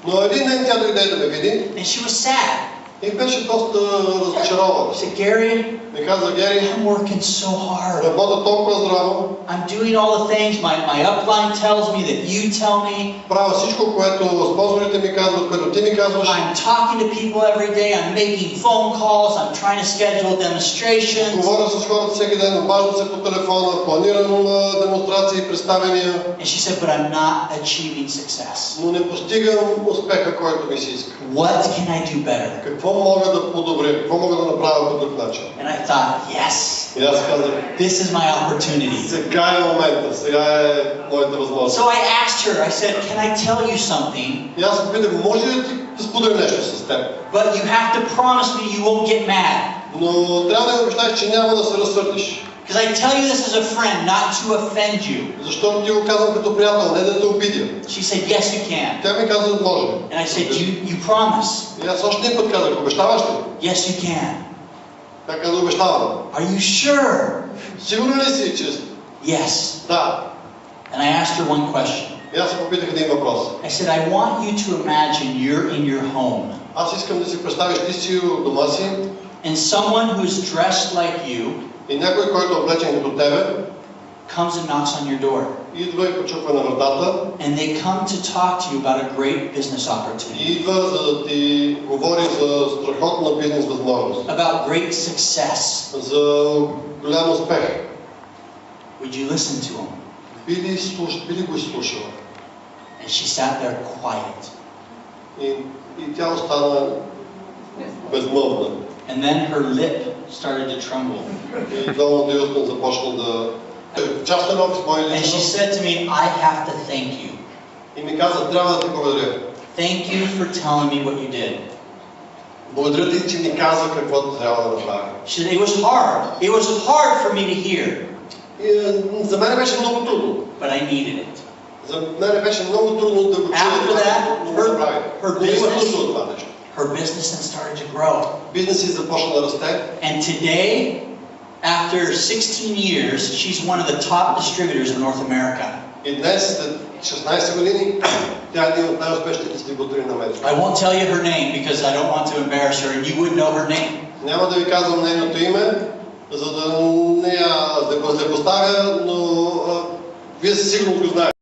Но един ден тя дойде да ме види. And she was sad. И беше доста разочарована. She said, Gary, ми каза, Гери, I'm working so hard. Работя толкова здраво. I'm doing all the things my upline tells me that you tell me. Правя всичко, което спонсорите ми казват, което ти ми казваш. I'm talking to people every day. I'm making phone calls. I'm trying to schedule demonstrations. Говоря с хората всеки ден, обаждам се по телефона, планирам демонстрации и представения. And she said, but I'm not achieving success. Но не постигам успеха, който ми се иска. What can I do better? Какво мога да подобря? Какво мога да направя по друг начин? And I thought, yes. И аз казах, this is my opportunity. Сега е момента, сега е моята възможност. So I asked her, I said, can I tell you something? И аз попитах, може ли да ти споделя нещо с теб? But you have to promise me you won't get mad. Но трябва да ми обещаеш, че няма да се разсърдиш. Because I tell you this as a friend, not to offend you. Защото ти го казвам като приятел, не да те обидя. She said, yes, you can. Тя ми каза, може. And I said, you promise? И аз още един път казах, обещаваш ли? Yes, you can. Тя каза, обещавам. Are you sure? Сигурен ли си, че? Yes. Да. And I asked her one question. И аз попитах един въпрос. I said, I want you to imagine you're in your home. Аз искам да си представиш, ти си у дома си. And someone who is dressed like you и някой, който е облечен като тебе, comes and knocks on your door. Идва и почуква на вратата. And they come to talk to you about a great business opportunity. И идва за да ти говори за страхотна бизнес възможност. About great success. За голям успех. Would you listen to him? Би ли го изслушала? And she sat there quiet. И тя остана безмълвна. And then her lip started to tremble. И долната й устна започна да частен офис мой лично. And she said to me, I have to thank you. И ми каза, трябва да ти благодаря. Thank you for telling me what you did. Благодаря ти, че ми каза какво трябва да направя. She said, it was hard. It was hard for me to hear. За мен беше много трудно. But I needed it. За мен беше много трудно да го чуя. After that, her business then started to grow. Бизнесът започна да расте. And today, after 16 years, she's one of the top distributors in North America. И днес, след 16 години, тя е един от най-успешните дистрибутори на Америка. I won't tell you her name because I don't want to embarrass her, and you would know her name. Няма да ви казвам нейното име, за да не я злепоставя, но вие сигурно го знаете.